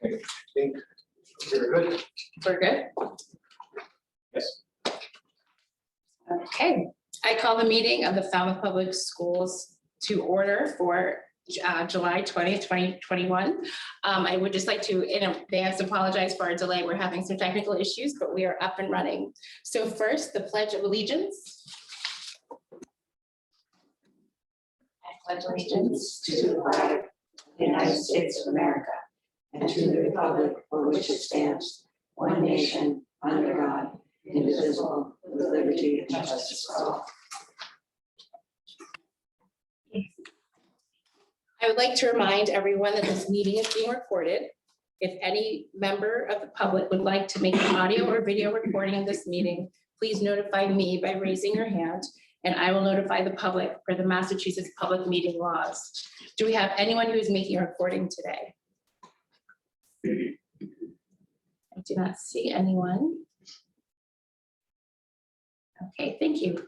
I think we're good. We're good? Yes. Okay, I call the meeting of the Falmouth Public Schools to order for July 20th, 2021. I would just like to, in advance, apologize for our delay. We're having some technical issues, but we are up and running. So first, the Pledge of Allegiance. I pledge allegiance to the flag of the United States of America and to the republic for which it stands, one nation, under God, indivisible, with liberty and justice for all. I would like to remind everyone that this meeting is being recorded. If any member of the public would like to make an audio or video recording of this meeting, please notify me by raising your hand, and I will notify the public per the Massachusetts public meeting laws. Do we have anyone who is making a recording today? I do not see anyone. Okay, thank you.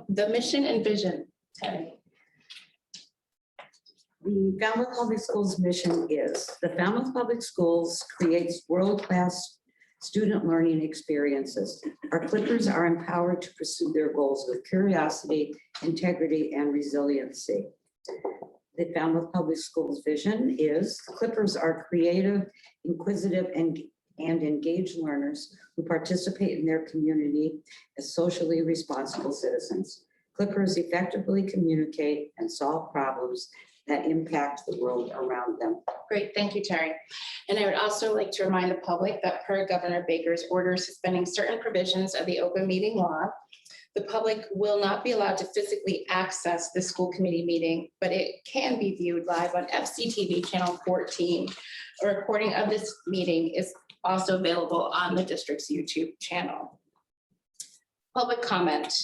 The mission and vision, Terry. The Falmouth Public Schools mission is the Falmouth Public Schools creates world-class student learning experiences. Our Clippers are empowered to pursue their goals with curiosity, integrity, and resiliency. The Falmouth Public Schools vision is Clippers are creative, inquisitive, and engaged learners who participate in their community as socially responsible citizens. Clippers effectively communicate and solve problems that impact the world around them. Great, thank you, Terry. And I would also like to remind the public that per Governor Baker's order suspending certain provisions of the open meeting law, the public will not be allowed to physically access the school committee meeting, but it can be viewed live on FCTV channel 14. A recording of this meeting is also available on the district's YouTube channel. Public comment.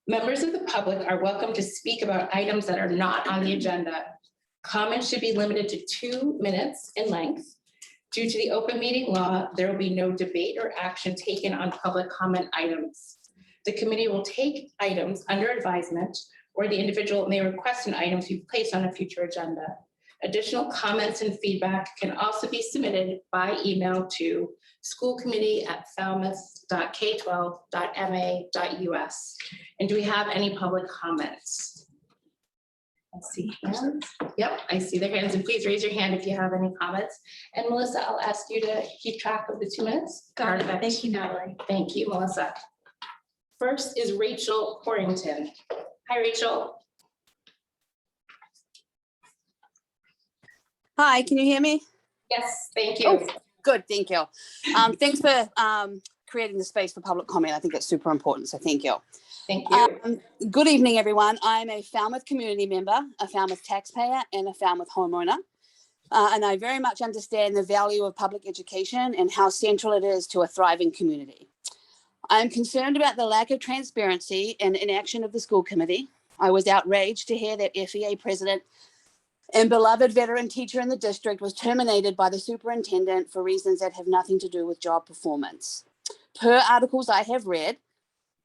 Members of the public are welcome to speak about items that are not on the agenda. Comments should be limited to 2 minutes in length. Due to the open meeting law, there will be no debate or action taken on public comment items. The committee will take items under advisement, or the individual may request an item to be placed on a future agenda. Additional comments and feedback can also be submitted by email to schoolcommittee@falmouth.k12.ma.us. And do we have any public comments? I see hands. Yep, I see their hands, and please raise your hand if you have any comments. And Melissa, I'll ask you to keep track of the 2 minutes. Got it. Thank you, Natalie. Thank you, Melissa. First is Rachel Corrington. Hi, Rachel. Hi, can you hear me? Yes, thank you. Oh, good, thank you. Thanks for creating the space for public comment. I think that's super important, so thank you. Thank you. Good evening, everyone. I'm a Falmouth community member, a Falmouth taxpayer, and a Falmouth homeowner. And I very much understand the value of public education and how central it is to a thriving community. I'm concerned about the lack of transparency and inaction of the school committee. I was outraged to hear that FEA president and beloved veteran teacher in the district was terminated by the superintendent for reasons that have nothing to do with job performance. Per articles I have read,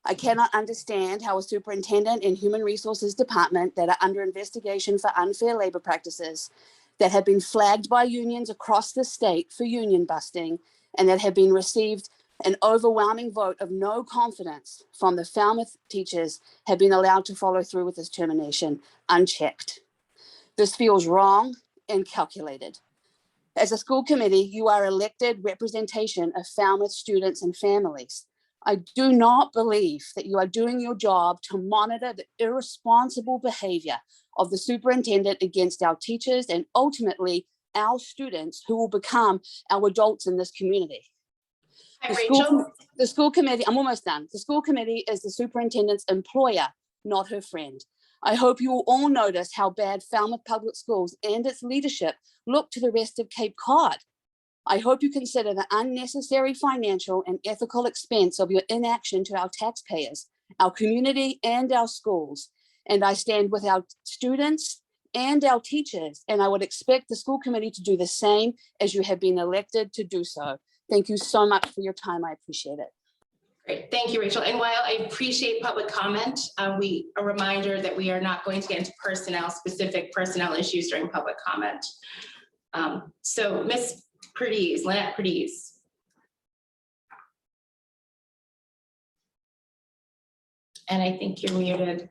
I cannot understand how a superintendent in human resources department that are under investigation for unfair labor practices that have been flagged by unions across the state for union busting and that have been received an overwhelming vote of no confidence from the Falmouth teachers have been allowed to follow through with this termination unchecked. This feels wrong and calculated. As a school committee, you are elected representation of Falmouth students and families. I do not believe that you are doing your job to monitor the irresponsible behavior of the superintendent against our teachers and ultimately our students who will become our adults in this community. Hi, Rachel. The school committee, I'm almost done. The school committee is the superintendent's employer, not her friend. I hope you will all notice how bad Falmouth Public Schools and its leadership look to the rest of Cape Cod. I hope you consider the unnecessary financial and ethical expense of your inaction to our taxpayers, our community, and our schools. And I stand with our students and our teachers, and I would expect the school committee to do the same as you have been elected to do so. Thank you so much for your time. I appreciate it. Great, thank you, Rachel. And while I appreciate public comment, a reminder that we are not going to get into specific personnel issues during public comment. So Ms. Lynette Perdiz. And I think you're muted.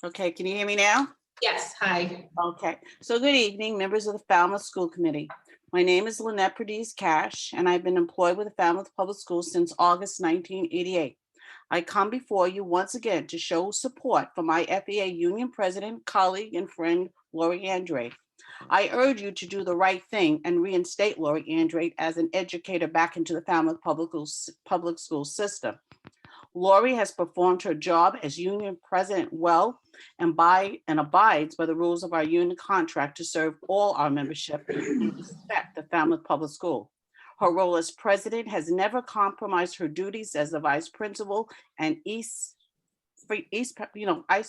Okay, can you hear me now? Yes, hi. Okay, so good evening, members of the Falmouth School Committee. My name is Lynette Perdiz Cash, and I've been employed with the Falmouth Public Schools since August 1988. I come before you once again to show support for my FEA Union President, colleague, and friend, Lori Andrade. I urge you to do the right thing and reinstate Lori Andrade as an educator back into the Falmouth public school system. Lori has performed her job as union president well and abides by the rules of our union contract to serve all our membership and respect the Falmouth Public School. Her role as president has never compromised her duties as the vice principal and vice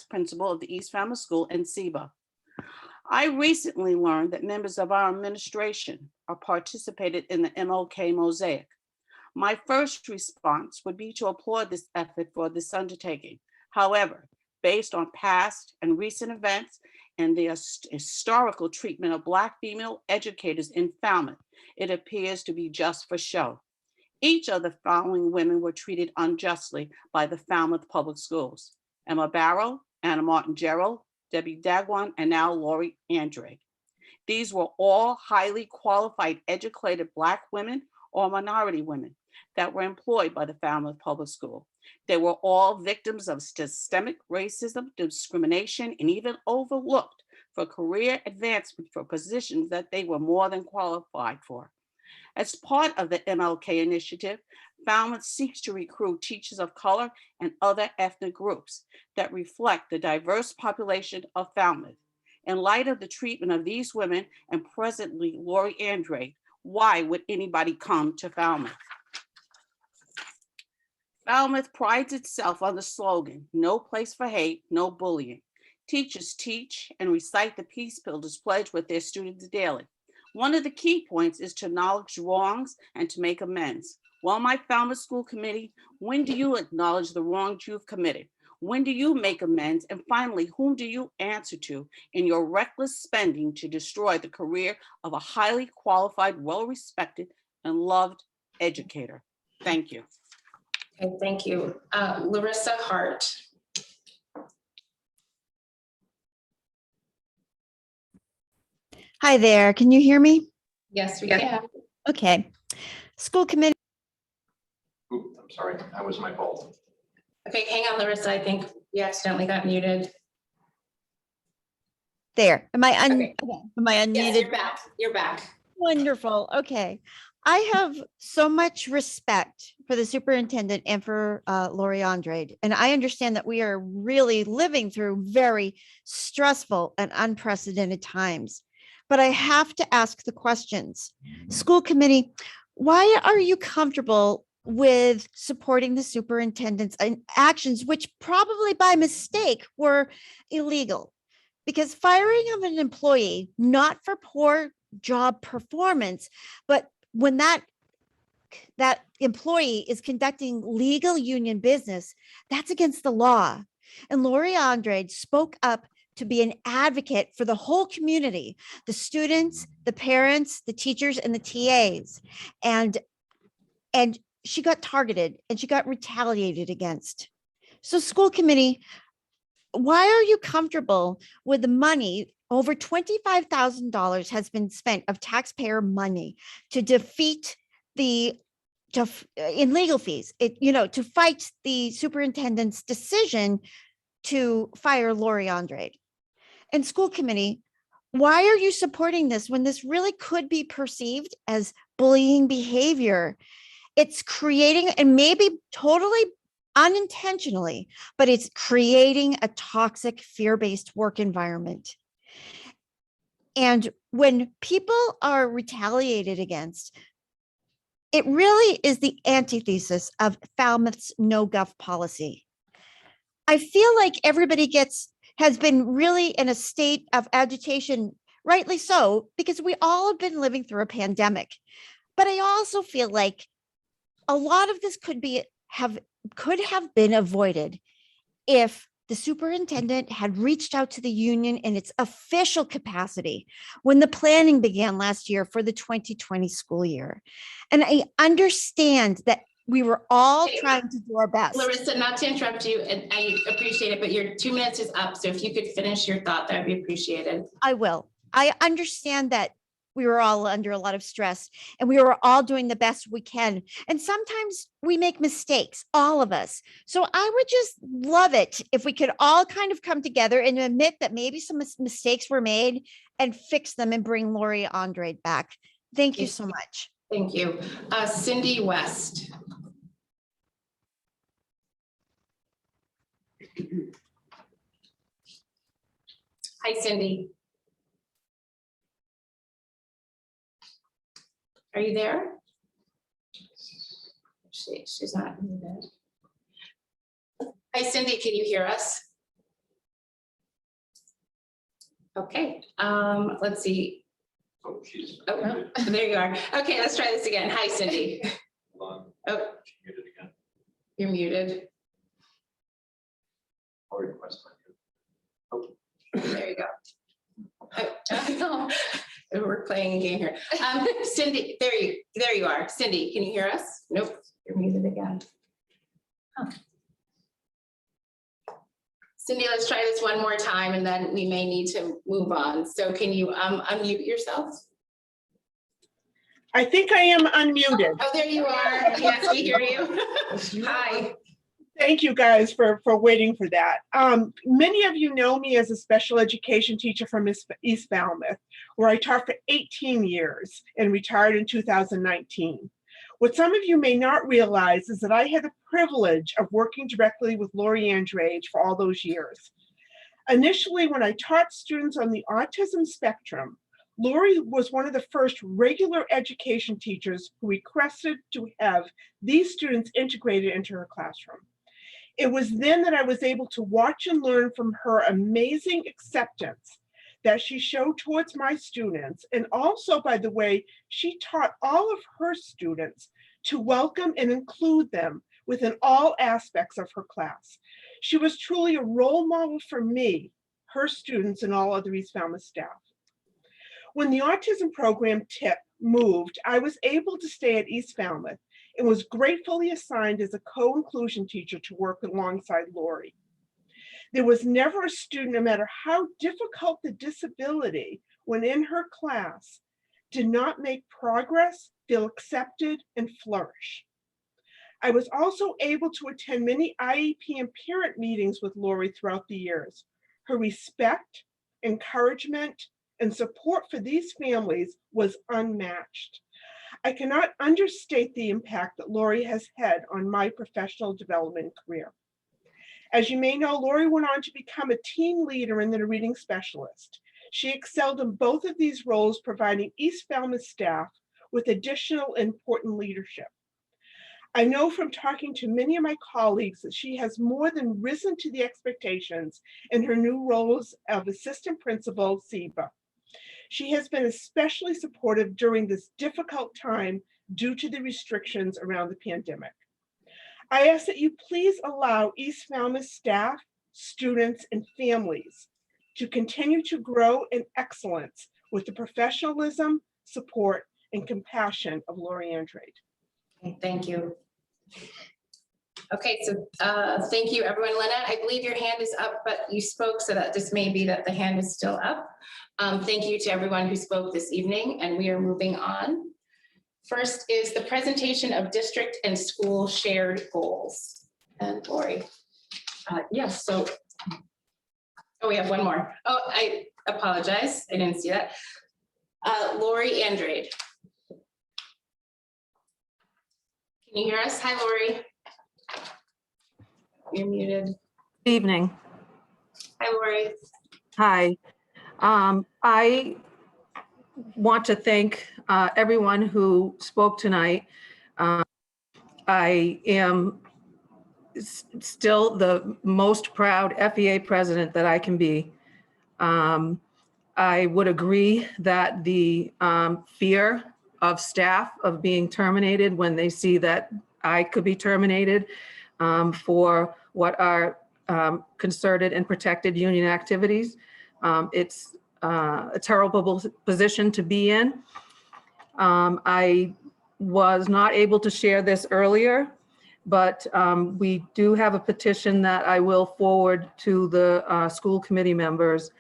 principal of the East Falmouth School and SEBA. I recently learned that members of our administration are participated in the MLK Mosaic. My first response would be to applaud this effort for this undertaking. However, based on past and recent events and the historical treatment of Black female educators in Falmouth, it appears to be just for show. Each of the following women were treated unjustly by the Falmouth Public Schools: Emma Barrow, Anna Martin-Gerald, Debbie Dagwan, and now Lori Andrade. These were all highly qualified, educated Black women or minority women that were employed by the Falmouth Public School. They were all victims of systemic racism, discrimination, and even overlooked for career advancement for positions that they were more than qualified for. As part of the MLK initiative, Falmouth seeks to recruit teachers of color and other ethnic groups that reflect the diverse population of Falmouth. In light of the treatment of these women and presently Lori Andrade, why would anybody come to Falmouth? Falmouth prides itself on the slogan, "No place for hate, no bullying." Teachers teach and recite the Peace Builders Pledge with their students daily. One of the key points is to acknowledge wrongs and to make amends. Well, my Falmouth School Committee, when do you acknowledge the wrongs you've committed? When do you make amends? And finally, whom do you answer to in your reckless spending to destroy the career of a highly qualified, well-respected, and loved educator? Thank you. Okay, thank you. Larissa Hart. Hi there, can you hear me? Yes, we can. Okay. School committee, Oop, I'm sorry, that was my fault. Okay, hang on, Larissa. I think you accidentally got muted. there. Am I Okay. am I Yes, unmuted? you're back. You're back. Wonderful. Okay. I have so much respect for the superintendent and for Lori Andrade. And I understand that we are really living through very stressful and unprecedented times. But I have to ask the questions. School committee, why are you comfortable with supporting the superintendent's actions, which probably by mistake were illegal? Because firing of an employee, not for poor job performance, but when that employee is conducting legal union business, that's against the law. And Lori Andrade spoke up to be an advocate for the whole community, the students, the parents, the teachers, and the TAs. And she got targeted and she got retaliated against. So school committee, why are you comfortable with the money? Over $25,000 has been spent of taxpayer money to defeat in legal fees, to fight the superintendent's decision to fire Lori Andrade. And school committee, why are you supporting this when this really could be perceived as bullying behavior? It's creating, and maybe totally unintentionally, but it's creating a toxic fear-based work environment. And when people are retaliated against, it really is the antithesis of Falmouth's no gov policy. I feel like everybody has been really in a state of agitation, rightly so, because we all have been living through a pandemic. But I also feel like a lot of this could have been avoided if the superintendent had reached out to the union in its official capacity when the planning began last year for the 2020 school year. And I understand that we were all trying to do our best. Larissa, not to interrupt you, and I appreciate it, but your 2 minutes is up. So if you could finish your thought, that would be appreciated. I will. I understand that we were all under a lot of stress and we were all doing the best we can. And sometimes we make mistakes, all of us. So I would just love it if we could all kind of come together and admit that maybe some mistakes were made and fix them and bring Lori Andrade back. Thank you so much. Thank you. Cindy West. Hi, Cindy. Are you there? She's not. Hi, Cindy, can you hear us? Okay, let's see. Oh, she's. Oh, no. There you are. Okay, let's try this again. Hi, Cindy. Hold on. Oh, She muted again. you're muted. I'll request my. Oh, There you go. We're playing a game here. Cindy, there you are. Cindy, can you hear us? Nope, you're muted again. Huh. Cindy, let's try this one more time and then we may need to move on. So can you unmute yourself? I think I am unmuted. Oh, there you are. Yes, we hear you. Hi. Thank you guys for waiting for that. Many of you know me as a special education teacher from East Falmouth, where I taught for 18 years and retired in 2019. What some of you may not realize is that I had the privilege of working directly with Lori Andrade for all those years. Initially, when I taught students on the autism spectrum, Lori was one of the first regular education teachers who requested to have these students integrated into her classroom. It was then that I was able to watch and learn from her amazing acceptance that she showed towards my students, and also by the way she taught all of her students to welcome and include them within all aspects of her class. She was truly a role model for me, her students, and all other East Falmouth staff. When the autism program TIP moved, I was able to stay at East Falmouth and was gratefully assigned as a co-inclusion teacher to work alongside Lori. There was never a student, no matter how difficult the disability, when in her class, did not make progress, feel accepted, and flourish. I was also able to attend many IEP and parent meetings with Lori throughout the years. Her respect, encouragement, and support for these families was unmatched. I cannot understate the impact that Lori has had on my professional development career. As you may know, Lori went on to become a team leader and then a reading specialist. She excelled in both of these roles, providing East Falmouth staff with additional important leadership. I know from talking to many of my colleagues that she has more than risen to the expectations in her new roles of assistant principal, SEBA. She has been especially supportive during this difficult time due to the restrictions around the pandemic. I ask that you please allow East Falmouth staff, students, and families to continue to grow in excellence with the professionalism, support, and compassion of Lori Andrade. Okay, thank you. Okay, so thank you, everyone. Lena, I believe your hand is up, but you spoke, so that this may be that the hand is still up. Thank you to everyone who spoke this evening, and we are moving on. First is the presentation of district and school shared goals. And Lori. Yes, so Oh, we have one more. Oh, I apologize. I didn't see that. Lori Andrade. Can you hear us? Hi, Lori. You're muted. good evening. Hi, Lori. Hi. I want to thank everyone who spoke tonight. I am still the most proud FEA president that I can be. I would agree that the fear of staff of being terminated when they see that I could be terminated for what are concerted and protected union activities. It's a terrible position to be in. I was not able to share this earlier, but we do have a petition that I will forward to the school committee members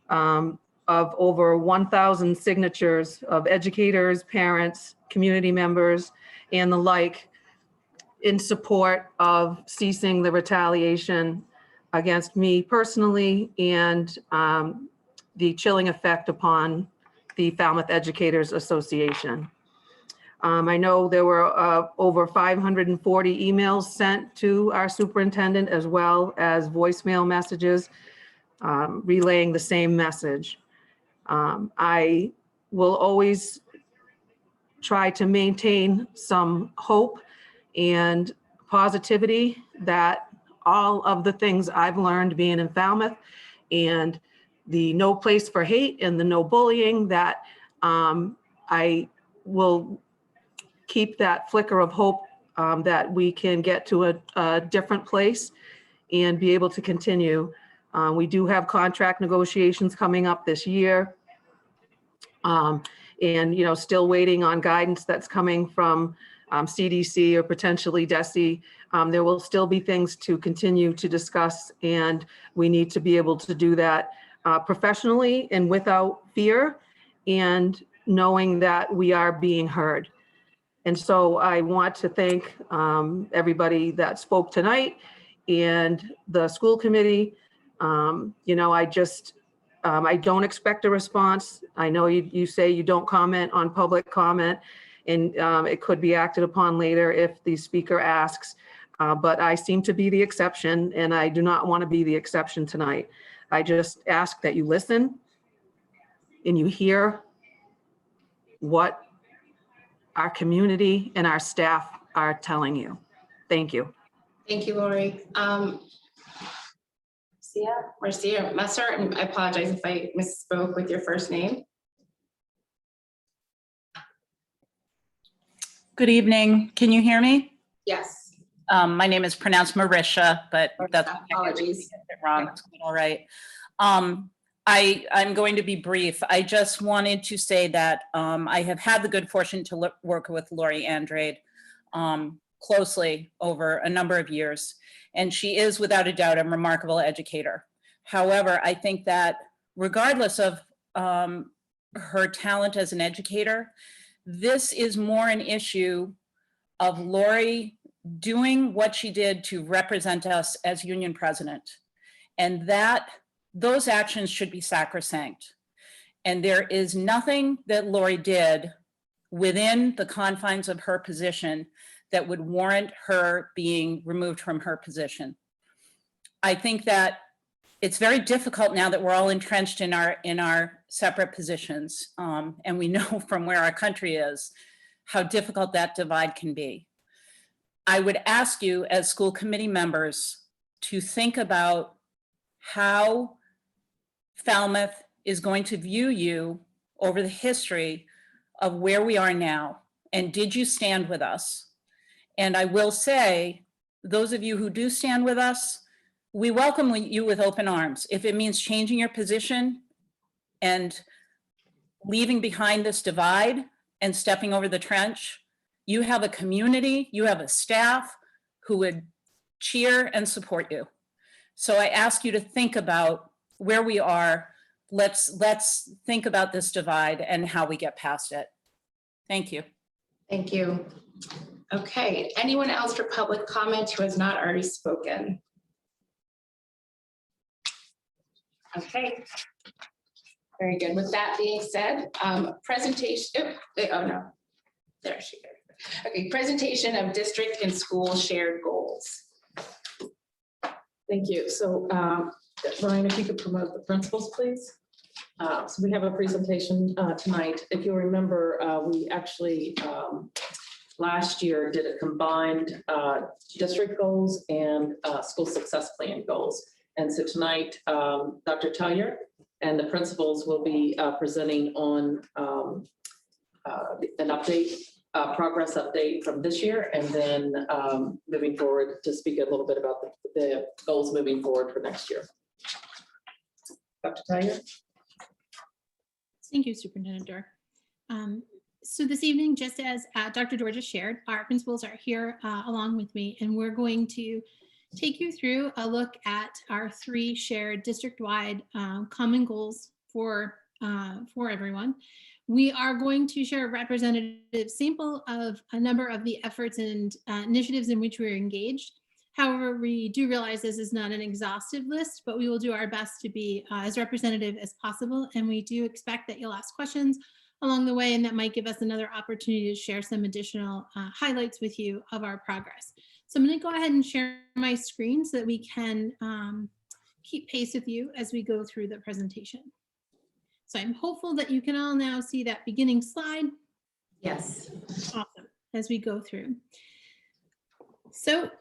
of over 1,000 signatures of educators, parents, community members, and the like in support of ceasing the retaliation against me personally and the chilling effect upon the Falmouth Educators Association. I know there were over 540 emails sent to our superintendent, as well as voicemail messages relaying the same message. I will always try to maintain some hope and positivity that all of the things I've learned being in Falmouth and the no place for hate and the no bullying, that I will keep that flicker of hope that we can get to a different place and be able to continue. We do have contract negotiations coming up this year. And, still waiting on guidance that's coming from CDC or potentially DESE. There will still be things to continue to discuss, and we need to be able to do that professionally and without fear, and knowing that we are being heard. And so I want to thank everybody that spoke tonight and the school committee. I don't expect a response. I know you say you don't comment on public comment, and it could be acted upon later if the speaker asks, but I seem to be the exception, and I do not want to be the exception tonight. I just ask that you listen and you hear what our community and our staff are telling you. Thank you. Thank you, Lori. Marcia Messer, and I apologize if I misspoke with your first name. Good evening. Can you hear me? Yes. My name is pronounced Marisha, but that's Apologies. wrong. It's all right. I'm going to be brief. I just wanted to say that I have had the good fortune to work with Lori Andrade closely over a number of years, and she is without a doubt a remarkable educator. However, I think that regardless of her talent as an educator, this is more an issue of Lori doing what she did to represent us as union president, and that those actions should be sacrosanct. And there is nothing that Lori did within the confines of her position that would warrant her being removed from her position. I think that it's very difficult now that we're all entrenched in our separate positions, and we know from where our country is how difficult that divide can be. I would ask you as school committee members to think about how Falmouth is going to view you over the history of where we are now, and did you stand with us? And I will say, those of you who do stand with us, we welcome you with open arms. If it means changing your position and leaving behind this divide and stepping over the trench, you have a community, you have a staff who would cheer and support you. So I ask you to think about where we are. Let's think about this divide and how we get past it. Thank you. Thank you. Okay, anyone else for public comment who has not already spoken? Okay, very good. With that being said, presentation, oh no, there she is. Okay, presentation of district and school shared goals. Thank you. So Ryan, if you could promote the principals, please. So we have a presentation tonight. If you'll remember, we actually last year did a combined district goals and school success plan goals. And so tonight, Dr. Tullier and the principals will be presenting on an update progress update from this year, and then moving forward to speak a little bit about the goals moving forward for next year. Dr. Tiger? Thank you, Superintendent Dorr. So this evening, just as Dr. Dorr just shared, our principals are here along with me, and we're going to take you through a look at our 3 shared district-wide common goals for everyone. We are going to share a representative sample of a number of the efforts and initiatives in which we're engaged. However, we do realize this is not an exhaustive list, but we will do our best to be as representative as possible. And we do expect that you'll ask questions along the way, and that might give us another opportunity to share some additional highlights with you of our progress. So I'm going to go ahead and share my screen so that we can keep pace with you as we go through the presentation. So I'm hopeful that you can all now see that beginning slide. Yes. Awesome, as we go through. So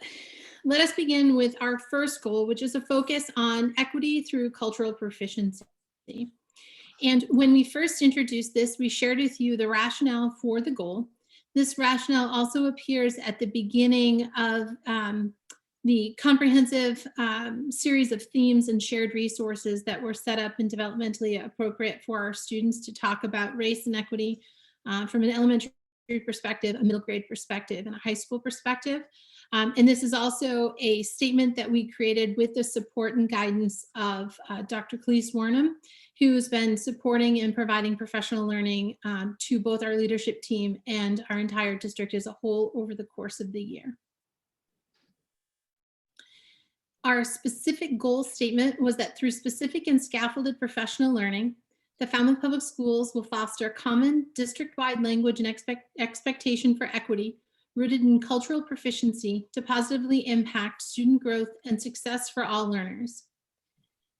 let us begin with our first goal, which is a focus on equity through cultural proficiency. And when we first introduced this, we shared with you the rationale for the goal. This rationale also appears at the beginning of the comprehensive series of themes and shared resources that were set up and developmentally appropriate for our students to talk about race and equity from an elementary perspective, a middle grade perspective, and a high school perspective. And this is also a statement that we created with the support and guidance of Dr. Khalees Warnham, who's been supporting and providing professional learning to both our leadership team and our entire district as a whole over the course of the year. Our specific goal statement was that through specific and scaffolded professional learning, the Falmouth Public Schools will foster common district-wide language and expectation for equity rooted in cultural proficiency to positively impact student growth and success for all learners.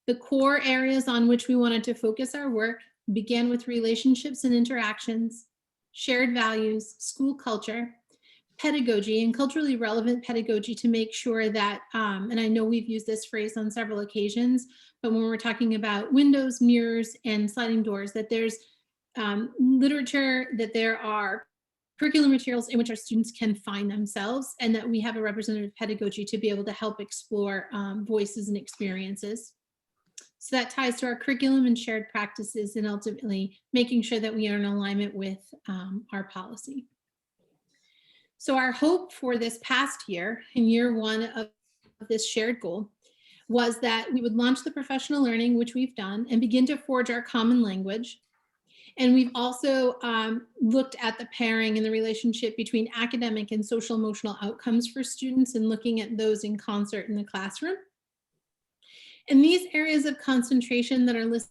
The core areas on which we wanted to focus our work began with relationships and interactions, shared values, school culture, pedagogy, and culturally relevant pedagogy to make sure that, and I know we've used this phrase on several occasions, but when we're talking about windows, mirrors, and sliding doors, that there's literature, that there are curriculum materials in which our students can find themselves, and that we have a representative pedagogy to be able to help explore voices and experiences. So that ties to our curriculum and shared practices, and ultimately making sure that we are in alignment with our policy. So our hope for this past year, in year 1 of this shared goal, was that we would launch the professional learning, which we've done, and begin to forge our common language. And we've also looked at the pairing and the relationship between academic and social emotional outcomes for students and looking at those in concert in the classroom. And these areas of concentration that are listed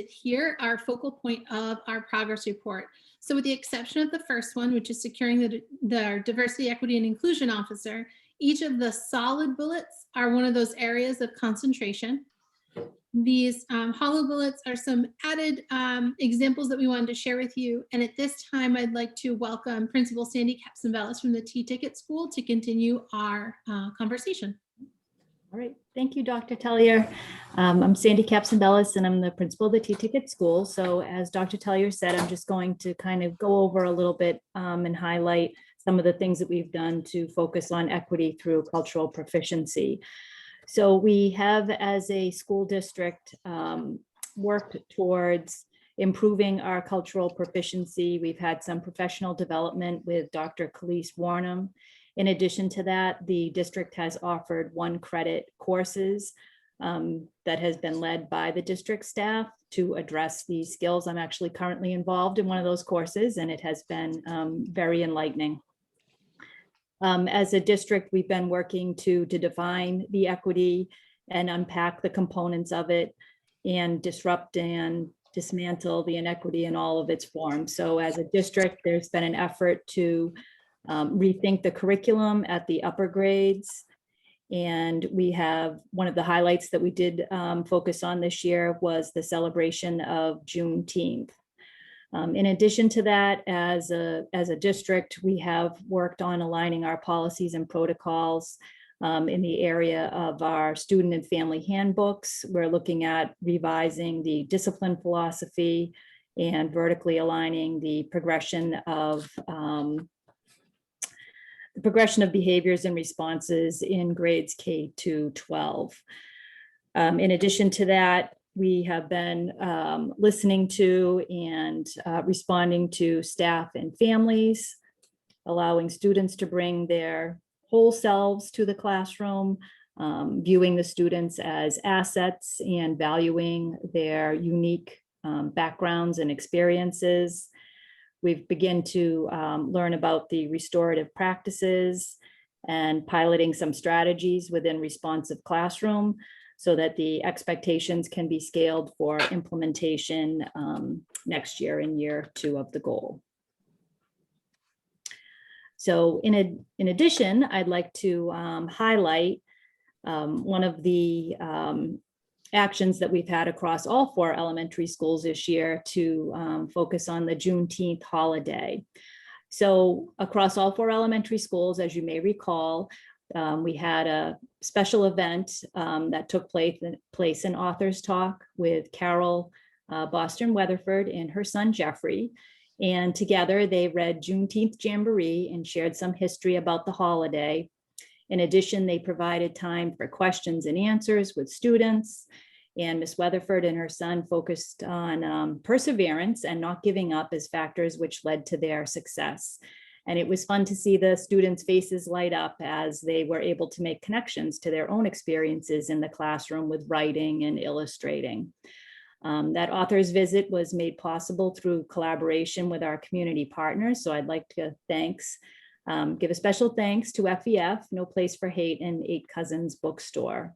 here are focal point of our progress report. So with the exception of the first one, which is securing the diversity, equity, and inclusion officer, each of the solid bullets are one of those areas of concentration. These hollow bullets are some added examples that we wanted to share with you. And at this time, I'd like to welcome Principal Sandy Capson-Bellis from the T-Ticket School to continue our conversation. All right, thank you, Dr. Tellier. I'm Sandy Capson-Bellis, and I'm the principal of the T-Ticket School. So as Dr. Tellier said, I'm just going to kind of go over a little bit and highlight some of the things that we've done to focus on equity through cultural proficiency. So we have, as a school district, worked towards improving our cultural proficiency. We've had some professional development with Dr. Khalees Warnham. In addition to that, the district has offered 1-credit courses that has been led by the district staff to address these skills. I'm actually currently involved in one of those courses, and it has been very enlightening. As a district, we've been working to define the equity and unpack the components of it and disrupt and dismantle the inequity in all of its forms. So as a district, there's been an effort to rethink the curriculum at the upper grades. And we have one of the highlights that we did focus on this year was the celebration of Juneteenth. In addition to that, as a district, we have worked on aligning our policies and protocols in the area of our student and family handbooks. We're looking at revising the discipline philosophy and vertically aligning the progression of the progression of behaviors and responses in grades K to 12. In addition to that, we have been listening to and responding to staff and families, allowing students to bring their whole selves to the classroom, viewing the students as assets and valuing their unique backgrounds and experiences. We've begun to learn about the restorative practices and piloting some strategies within responsive classroom so that the expectations can be scaled for implementation next year in year 2 of the goal. So in addition, I'd like to highlight one of the actions that we've had across all 4 elementary schools this year to focus on the Juneteenth holiday. So across all 4 elementary schools, as you may recall, we had a special event that took place in Authors Talk with Carol Boston Weatherford and her son Jeffrey. And together they read Juneteenth Jamboree and shared some history about the holiday. In addition, they provided time for questions and answers with students. And Ms. Weatherford and her son focused on perseverance and not giving up as factors which led to their success. And it was fun to see the students' faces light up as they were able to make connections to their own experiences in the classroom with writing and illustrating. That author's visit was made possible through collaboration with our community partners. So I'd like to give a special thanks to FEF, No Place for Hate, and 8 Cousins Bookstore.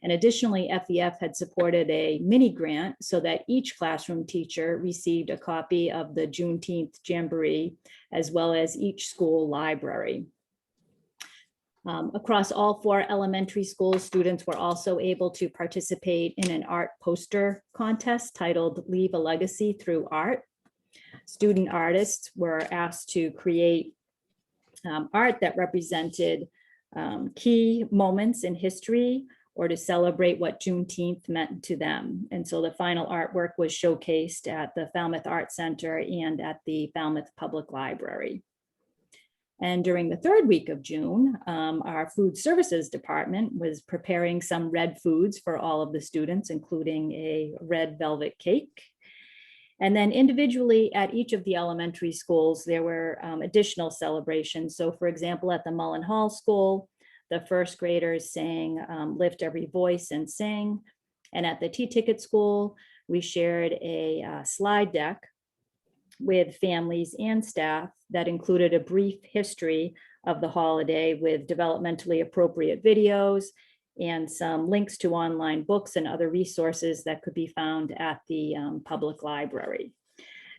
And additionally, FEF had supported a mini grant so that each classroom teacher received a copy of the Juneteenth Jamboree, as well as each school library. Across all 4 elementary schools, students were also able to participate in an art poster contest titled Leave a Legacy Through Art. Student artists were asked to create art that represented key moments in history or to celebrate what Juneteenth meant to them. And so the final artwork was showcased at the Falmouth Art Center and at the Falmouth Public Library. And during the 3rd week of June, our food services department was preparing some red foods for all of the students, including a red velvet cake. And then individually at each of the elementary schools, there were additional celebrations. So for example, at the Mullen Hall School, the 1st graders sang Lift Every Voice and Sing. And at the T-Ticket School, we shared a slide deck with families and staff that included a brief history of the holiday with developmentally appropriate videos and some links to online books and other resources that could be found at the public library.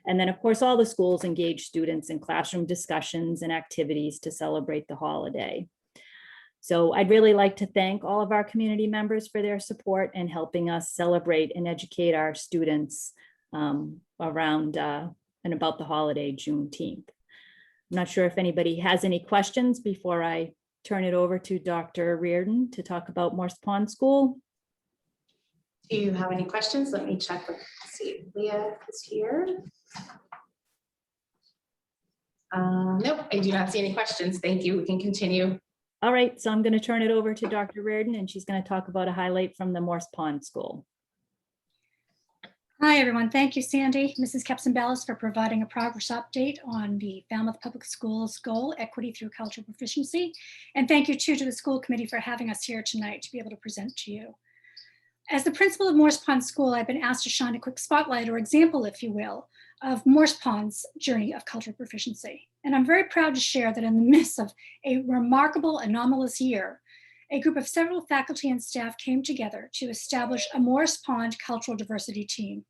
And then of course, all the schools engage students in classroom discussions and activities to celebrate the holiday. So I'd really like to thank all of our community members for their support and helping us celebrate and educate our students around and about the holiday Juneteenth. I'm not sure if anybody has any questions before I turn it over to Dr. Reardon to talk about Morse Pond School. Do you have any questions? Let me check with, see if Leah is here. Nope, I do not see any questions. Thank you. We can continue. All right, so I'm going to turn it over to Dr. Reardon, and she's going to talk about a highlight from the Morse Pond School. Hi, everyone. Thank you, Sandy, Mrs. Kepson-Ballas, for providing a progress update on the Falmouth Public Schools goal, equity through cultural proficiency. And thank you, too, to the school committee for having us here tonight to be able to present to you. As the principal of Morse Pond School, I've been asked to shine a quick spotlight or example, if you will, of Morse Pond's journey of cultural proficiency. And I'm very proud to share that in the midst of a remarkable, anomalous year, a group of several faculty and staff came together to establish a Morse Pond cultural diversity team.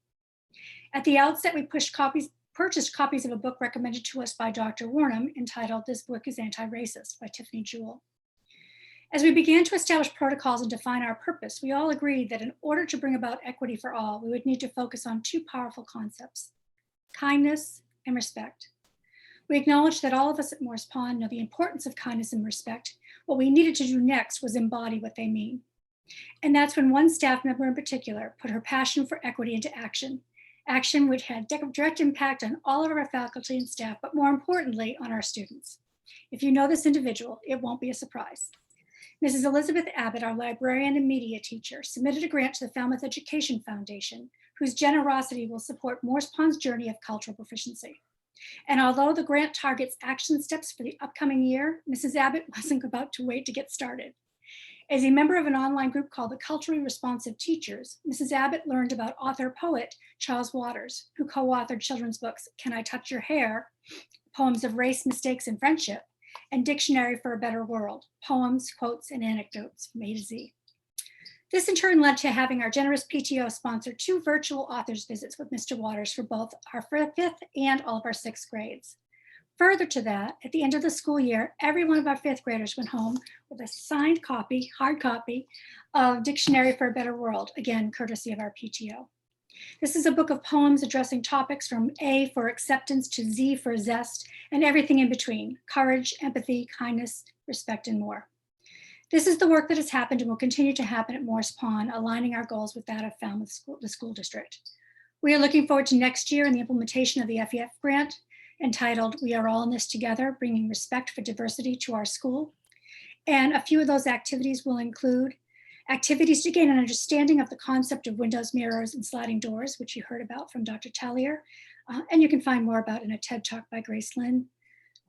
At the outset, we purchased copies of a book recommended to us by Dr. Warnham entitled This Book is Anti-Racist by Tiffany Jewell. As we began to establish protocols and define our purpose, we all agreed that in order to bring about equity for all, we would need to focus on 2 powerful concepts: kindness and respect. We acknowledged that all of us at Morse Pond know the importance of kindness and respect. What we needed to do next was embody what they mean. And that's when one staff member in particular put her passion for equity into action which had direct impact on all of our faculty and staff, but more importantly, on our students. If you know this individual, it won't be a surprise. Mrs. Elizabeth Abbott, our librarian and media teacher, submitted a grant to the Falmouth Education Foundation, whose generosity will support Morse Pond's journey of cultural proficiency. And although the grant targets action steps for the upcoming year, Mrs. Abbott wasn't about to wait to get started. As a member of an online group called the Culturally Responsive Teachers, Mrs. Abbott learned about author-poet Charles Waters, who co-authored children's books, Can I Touch Your Hair?, Poems of Race, Mistakes, and Friendship, and Dictionary for a Better World, Poems, Quotes, and Anecdotes from A to Z. This in turn led to having our generous PTO sponsor 2 virtual authors visits with Mr. Waters for both our 5th and all of our 6th grades. Further to that, at the end of the school year, every one of our 5th graders went home with a signed copy, hard copy, of Dictionary for a Better World, again, courtesy of our PTO. This is a book of poems addressing topics from A for acceptance to Z for zest, and everything in between: courage, empathy, kindness, respect, and more. This is the work that has happened and will continue to happen at Morse Pond, aligning our goals with that of Falmouth School, the school district. We are looking forward to next year and the implementation of the FEF grant, entitled We Are All in This Together, Bringing Respect for Diversity to Our School. And a few of those activities will include activities to gain an understanding of the concept of windows, mirrors, and sliding doors, which you heard about from Dr. Tellier, and you can find more about in a TED Talk by Grace Lynn.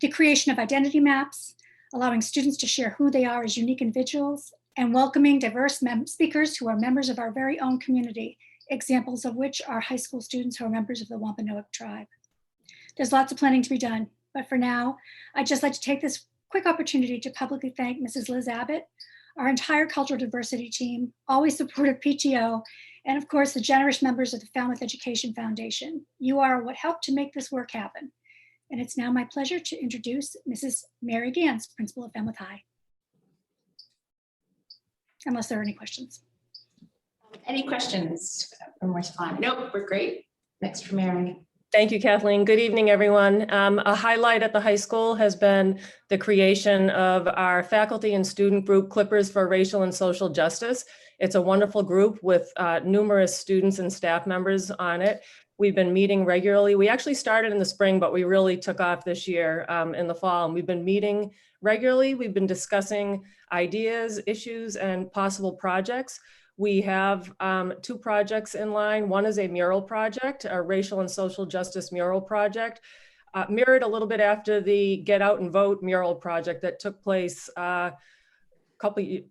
The creation of identity maps, allowing students to share who they are as unique individuals, and welcoming diverse speakers who are members of our very own community, examples of which are high school students who are members of the Wampanoag tribe. There's lots of planning to be done, but for now, I'd just like to take this quick opportunity to publicly thank Mrs. Liz Abbott, our entire cultural diversity team, always supportive PTO, and of course, the generous members of the Falmouth Education Foundation. You are what helped to make this work happen. And it's now my pleasure to introduce Mrs. Mary Gans, principal of Falmouth High. Unless there are any questions. Any questions from Morse Pond? Nope, we're great. Next for Mary. Thank you, Kathleen. Good evening, everyone. A highlight at the high school has been the creation of our faculty and student group, Clippers for Racial and Social Justice. It's a wonderful group with numerous students and staff members on it. We've been meeting regularly. We actually started in the spring, but we really took off this year in the fall. And we've been meeting regularly. We've been discussing ideas, issues, and possible projects. We have 2 projects in line. One is a mural project, a racial and social justice mural project, mirrored a little bit after the Get Out and Vote mural project that took place a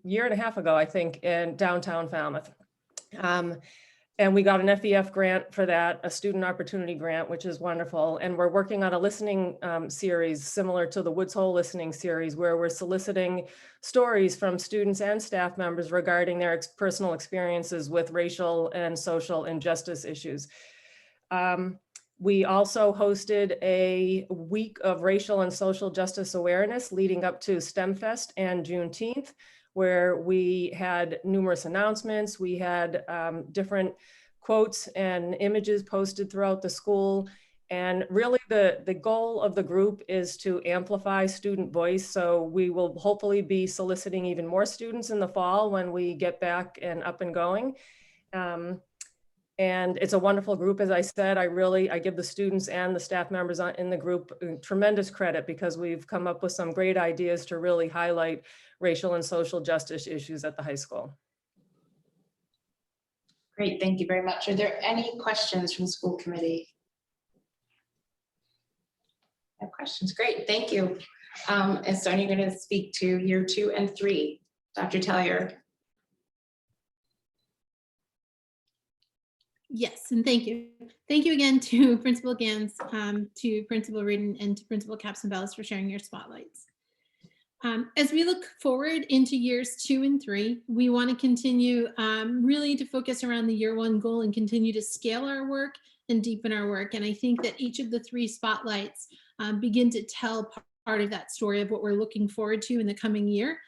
year and a half ago, I think, in downtown Falmouth. And we got an FEF grant for that, a student opportunity grant, which is wonderful. And we're working on a listening series similar to the Woods Hole listening series, where we're soliciting stories from students and staff members regarding their personal experiences with racial and social injustice issues. We also hosted a week of racial and social justice awareness leading up to STEM Fest and Juneteenth, where we had numerous announcements. We had different quotes and images posted throughout the school. And really the goal of the group is to amplify student voice. So we will hopefully be soliciting even more students in the fall when we get back and up and going. And it's a wonderful group. As I said, I give the students and the staff members in the group tremendous credit, because we've come up with some great ideas to really highlight racial and social justice issues at the high school. Great, thank you very much. Are there any questions from school committee? No questions, great, thank you. And so you're going to speak to year 2 and 3, Dr. Tellier. Yes, and thank you. Thank you again to Principal Gans, to Principal Reardon, and to Principal Capson-Bellis for sharing your spotlights. As we look forward into years 2 and 3, we want to continue really to focus around the year 1 goal and continue to scale our work and deepen our work. And I think that each of the 3 spotlights begin to tell part of that story of what we're looking forward to in the coming year.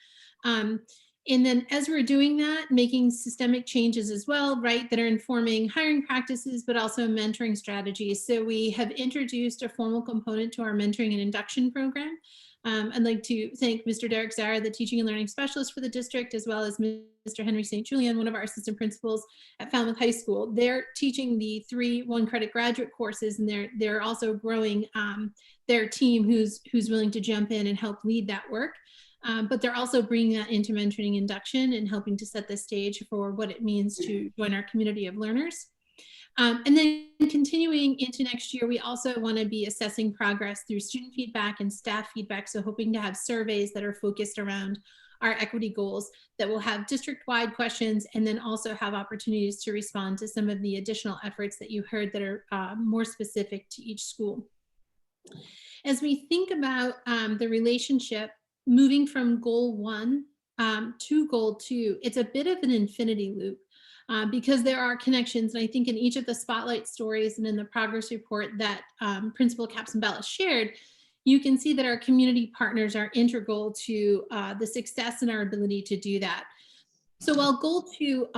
And then as we're doing that, making systemic changes as well, right, that are informing hiring practices, but also mentoring strategies. So we have introduced a formal component to our mentoring and induction program. I'd like to thank Mr. Derek Zara, the teaching and learning specialist for the district, as well as Mr. Henry St. Julian, one of our assistant principals at Falmouth High School. They're teaching the 3 one-credit graduate courses, and they're also growing their team who's willing to jump in and help lead that work. But they're also bringing that into mentoring induction and helping to set the stage for what it means to join our community of learners. And then continuing into next year, we also want to be assessing progress through student feedback and staff feedback. So hoping to have surveys that are focused around our equity goals that will have district-wide questions, and then also have opportunities to respond to some of the additional efforts that you heard that are more specific to each school. As we think about the relationship moving from goal 1 to goal 2, it's a bit of an infinity loop. Because there are connections. And I think in each of the spotlight stories and in the progress report that Principal Capson-Bellis shared, you can see that our community partners are integral to the success and our ability to do that. So while goal 2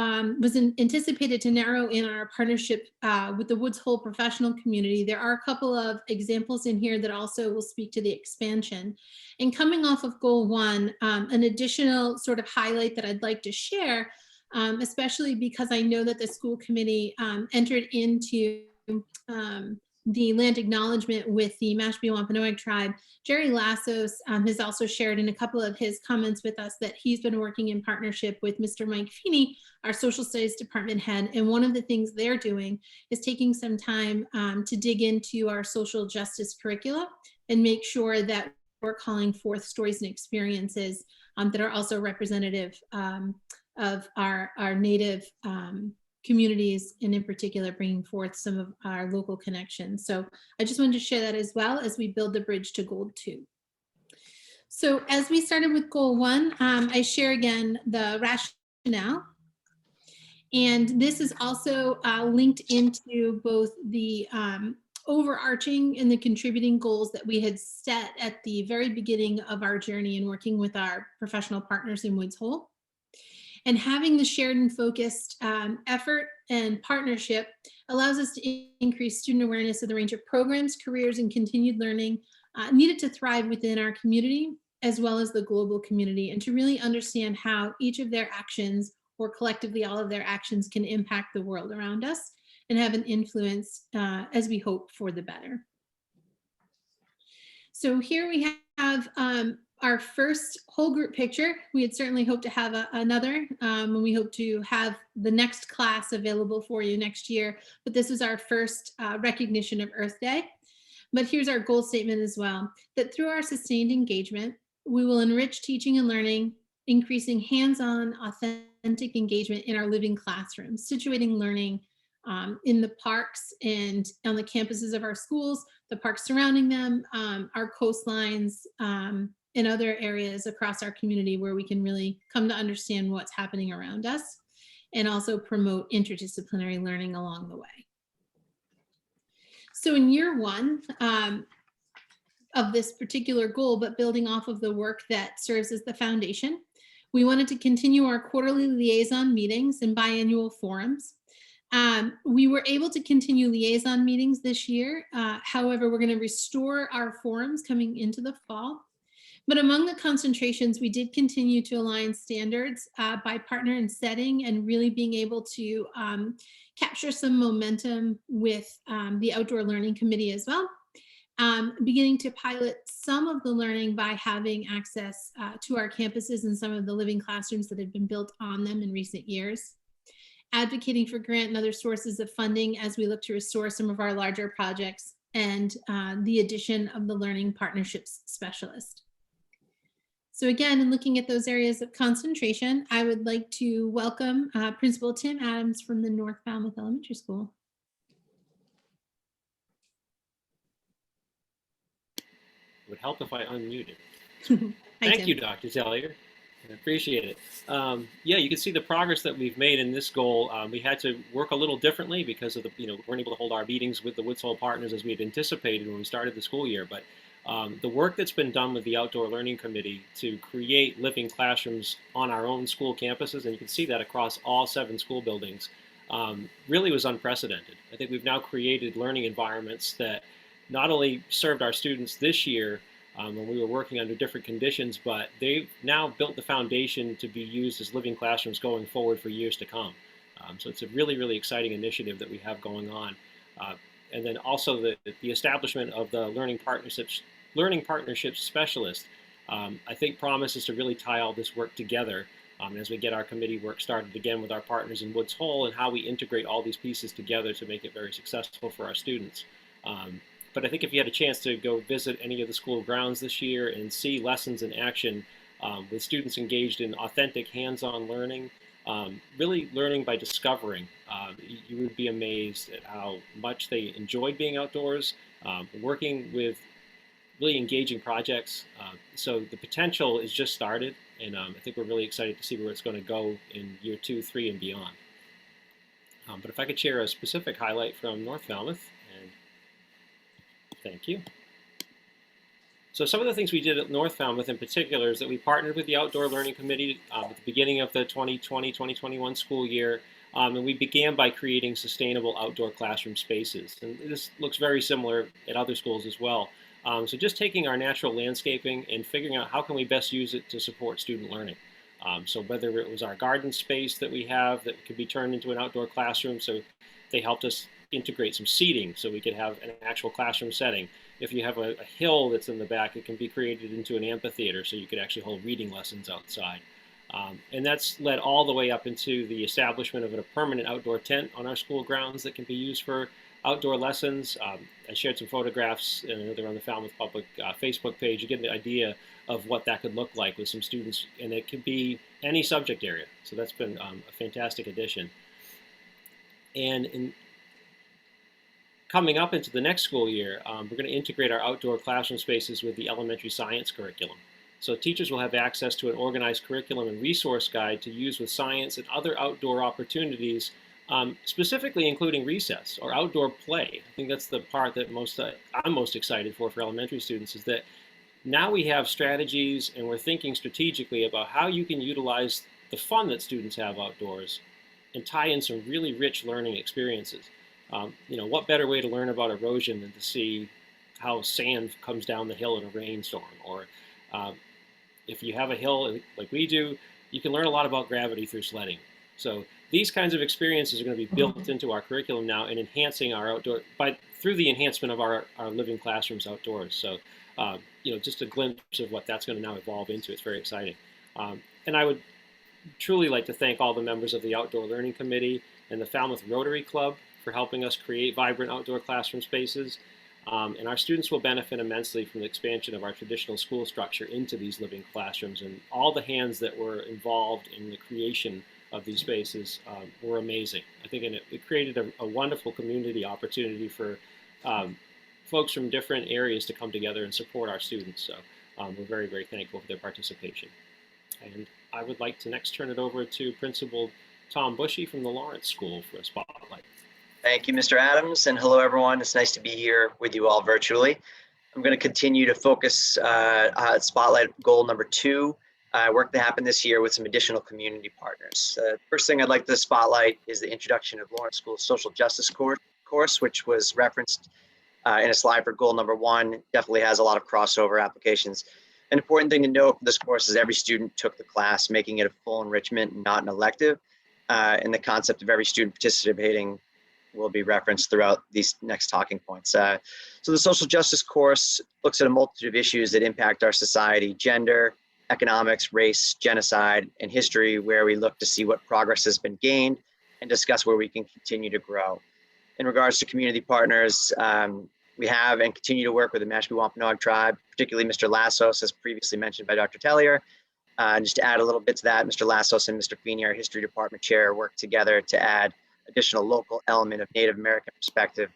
was anticipated to narrow in our partnership with the Woods Hole professional community, there are a couple of examples in here that also will speak to the expansion. And coming off of goal 1, an additional sort of highlight that I'd like to share, especially because I know that the school committee entered into the land acknowledgement with the Mashpee Wampanoag tribe. Jerry Lassos has also shared in a couple of his comments with us that he's been working in partnership with Mr. Mike Feeney, our social studies department head. And one of the things they're doing is taking some time to dig into our social justice curricula and make sure that we're calling forth stories and experiences that are also representative of our native communities, and in particular bringing forth some of our local connections. So I just wanted to share that as well as we build the bridge to goal 2. So as we started with goal 1, I share again the rationale. And this is also linked into both the overarching and the contributing goals that we had set at the very beginning of our journey in working with our professional partners in Woods Hole. And having the shared and focused effort and partnership allows us to increase student awareness of the range of programs, careers, and continued learning needed to thrive within our community, as well as the global community, and to really understand how each of their actions, or collectively all of their actions, can impact the world around us and have an influence, as we hope, for the better. So here we have our first whole group picture. We had certainly hoped to have another, and we hope to have the next class available for you next year. But this is our first recognition of Earth Day. But here's our goal statement as well, that through our sustained engagement, we will enrich teaching and learning, increasing hands-on, authentic engagement in our living classrooms, situating learning in the parks and on the campuses of our schools, the parks surrounding them, our coastlines, in other areas across our community where we can really come to understand what's happening around us, and also promote interdisciplinary learning along the way. So in year 1 of this particular goal, but building off of the work that serves as the foundation, we wanted to continue our quarterly liaison meetings and biannual forums. We were able to continue liaison meetings this year. However, we're going to restore our forums coming into the fall. But among the concentrations, we did continue to align standards by partner and setting, and really being able to capture some momentum with the Outdoor Learning Committee as well. Beginning to pilot some of the learning by having access to our campuses and some of the living classrooms that had been built on them in recent years. Advocating for grant and other sources of funding as we look to restore some of our larger projects, and the addition of the Learning Partnerships Specialist. So again, in looking at those areas of concentration, I would like to welcome Principal Tim Adams from the North Falmouth Elementary School. It would help if I unmuted. Hi, Thank Tim. you, Dr. Tellier. I appreciate it. Yeah, you can see the progress that we've made in this goal. We had to work a little differently because of the, we weren't able to hold our meetings with the Woods Hole partners as we had anticipated when we started the school year. But the work that's been done with the Outdoor Learning Committee to create living classrooms on our own school campuses, and you can see that across all 7 school buildings, really was unprecedented. I think we've now created learning environments that not only served our students this year, when we were working under different conditions, but they've now built the foundation to be used as living classrooms going forward for years to come. So it's a really, really exciting initiative that we have going on. And then also the establishment of the learning partnerships specialist, I think promises to really tie all this work together as we get our committee work started again with our partners in Woods Hole, and how we integrate all these pieces together to make it very successful for our students. But I think if you had a chance to go visit any of the school grounds this year and see lessons in action with students engaged in authentic hands-on learning, really learning by discovering, you would be amazed at how much they enjoyed being outdoors, working with really engaging projects. So the potential is just started, and I think we're really excited to see where it's going to go in year 2, 3, and beyond. But if I could share a specific highlight from North Falmouth, and thank you. So some of the things we did at North Falmouth in particular is that we partnered with the Outdoor Learning Committee at the beginning of the 2020-2021 school year, and we began by creating sustainable outdoor classroom spaces. And this looks very similar at other schools as well. So just taking our natural landscaping and figuring out how can we best use it to support student learning. So whether it was our garden space that we have that could be turned into an outdoor classroom, so they helped us integrate some seating so we could have an actual classroom setting. If you have a hill that's in the back, it can be created into an amphitheater so you could actually hold reading lessons outside. And that's led all the way up into the establishment of a permanent outdoor tent on our school grounds that can be used for outdoor lessons. I shared some photographs, and they're on the Falmouth Public Facebook page. You get an idea of what that could look like with some students, and it could be any subject area. So that's been a fantastic addition. And coming up into the next school year, we're going to integrate our outdoor classroom spaces with the elementary science curriculum. So teachers will have access to an organized curriculum and resource guide to use with science and other outdoor opportunities, specifically including recess or outdoor play. I think that's the part that I'm most excited for elementary students, is that now we have strategies and we're thinking strategically about how you can utilize the fun that students have outdoors and tie in some really rich learning experiences. What better way to learn about erosion than to see how sand comes down the hill in a rainstorm? Or if you have a hill like we do, you can learn a lot about gravity through sledding. So these kinds of experiences are going to be built into our curriculum now and enhancing our outdoor, through the enhancement of our living classrooms outdoors. So, just a glimpse of what that's going to now evolve into. It's very exciting. And I would truly like to thank all the members of the Outdoor Learning Committee and the Falmouth Rotary Club for helping us create vibrant outdoor classroom spaces. And our students will benefit immensely from the expansion of our traditional school structure into these living classrooms. And all the hands that were involved in the creation of these spaces were amazing. I think it created a wonderful community opportunity for folks from different areas to come together and support our students. So we're very, very thankful for their participation. And I would like to next turn it over to Principal Tom Bushy from the Lawrence School for a spotlight. Thank you, Mr. Adams, and hello, everyone. It's nice to be here with you all virtually. I'm going to continue to focus spotlight goal number 2, work that happened this year with some additional community partners. First thing I'd like to spotlight is the introduction of Lawrence School's social justice course, which was referenced in a slide for goal number 1. Definitely has a lot of crossover applications. An important thing to note for this course is every student took the class, making it a full enrichment, not an elective. And the concept of every student participating will be referenced throughout these next talking points. So the social justice course looks at a multitude of issues that impact our society: gender, economics, race, genocide, and history, where we look to see what progress has been gained and discuss where we can continue to grow. In regards to community partners, we have and continue to work with the Mashpee Wampanoag tribe, particularly Mr. Lassos, as previously mentioned by Dr. Tellier. Just to add a little bit to that, Mr. Lassos and Mr. Feeney, our history department chair, work together to add additional local element of Native American perspective.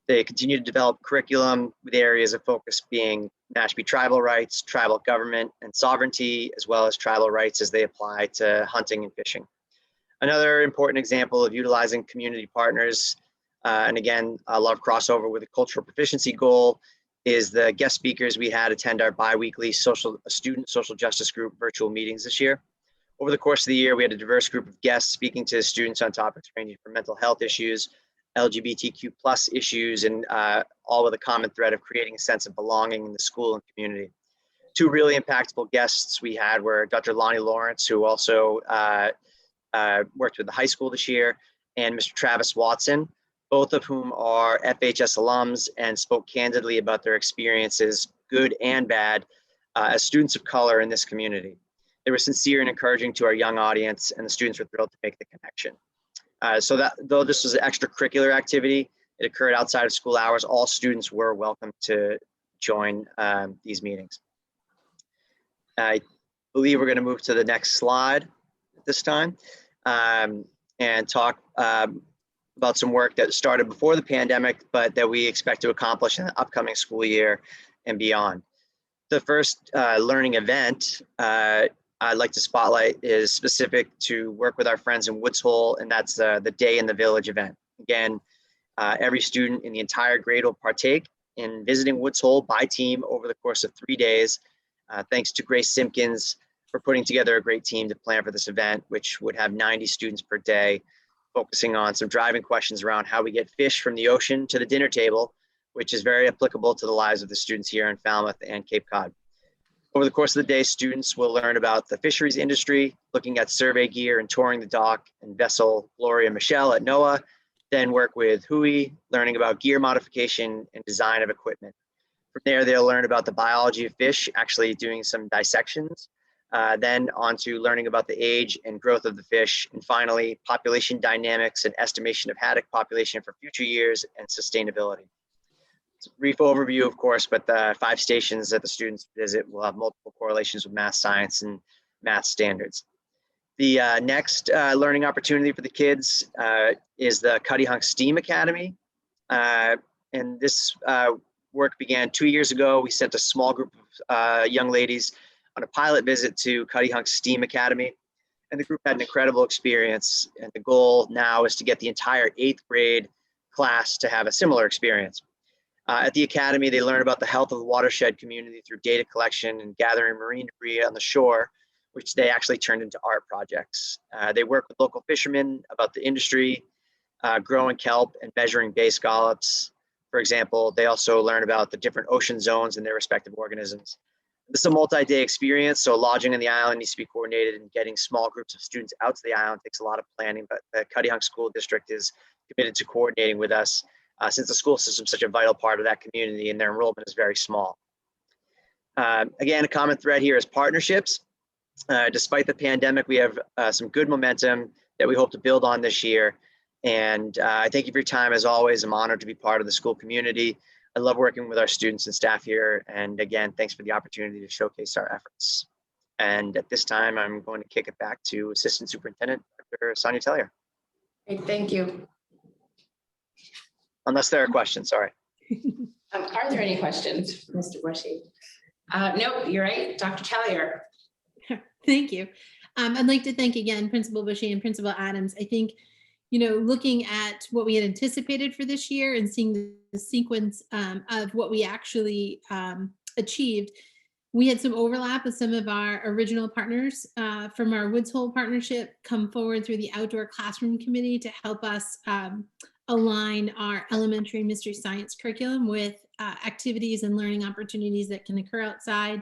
They continue to develop curriculum with areas of focus being Mashpee tribal rights, tribal government and sovereignty, as well as tribal rights as they apply to hunting and fishing. Another important example of utilizing community partners, and again, a lot of crossover with the cultural proficiency goal, is the guest speakers we had attend our bi-weekly student social justice group virtual meetings this year. Over the course of the year, we had a diverse group of guests speaking to students on topics ranging from mental health issues, LGBTQ plus issues, and all with a common thread of creating a sense of belonging in the school and community. Two really impactful guests we had were Dr. Lonnie Lawrence, who also worked with the high school this year, and Mr. Travis Watson, both of whom are FHS alums and spoke candidly about their experiences, good and bad, as students of color in this community. They were sincere and encouraging to our young audience, and the students were thrilled to make the connection. So that though this was an extracurricular activity, it occurred outside of school hours, all students were welcome to join these meetings. I believe we're going to move to the next slide at this time and talk about some work that started before the pandemic, but that we expect to accomplish in the upcoming school year and beyond. The first learning event I'd like to spotlight is specific to work with our friends in Woods Hole, and that's the Day in the Village event. Again, every student in the entire grade will partake in visiting Woods Hole by team over the course of 3 days. Thanks to Grace Simpkins for putting together a great team to plan for this event, which would have 90 students per day, focusing on some driving questions around how we get fish from the ocean to the dinner table, which is very applicable to the lives of the students here in Falmouth and Cape Cod. Over the course of the day, students will learn about the fisheries industry, looking at survey gear and touring the dock and vessel Gloria Michelle at NOAA, then work with Hui, learning about gear modification and design of equipment. From there, they'll learn about the biology of fish, actually doing some dissections, then on to learning about the age and growth of the fish, and finally, population dynamics and estimation of haddock population for future years and sustainability. It's a brief overview, of course, but the 5 stations that the students visit will have multiple correlations with math, science, and math standards. The next learning opportunity for the kids is the Cuddy Hunk STEAM Academy. And this work began 2 years ago. We sent a small group of young ladies on a pilot visit to Cuddy Hunk STEAM Academy. And the group had an incredible experience. And the goal now is to get the entire 8th grade class to have a similar experience. At the academy, they learn about the health of the watershed community through data collection and gathering marine debris on the shore, which they actually turned into art projects. They work with local fishermen about the industry, growing kelp and measuring bay scallops. For example, they also learn about the different ocean zones and their respective organisms. This is a multi-day experience, so lodging on the island needs to be coordinated, and getting small groups of students out to the island takes a lot of planning, but the Cuddy Hunk School District is committed to coordinating with us since the school system is such a vital part of that community and their enrollment is very small. Again, a common thread here is partnerships. Despite the pandemic, we have some good momentum that we hope to build on this year. And I thank you for your time. As always, I'm honored to be part of the school community. I love working with our students and staff here. And again, thanks for the opportunity to showcase our efforts. And at this time, I'm going to kick it back to Assistant Superintendent, Dr. Sonia Tellier. Great, thank you. Unless there are questions, sorry. Are there any questions, Mr. Bushy? Nope, you're right, Dr. Tellier. Thank you. I'd like to thank again Principal Bushy and Principal Adams. I think, you know, looking at what we had anticipated for this year and seeing the sequence of what we actually achieved, we had some overlap with some of our original partners from our Woods Hole partnership come forward through the Outdoor Classroom Committee to help us align our elementary mystery science curriculum with activities and learning opportunities that can occur outside.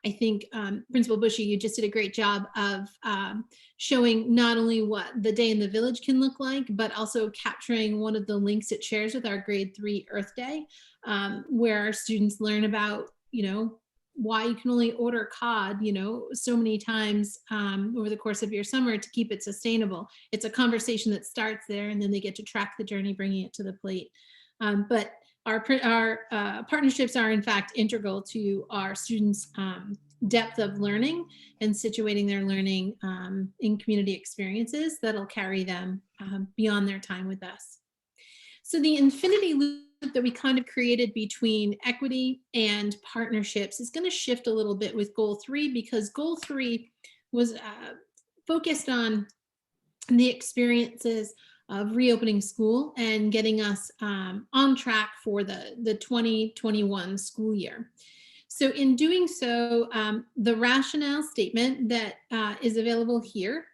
I think Principal Bushy, you just did a great job of showing not only what the Day in the Village can look like, but also capturing one of the links it shares with our grade 3 Earth Day, where our students learn about, you know, why you can only order cod, you know, so many times over the course of your summer to keep it sustainable. It's a conversation that starts there, and then they get to track the journey, bringing it to the plate. But our partnerships are in fact integral to our students' depth of learning and situating their learning in community experiences that'll carry them beyond their time with us. So the infinity loop that we kind of created between equity and partnerships is going to shift a little bit with goal 3, because goal 3 was focused on the experiences of reopening school and getting us on track for the 2021 school year. So in doing so, the rationale statement that is available here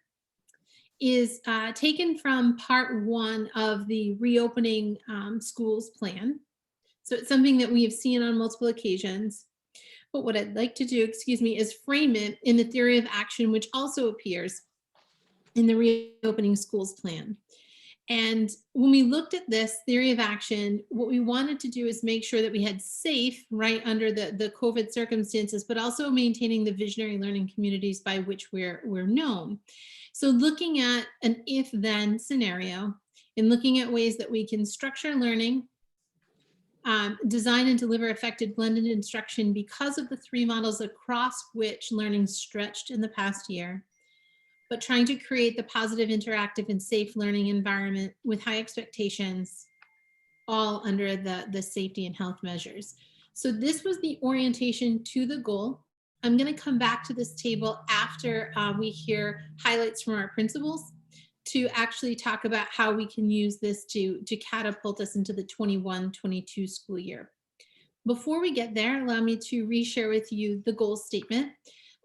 is taken from part 1 of the reopening schools plan. So it's something that we have seen on multiple occasions. But what I'd like to do, is frame it in the theory of action, which also appears in the reopening schools plan. And when we looked at this theory of action, what we wanted to do is make sure that we had safe, right, under the COVID circumstances, but also maintaining the visionary learning communities by which we're known. So looking at an if-then scenario and looking at ways that we can structure learning, design and deliver effective blended instruction because of the 3 models across which learning stretched in the past year, but trying to create the positive, interactive, and safe learning environment with high expectations, all under the safety and health measures. So this was the orientation to the goal. I'm going to come back to this table after we hear highlights from our principals to actually talk about how we can use this to catapult us into the 21-22 school year. Before we get there, allow me to reshare with you the goal statement.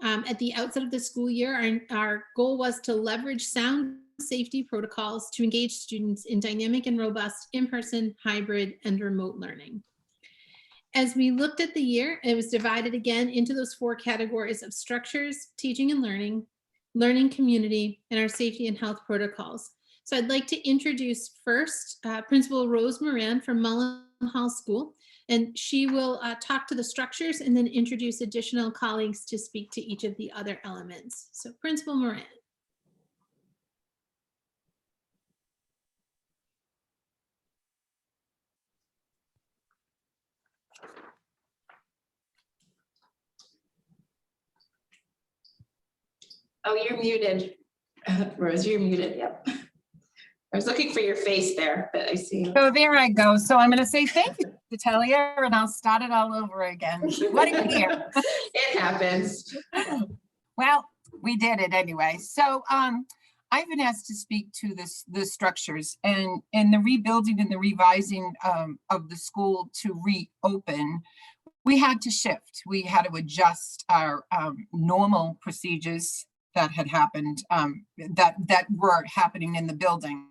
At the outset of the school year, our goal was to leverage sound safety protocols to engage students in dynamic and robust in-person, hybrid, and remote learning. As we looked at the year, it was divided again into those 4 categories of structures, teaching and learning, learning community, and our safety and health protocols. So I'd like to introduce first Principal Rose Moran from Mullen Hall School, and she will talk to the structures and then introduce additional colleagues to speak to each of the other elements. So Principal Moran. Oh, you're muted. Rose, you're muted. Yep. I was looking for your face there, but I see. So there I go. So I'm going to say thank you, Natalia, and I'll start it all over again. What a year. It happens. Well, we did it anyway. So I've been asked to speak to the structures and the rebuilding and the revising of the school to reopen. We had to shift. We had to adjust our normal procedures that had happened, that were happening in the building.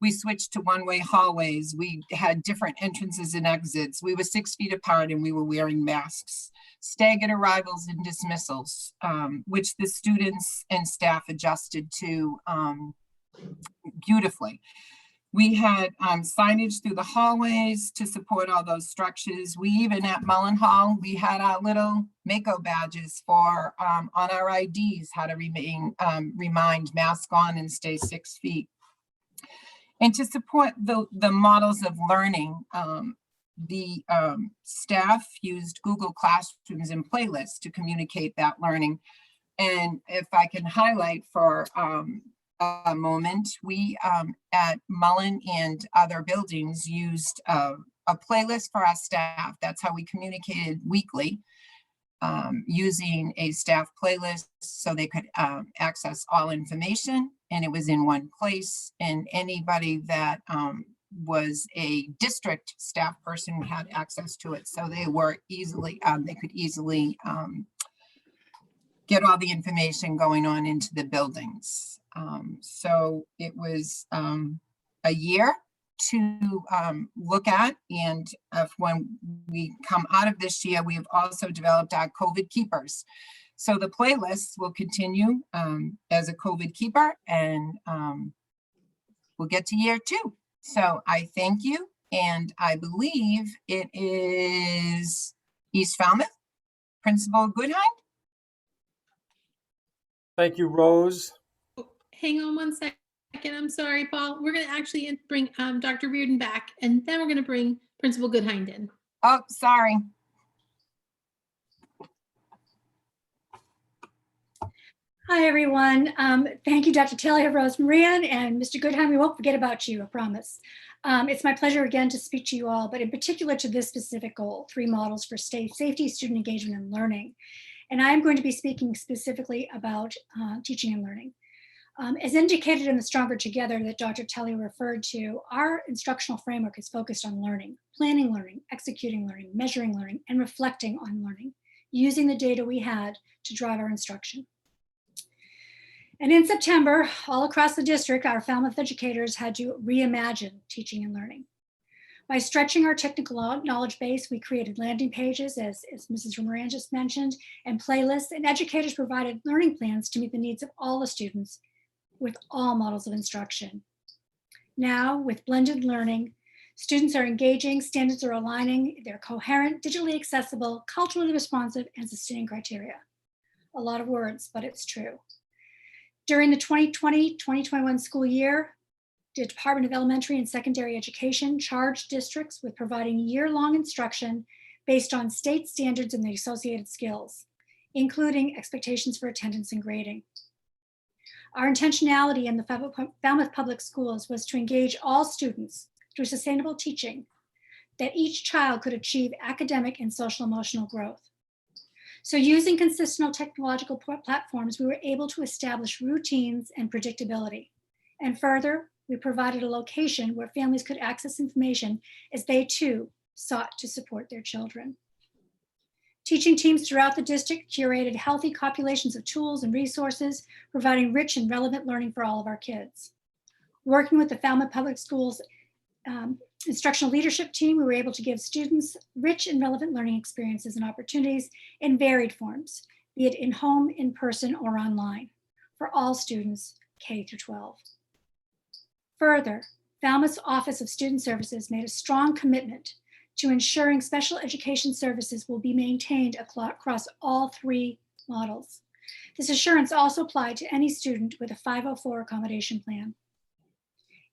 We switched to one-way hallways. We had different entrances and exits. We were 6 feet apart and we were wearing masks. Staggered arrivals and dismissals, which the students and staff adjusted to beautifully. We had signage through the hallways to support all those structures. We even at Mullen Hall, we had our little Mako badges for on our IDs, how to remind mask on and stay 6 feet. And to support the models of learning, the staff used Google Classrooms and playlists to communicate that learning. And if I can highlight for a moment, we at Mullen and other buildings used a playlist for our staff. That's how we communicated weekly, using a staff playlist so they could access all information, and it was in one place, and anybody that was a district staff person had access to it, so they were easily they could easily get all the information going on into the buildings. So it was a year to look at, and when we come out of this year, we have also developed our COVID keepers. So the playlists will continue as a COVID keeper, and we'll get to year 2. So I thank you, and I believe it is East Falmouth, Principal Goodhind. Thank you, Rose. Hang on one second. I'm sorry, Paul. We're going to actually bring Dr. Reardon back, and then we're going to bring Principal Goodhind in. Oh, sorry. Hi, everyone. Thank you, Dr. Talia, Rose Moran, and Mr. Goodheim. We won't forget about you, I promise. It's my pleasure again to speak to you all, but in particular to this specific goal, 3 models for safety, student engagement, and learning. And I'm going to be speaking specifically about teaching and learning. As indicated in the Stronger Together that Dr. Talia referred to, our instructional framework is focused on learning, planning learning, executing learning, measuring learning, and reflecting on learning, using the data we had to drive our instruction. And in September, all across the district, our Falmouth educators had to reimagine teaching and learning. By stretching our technical knowledge base, we created landing pages, as Mrs. Moran just mentioned, and playlists, and educators provided learning plans to meet the needs of all the students with all models of instruction. Now, with blended learning, students are engaging, standards are aligning, they're coherent, digitally accessible, culturally responsive, and sustaining criteria. A lot of words, but it's true. During the 2020-2021 school year, the Department of Elementary and Secondary Education charged districts with providing year-long instruction based on state standards and the associated skills, including expectations for attendance and grading. Our intentionality in the Falmouth Public Schools was to engage all students through sustainable teaching, that each child could achieve academic and social emotional growth. So using consistent technological platforms, we were able to establish routines and predictability. And further, we provided a location where families could access information as they too sought to support their children. Teaching teams throughout the district curated healthy populations of tools and resources, providing rich and relevant learning for all of our kids. Working with the Falmouth Public Schools instructional leadership team, we were able to give students rich and relevant learning experiences and opportunities in varied forms, be it in home, in person, or online, for all students K through 12. Further, Falmouth's Office of Student Services made a strong commitment to ensuring special education services will be maintained across all three models. This assurance also applied to any student with a 504 accommodation plan.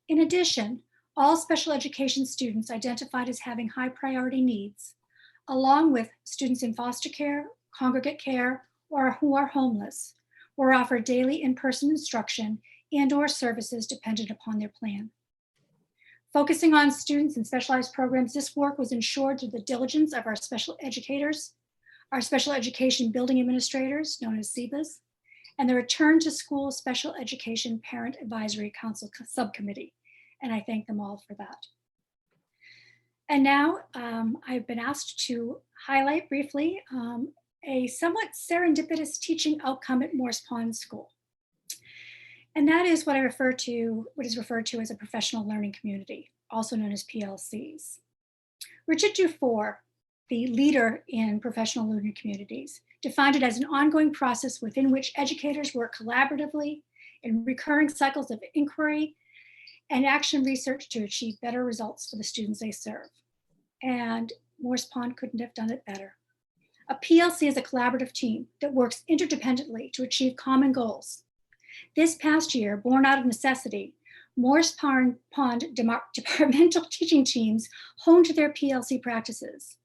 In addition, all special education students identified as having high priority needs, along with students in foster care, congregate care, or who are homeless, were offered daily in-person instruction and/or services dependent upon their plan. Focusing on students in specialized programs, this work was ensured through the diligence of our special educators, our special education building administrators, known as SEBAs, and the Return to School Special Education Parent Advisory Council Subcommittee. And I thank them all for that. And now I've been asked to highlight briefly a somewhat serendipitous teaching outcome at Morse Pond School. And that is what is referred to as a professional learning community, also known as PLCs. Richard Dufour, the leader in professional learning communities, defined it as an ongoing process within which educators work collaboratively in recurring cycles of inquiry and action research to achieve better results for the students they serve. And Morse Pond couldn't have done it better. A PLC is a collaborative team that works interdependently to achieve common goals. This past year, born out of necessity, Morse Pond departmental teaching teams honed their PLC practices.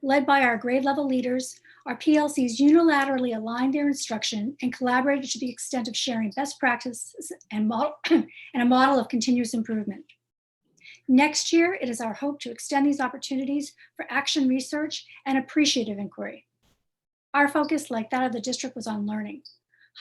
Led by our grade level leaders, our PLCs unilaterally aligned their instruction and collaborated to the extent of sharing best practices and a model of continuous improvement. Next year, it is our hope to extend these opportunities for action research and appreciative inquiry. Our focus, like that of the district, was on learning.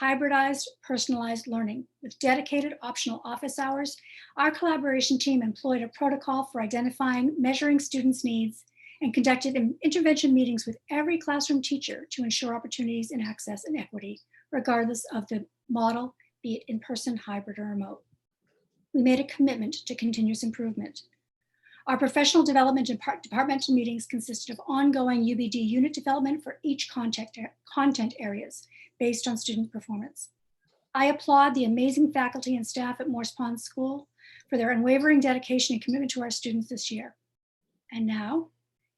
Hybridized, personalized learning with dedicated optional office hours. Our collaboration team employed a protocol for identifying, measuring students' needs, and conducted intervention meetings with every classroom teacher to ensure opportunities in access and equity, regardless of the model, be it in-person, hybrid, or remote. We made a commitment to continuous improvement. Our professional development and departmental meetings consisted of ongoing UBD unit development for each content areas based on student performance. I applaud the amazing faculty and staff at Morse Pond School for their unwavering dedication and commitment to our students this year. And now,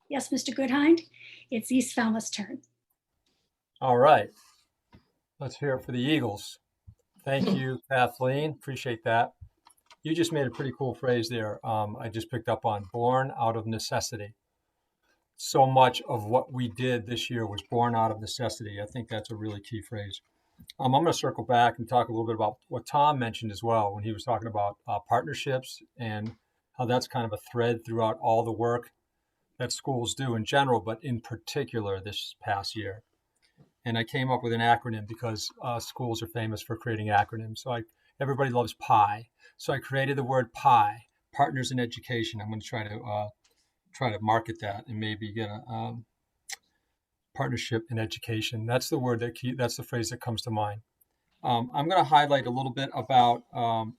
yes, Mr. Goodhind, it's East Falmouth's turn. All right. Let's hear it for the Eagles. Thank you, Kathleen. Appreciate that. You just made a pretty cool phrase there. I just picked up on born out of necessity. So much of what we did this year was born out of necessity. I think that's a really key phrase. I'm going to circle back and talk a little bit about what Tom mentioned as well when he was talking about partnerships and how that's kind of a thread throughout all the work that schools do in general, but in particular this past year. And I came up with an acronym because schools are famous for creating acronyms. So everybody loves PI. So I created the word PI, Partners in Education. I'm going to try to market that and maybe get a partnership in education. That's the word that's the phrase that comes to mind. I'm going to highlight a little bit about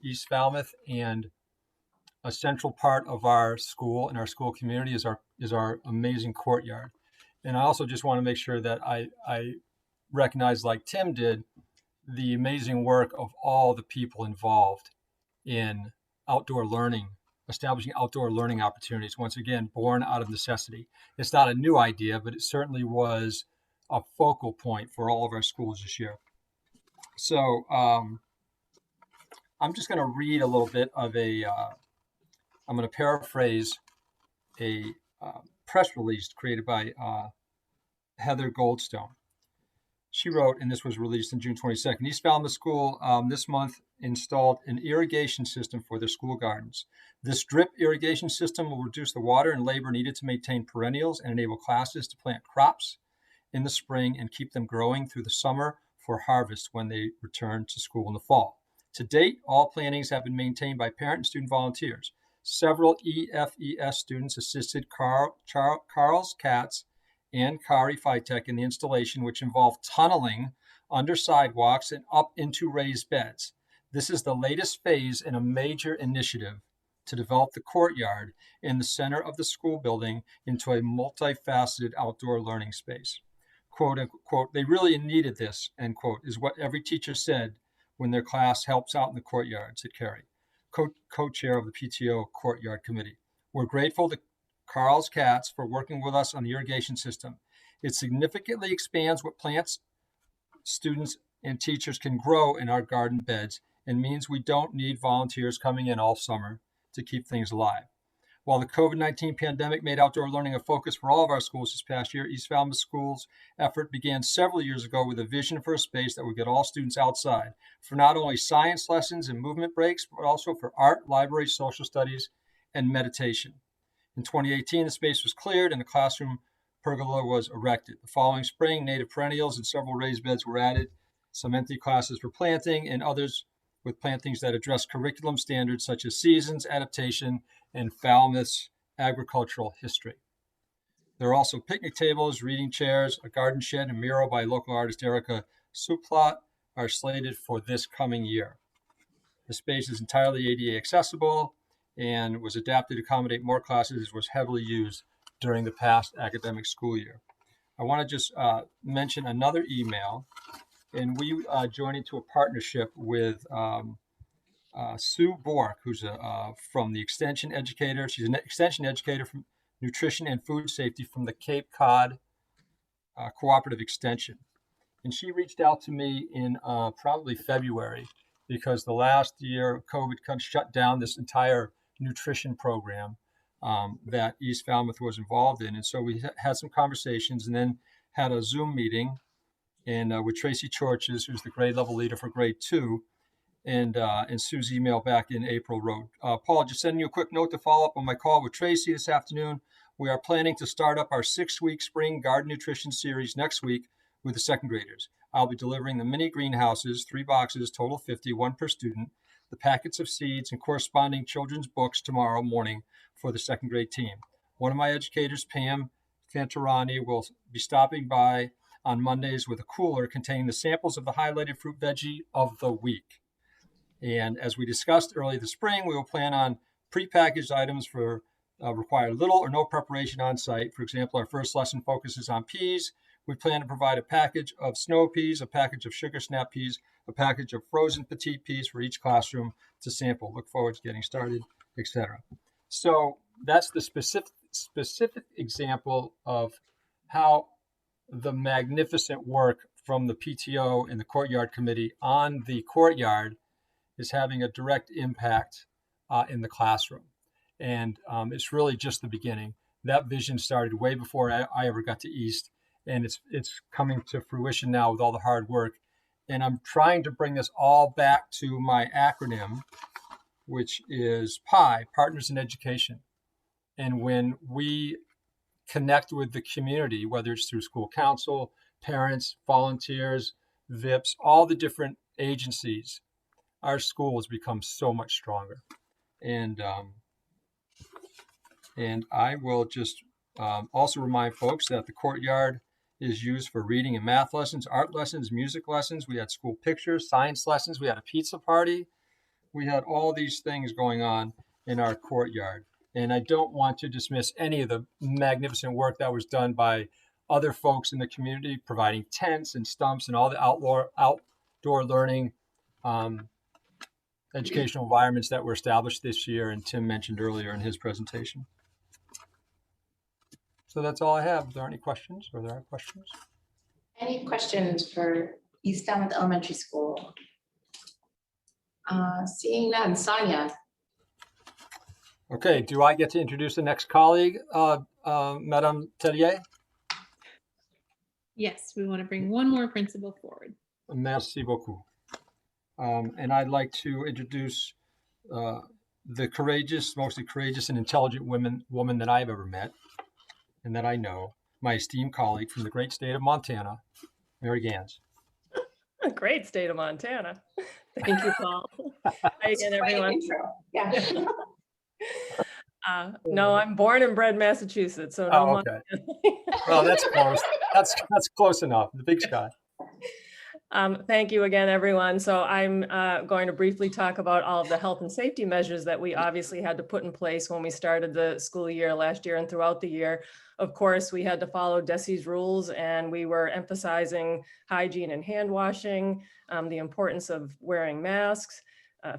East Falmouth, and a central part of our school and our school community is our amazing courtyard. And I also just want to make sure that I recognize, like Tim did, the amazing work of all the people involved in outdoor learning, establishing outdoor learning opportunities, once again, born out of necessity. It's not a new idea, but it certainly was a focal point for all of our schools this year. So I'm just going to read a little bit of I'm going to paraphrase a press release created by Heather Goldstone. She wrote, and this was released on June 22nd, East Falmouth School this month installed an irrigation system for their school gardens. This drip irrigation system will reduce the water and labor needed to maintain perennials and enable classes to plant crops in the spring and keep them growing through the summer for harvest when they return to school in the fall. To date, all plantings have been maintained by parent and student volunteers. Several EFES students assisted Carl's Cats and Kari Fitek in the installation, which involved tunneling under sidewalks and up into raised beds. This is the latest phase in a major initiative to develop the courtyard in the center of the school building into a multifaceted outdoor learning space. Quote unquote, they really needed this, end quote, is what every teacher said when their class helps out in the courtyard, said Carrie, co-chair of the PTO Courtyard Committee. We're grateful to Carl's Cats for working with us on the irrigation system. It significantly expands what plants students and teachers can grow in our garden beds and means we don't need volunteers coming in all summer to keep things alive. While the COVID-19 pandemic made outdoor learning a focus for all of our schools this past year, East Falmouth Schools' effort began several years ago with a vision for a space that would get all students outside for not only science lessons and movement breaks, but also for art, library, social studies, and meditation. In 2018, the space was cleared and the classroom pergola was erected. The following spring, native perennials and several raised beds were added, some empty classes for planting, and others with plantings that address curriculum standards such as seasons, adaptation, and Falmouth's agricultural history. There are also picnic tables, reading chairs, a garden shed, and mural by local artist Erica Suplot are slated for this coming year. The space is entirely ADA accessible and was adapted to accommodate more classes, was heavily used during the past academic school year. I want to just mention another email, and we joined into a partnership with Sue Bork, who's from the extension educator. She's an extension educator from nutrition and food safety from the Cape Cod Cooperative Extension. And she reached out to me in probably February because the last year COVID kind of shut down this entire nutrition program that East Falmouth was involved in. And so we had some conversations and then had a Zoom meeting and with Tracy Chorches, who's the grade level leader for grade 2. And Sue's email back in April wrote, Paul, just sending you a quick note to follow up on my call with Tracy this afternoon. We are planning to start up our 6-week spring garden nutrition series next week with the second graders. I'll be delivering the mini greenhouses, 3 boxes, total 50, 1 per student, the packets of seeds and corresponding children's books tomorrow morning for the second grade team. One of my educators, Pam Fantarani, will be stopping by on Mondays with a cooler containing the samples of the highlighted fruit veggie of the week. And as we discussed early this spring, we will plan on prepackaged items for require little or no preparation on site. For example, our first lesson focuses on peas. We plan to provide a package of snow peas, a package of sugar snap peas, a package of frozen petite peas for each classroom to sample. Look forward to getting started, etc. So that's the specific example of how the magnificent work from the PTO and the Courtyard Committee on the courtyard is having a direct impact in the classroom. And it's really just the beginning. That vision started way before I ever got to East, and it's coming to fruition now with all the hard work. And I'm trying to bring this all back to my acronym, which is PI, Partners in Education. And when we connect with the community, whether it's through school council, parents, volunteers, VIPs, all the different agencies, our school has become so much stronger. And I will just also remind folks that the courtyard is used for reading and math lessons, art lessons, music lessons. We had school pictures, science lessons. We had a pizza party. We had all these things going on in our courtyard. And I don't want to dismiss any of the magnificent work that was done by other folks in the community, providing tents and stumps and all the outdoor learning educational environments that were established this year, and Tim mentioned earlier in his presentation. So that's all I have. Are there any questions? Are there questions? Any questions for East Falmouth Elementary School? Seeing none, Sonia. Okay, do I get to introduce the next colleague, Madame Tellier? Yes, we want to bring one more principal forward. Merci beaucoup. And I'd like to introduce the courageous, mostly courageous and intelligent woman that I've ever met and that I know, my esteemed colleague from the great state of Montana, Mary Gans. A great state of Montana. Thank you, Paul. Hi again, everyone. Yeah. No, I'm born and bred Massachusetts, so no. Oh, okay. Well, that's close. That's close enough. The Big Sky. Thank you again, everyone. So I'm going to briefly talk about all of the health and safety measures that we obviously had to put in place when we started the school year last year and throughout the year. Of course, we had to follow DESE's rules, and we were emphasizing hygiene and hand washing, the importance of wearing masks,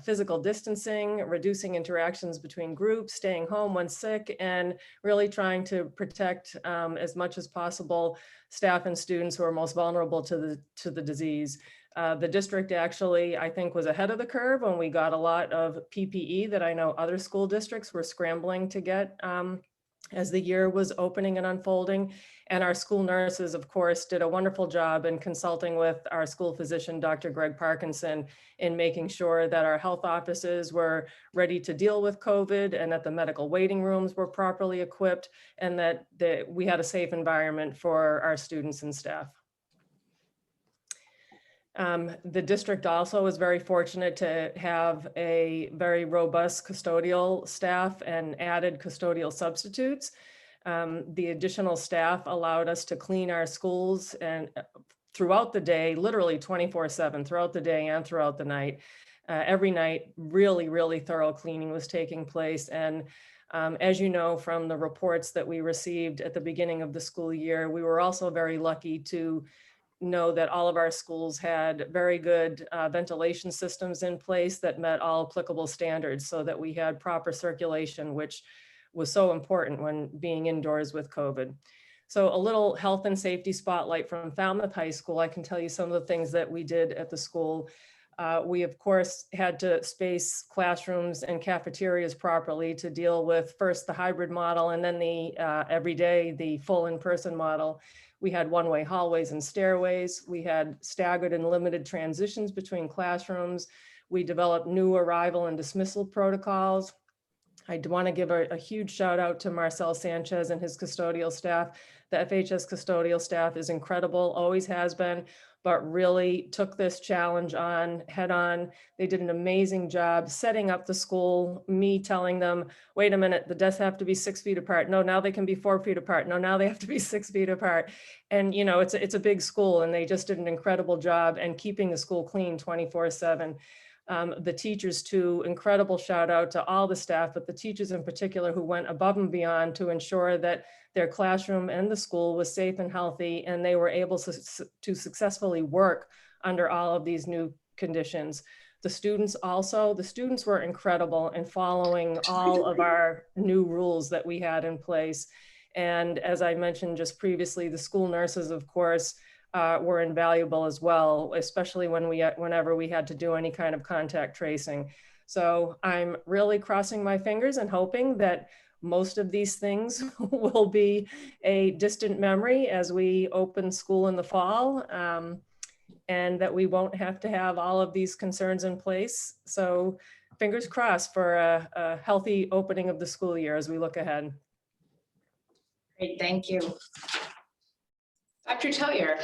physical distancing, reducing interactions between groups, staying home when sick, and really trying to protect as much as possible staff and students who are most vulnerable to the disease. The district actually, I think, was ahead of the curve when we got a lot of PPE that I know other school districts were scrambling to get as the year was opening and unfolding. And our school nurses, of course, did a wonderful job in consulting with our school physician, Dr. Greg Parkinson, in making sure that our health offices were ready to deal with COVID and that the medical waiting rooms were properly equipped and that we had a safe environment for our students and staff. The district also was very fortunate to have a very robust custodial staff and added custodial substitutes. The additional staff allowed us to clean our schools and throughout the day, literally 24/7, throughout the day and throughout the night. Every night, really thorough cleaning was taking place. And as you know, from the reports that we received at the beginning of the school year, we were also very lucky to know that all of our schools had very good ventilation systems in place that met all applicable standards so that we had proper circulation, which was so important when being indoors with COVID. So a little health and safety spotlight from Falmouth High School. I can tell you some of the things that we did at the school. We, of course, had to space classrooms and cafeterias properly to deal with first the hybrid model and then the everyday, the full in-person model. We had one-way hallways and stairways. We had staggered and limited transitions between classrooms. We developed new arrival and dismissal protocols. I want to give a huge shout out to Marcel Sanchez and his custodial staff. The FHS custodial staff is incredible, always has been, but really took this challenge on head on. They did an amazing job setting up the school, me telling them, wait a minute, the desks have to be 6 feet apart. No, now they can be 4 feet apart. No, now they have to be 6 feet apart. And you know, it's a big school and they just did an incredible job and keeping the school clean 24/7. The teachers too, incredible shout out to all the staff, but the teachers in particular who went above and beyond to ensure that their classroom and the school was safe and healthy, and they were able to successfully work under all of these new conditions. The students were incredible in following all of our new rules that we had in place. And as I mentioned just previously, the school nurses, of course, were invaluable as well, especially whenever we had to do any kind of contact tracing. So I'm really crossing my fingers and hoping that most of these things will be a distant memory as we open school in the fall, and that we won't have to have all of these concerns in place. So fingers crossed for a healthy opening of the school year as we look ahead. Great, thank you. Dr. Tellier.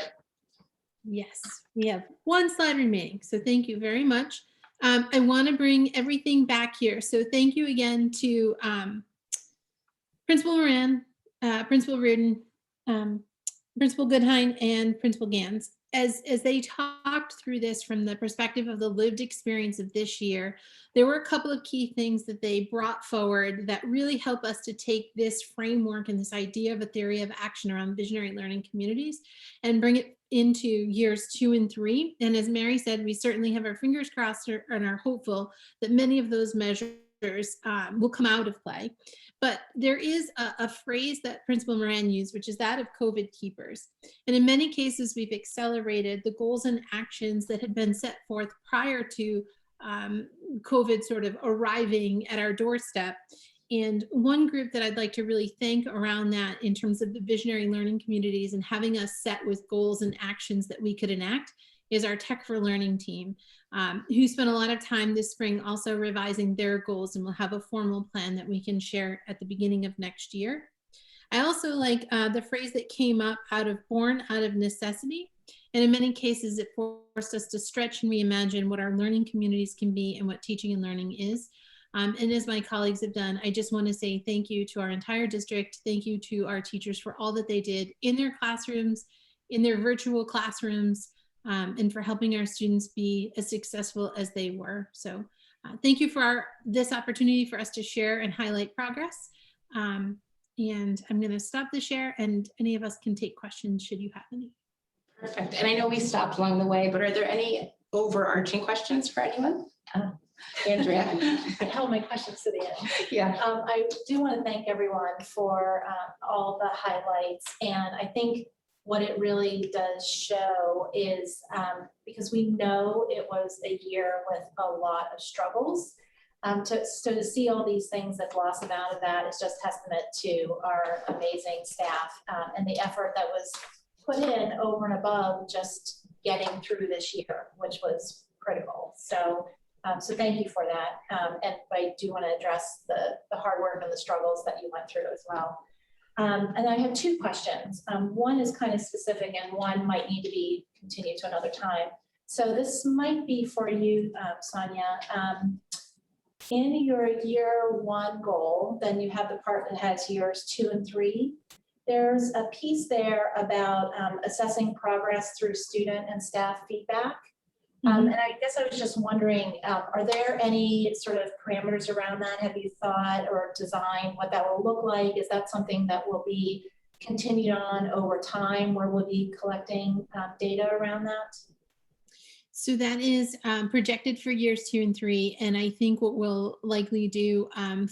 Yes, we have one slide remaining, so thank you very much. I want to bring everything back here. So thank you again to Principal Moran, Principal Reardon, Principal Goodhine and Principal Gans. As they talked through this from the perspective of the lived experience of this year, there were a couple of key things that they brought forward that really help us to take this framework and this idea of a theory of action around visionary learning communities and bring it into years 2 and 3. And as Mary said, we certainly have our fingers crossed and are hopeful that many of those measures will come out of play. But there is a phrase that Principal Moran used, which is that of COVID keepers. And in many cases, we've accelerated the goals and actions that had been set forth prior to COVID sort of arriving at our doorstep. And one group that I'd like to really thank around that in terms of the visionary learning communities and having us set with goals and actions that we could enact is our Tech for Learning team, who spent a lot of time this spring also revising their goals, and we'll have a formal plan that we can share at the beginning of next year. I also like the phrase that came up born out of necessity. And in many cases, it forced us to stretch and reimagine what our learning communities can be and what teaching and learning is. And as my colleagues have done, I just want to say thank you to our entire district. Thank you to our teachers for all that they did in their classrooms, in their virtual classrooms, and for helping our students be as successful as they were. So thank you for this opportunity for us to share and highlight progress. And I'm going to stop the share, and any of us can take questions should you have any. Perfect. And I know we stopped along the way, but are there any overarching questions for anyone? Andrea? I held my questions to the end. Yeah. I do want to thank everyone for all the highlights. And I think what it really does show is because we know it was a year with a lot of struggles. To see all these things that blossom out of that is just testament to our amazing staff and the effort that was put in over and above just getting through this year, which was critical. So thank you for that. And I do want to address the hard work and the struggles that you went through as well. And I have two questions. One is kind of specific and one might need to be continued to another time. So this might be for you, Sonia. In your year 1 goal, then you have the part that has years 2 and 3. There's a piece there about assessing progress through student and staff feedback. And I guess I was just wondering, are there any sort of parameters around that? Have you thought or designed what that will look like? Is that something that will be continued on over time, where we'll be collecting data around that? So that is projected for years 2 and 3. And I think what we'll likely do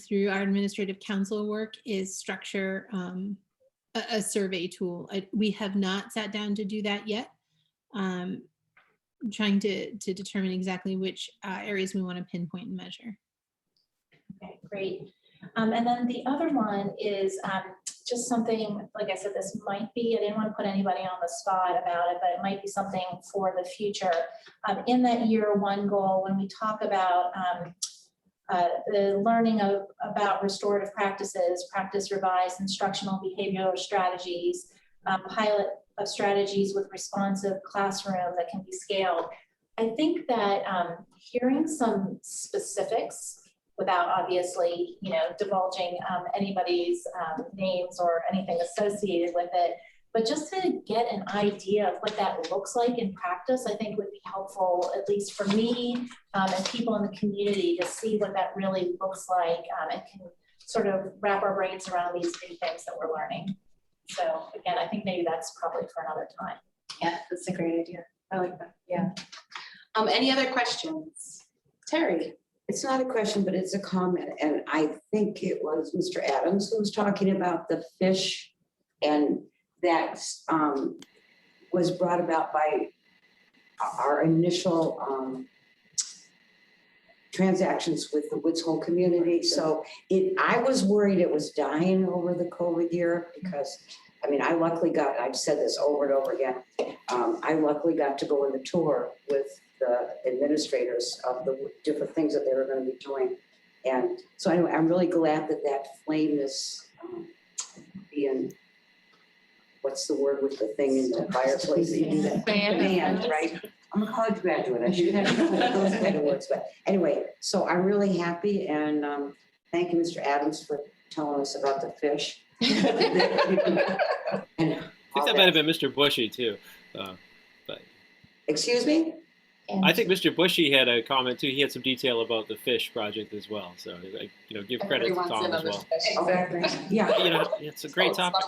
through our administrative council work is structure a survey tool. We have not sat down to do that yet. Trying to determine exactly which areas we want to pinpoint and measure. Okay, great. And then the other one is just something, like I said, this might be, I didn't want to put anybody on the spot about it, but it might be something for the future. In that year 1 goal, when we talk about the learning about restorative practices, practice revised instructional behavioral strategies, pilot of strategies with responsive classroom that can be scaled. I think that hearing some specifics without obviously, divulging anybody's names or anything associated with it, but just to get an idea of what that looks like in practice, I think would be helpful, at least for me and people in the community, to see what that really looks like and can sort of wrap our brains around these new things that we're learning. So again, I think maybe that's probably for another time. Yeah, that's a great idea. I like that. Yeah. Any other questions? Terry? It's not a question, but it's a comment. And I think it was Mr. Adams who was talking about the fish, and that was brought about by our initial transactions with the Woods Hole community. So I was worried it was dying over the COVID year because, I luckily I've said this over and over again, I luckily got to go on the tour with the administrators of the different things that they were going to be doing. And so anyway, I'm really glad that flame is being, what's the word with the thing in the fireplace? Banned, right? I'm a college graduate. I should have those kind of words. But anyway, so I'm really happy, and thank you, Mr. Adams, for telling us about the fish. And think that might have been Mr. Bushy too. But Excuse me? I think Mr. Bushy had a comment too. He had some detail about the fish project as well. So, give credit to Tom as well. Exactly. Yeah. It's a great topic.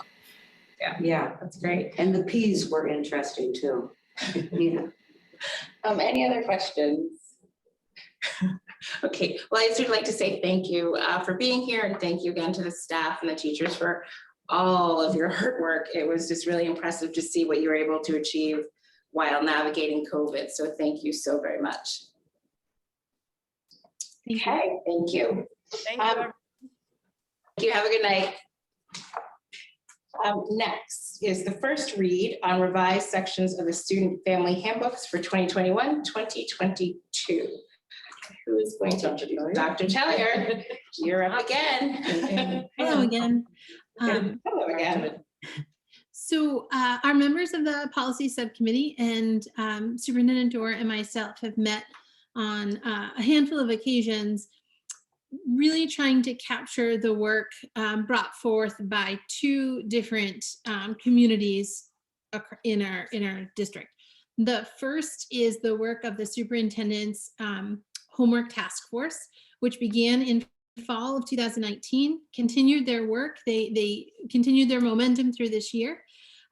Yeah, That's great. and the peas were interesting too. Yeah. Any other questions? Okay, well, I would like to say thank you for being here, and thank you again to the staff and the teachers for all of your hard work. It was just really impressive to see what you were able to achieve while navigating COVID. So thank you so very much. Okay, thank you. Thank you. Thank you. Have a good night. Next is the first read on revised sections of the Student Family Handbooks for 2021-2022. Who is going to introduce? Dr. Tellier, you're up again. Hello again. Hello again. So our members of the policy subcommittee and Superintendent Dorr and myself have met on a handful of occasions, really trying to capture the work brought forth by two different communities in our district. The first is the work of the superintendent's homework task force, which began in fall of 2019, continued their work. They continued their momentum through this year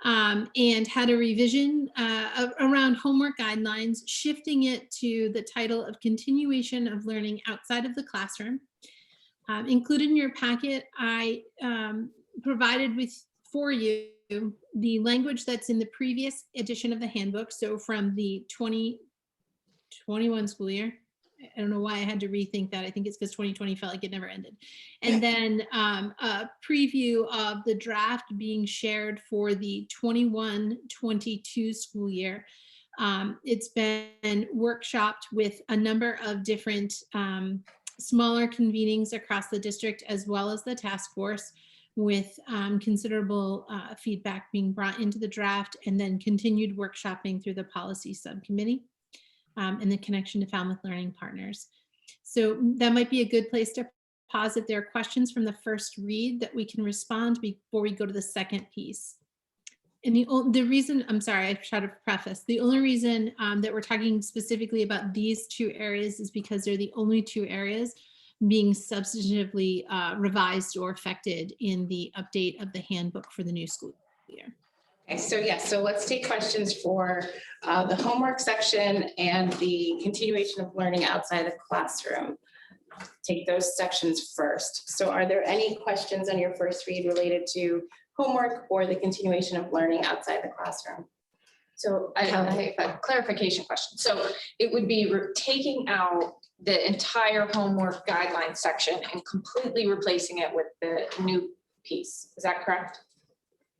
and had a revision around homework guidelines, shifting it to the title of Continuation of Learning Outside of the Classroom. Included in your packet, I provided for you the language that's in the previous edition of the handbook. So from the 2021 school year. I don't know why I had to rethink that. I think it's because 2020 felt like it never ended. And then a preview of the draft being shared for the 21-22 school year. It's been workshopped with a number of different smaller convenings across the district, as well as the task force, with considerable feedback being brought into the draft, and then continued workshopping through the policy subcommittee. And the connection to Falmouth Learning Partners. So that might be a good place to pause if there are questions from the first read that we can respond before we go to the second piece. And the reason, I'm sorry, I should have preface. The only reason that we're talking specifically about these two areas is because they're the only two areas being substantively revised or affected in the update of the handbook for the new school year. Okay, so yes, so let's take questions for the homework section and the continuation of learning outside the classroom. Take those sections first. So are there any questions on your first read related to homework or the continuation of learning outside the classroom? So I have a clarification question. So it would be taking out the entire homework guideline section and completely replacing it with the new piece. Is that correct?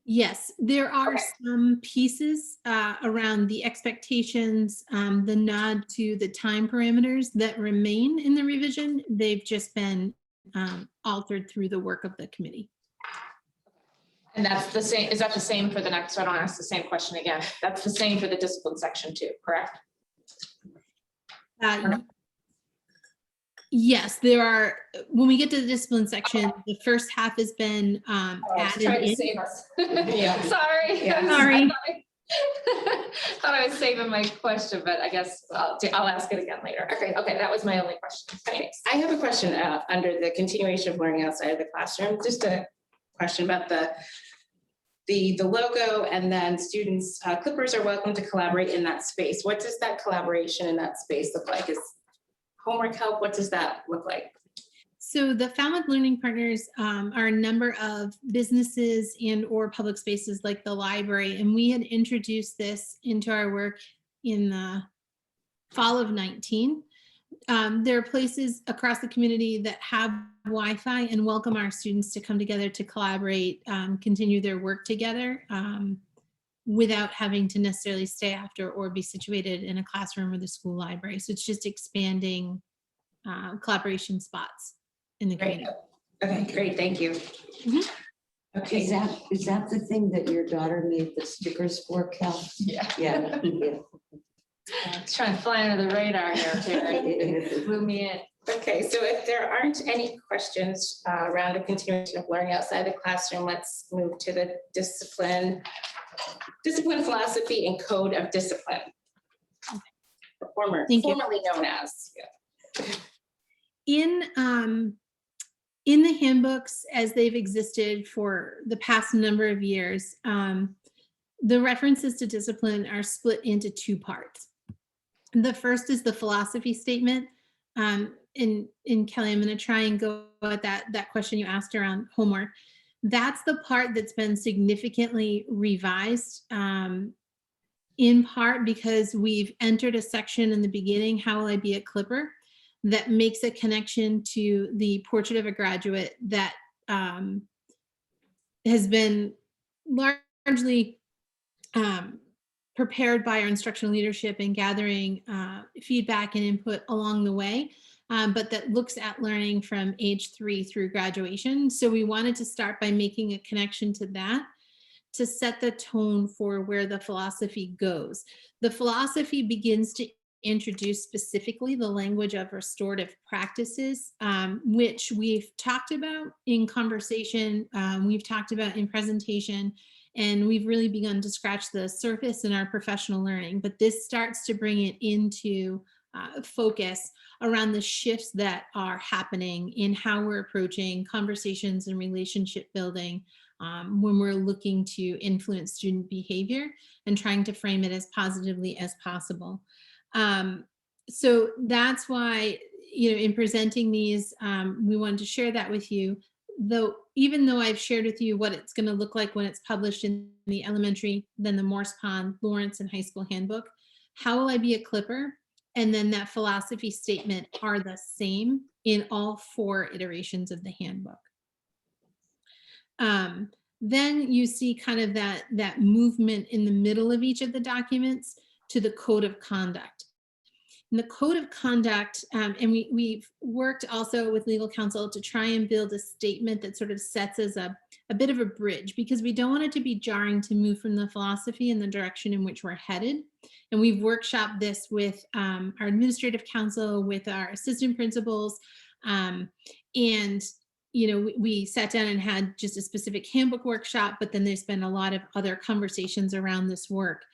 Yes, there are some pieces around the expectations, the nod to the time parameters that remain in the revision. They've just been altered through the work of the committee. And that's the same, is that the same for the next, so I don't ask the same question again. That's the same for the discipline section too, correct? Yes, there are, when we get to the discipline section, the first half has been added Trying to in. save us. Yeah. Sorry. Yeah. Sorry. Thought I was saving my question, but I guess I'll ask it again later. Okay, that was my only question. Thanks. I have a question under the continuation of learning outside of the classroom. Just a question about the logo, and then students, Clippers are welcome to collaborate in that space. What does that collaboration in that space look like? Is homework help? What does that look like? So the Falmouth Learning Partners are a number of businesses and or public spaces like the library, and we had introduced this into our work in the fall of 19. There are places across the community that have Wi-Fi and welcome our students to come together to collaborate, continue their work together without having to necessarily stay after or be situated in a classroom or the school library. So it's just expanding collaboration spots in the community. Okay, great, thank you. Okay. Is that the thing that your daughter made the stickers for, Cal? Yeah. Yeah. It's trying to fly under the radar here, Terry. Blew me in. Okay, so if there aren't any questions around the continuation of learning outside the classroom, let's move to the discipline discipline philosophy and code of discipline. Thank you. Formerly known as. In the handbooks, as they've existed for the past number of years, the references to discipline are split into two parts. The first is the philosophy statement. In Kelly, I'm going to try and go at that question you asked around homework. That's the part that's been significantly revised, in part because we've entered a section in the beginning, How Will I Be a Clipper, that makes a connection to the portrait of a graduate that has been largely prepared by our instructional leadership and gathering feedback and input along the way, but that looks at learning from age 3 through graduation. So we wanted to start by making a connection to that to set the tone for where the philosophy goes. The philosophy begins to introduce specifically the language of restorative practices, which we've talked about in conversation, we've talked about in presentation, and we've really begun to scratch the surface in our professional learning. But this starts to bring it into focus around the shifts that are happening in how we're approaching conversations and relationship building when we're looking to influence student behavior and trying to frame it as positively as possible. So that's why, in presenting these, we wanted to share that with you. Though, even though I've shared with you what it's going to look like when it's published in the elementary, then the Morse Pond, Lawrence, and high school handbook, How Will I Be a Clipper? And then that philosophy statement are the same in all 4 iterations of the handbook. Then you see kind of that movement in the middle of each of the documents to the code of conduct. And the code of conduct, and we've worked also with legal counsel to try and build a statement that sort of sets as a bit of a bridge, because we don't want it to be jarring to move from the philosophy in the direction in which we're headed. And we've workshopped this with our administrative counsel, with our assistant principals, and we sat down and had just a specific handbook workshop, but then there's been a lot of other conversations around this work.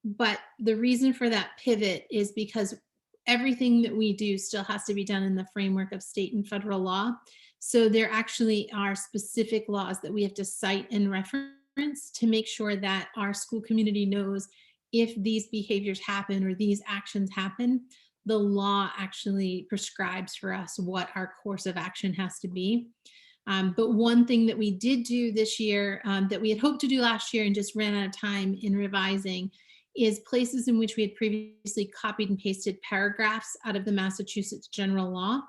But the reason for that pivot is because everything that we do still has to be done in the framework of state and federal law. So there actually are specific laws that we have to cite and reference to make sure that our school community knows if these behaviors happen or these actions happen, the law actually prescribes for us what our course of action has to be. But one thing that we did do this year that we had hoped to do last year and just ran out of time in revising is places in which we had previously copied and pasted paragraphs out of the Massachusetts general law.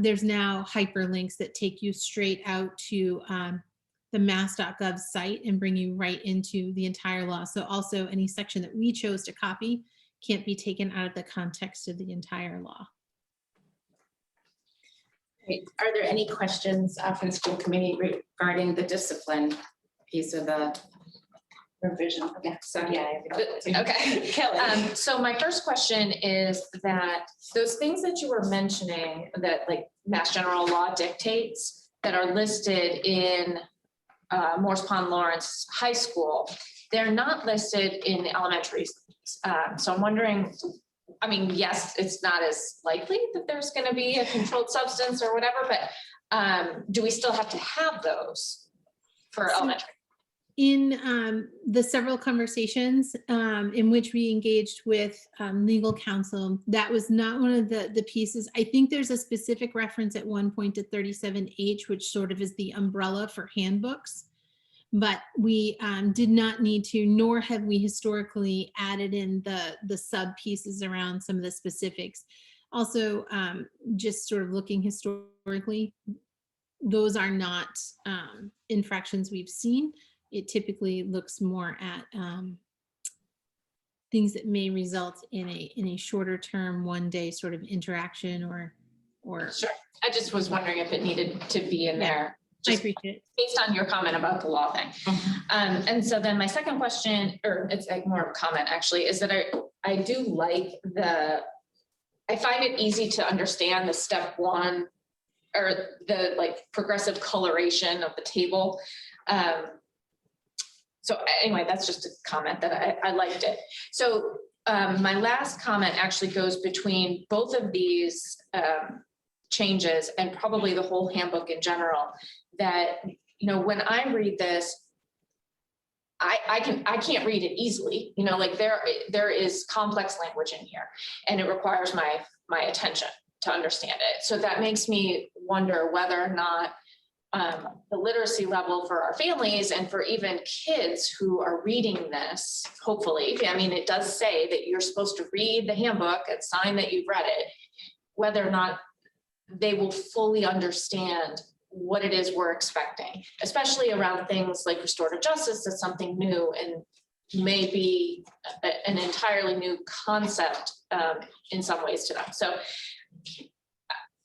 There's now hyperlinks that take you straight out to the mass.gov site and bring you right into the entire law. So also any section that we chose to copy can't be taken out of the context of the entire law. Great. Are there any questions from the school committee regarding the discipline piece of the revision? Okay, so Okay, Kelly. so my first question is that those things that you were mentioning that like Mass General Law dictates that are listed in Morse Pond Lawrence High School, they're not listed in the elementary. So I'm wondering, I mean, yes, it's not as likely that there's going to be a controlled substance or whatever, but do we still have to have those for elementary? In the several conversations in which we engaged with legal counsel, that was not one of the pieces. I think there's a specific reference at one point to 37H, which sort of is the umbrella for handbooks. But we did not need to, nor have we historically added in the sub pieces around some of the specifics. Also, just sort of looking historically, those are not infractions we've seen. It typically looks more at things that may result in a shorter term, one day sort of interaction or. Sure. I just was wondering if it needed to be in there. I appreciate it. Based on your comment about the law thing. And so then my second question, or it's like more of a comment actually, is that I do like I find it easy to understand the step 1 or the like progressive coloration of the table. So anyway, that's just a comment that I liked it. So my last comment actually goes between both of these changes and probably the whole handbook in general, that, you know, when I read this, I can't read it easily, you know, like there is complex language in here and it requires my attention to understand it. So that makes me wonder whether or not the literacy level for our families and for even kids who are reading this, hopefully, I mean, it does say that you're supposed to read the handbook and sign that you've read it, whether or not they will fully understand what it is we're expecting, especially around things like restorative justice. That's something new and may be an entirely new concept in some ways to them. So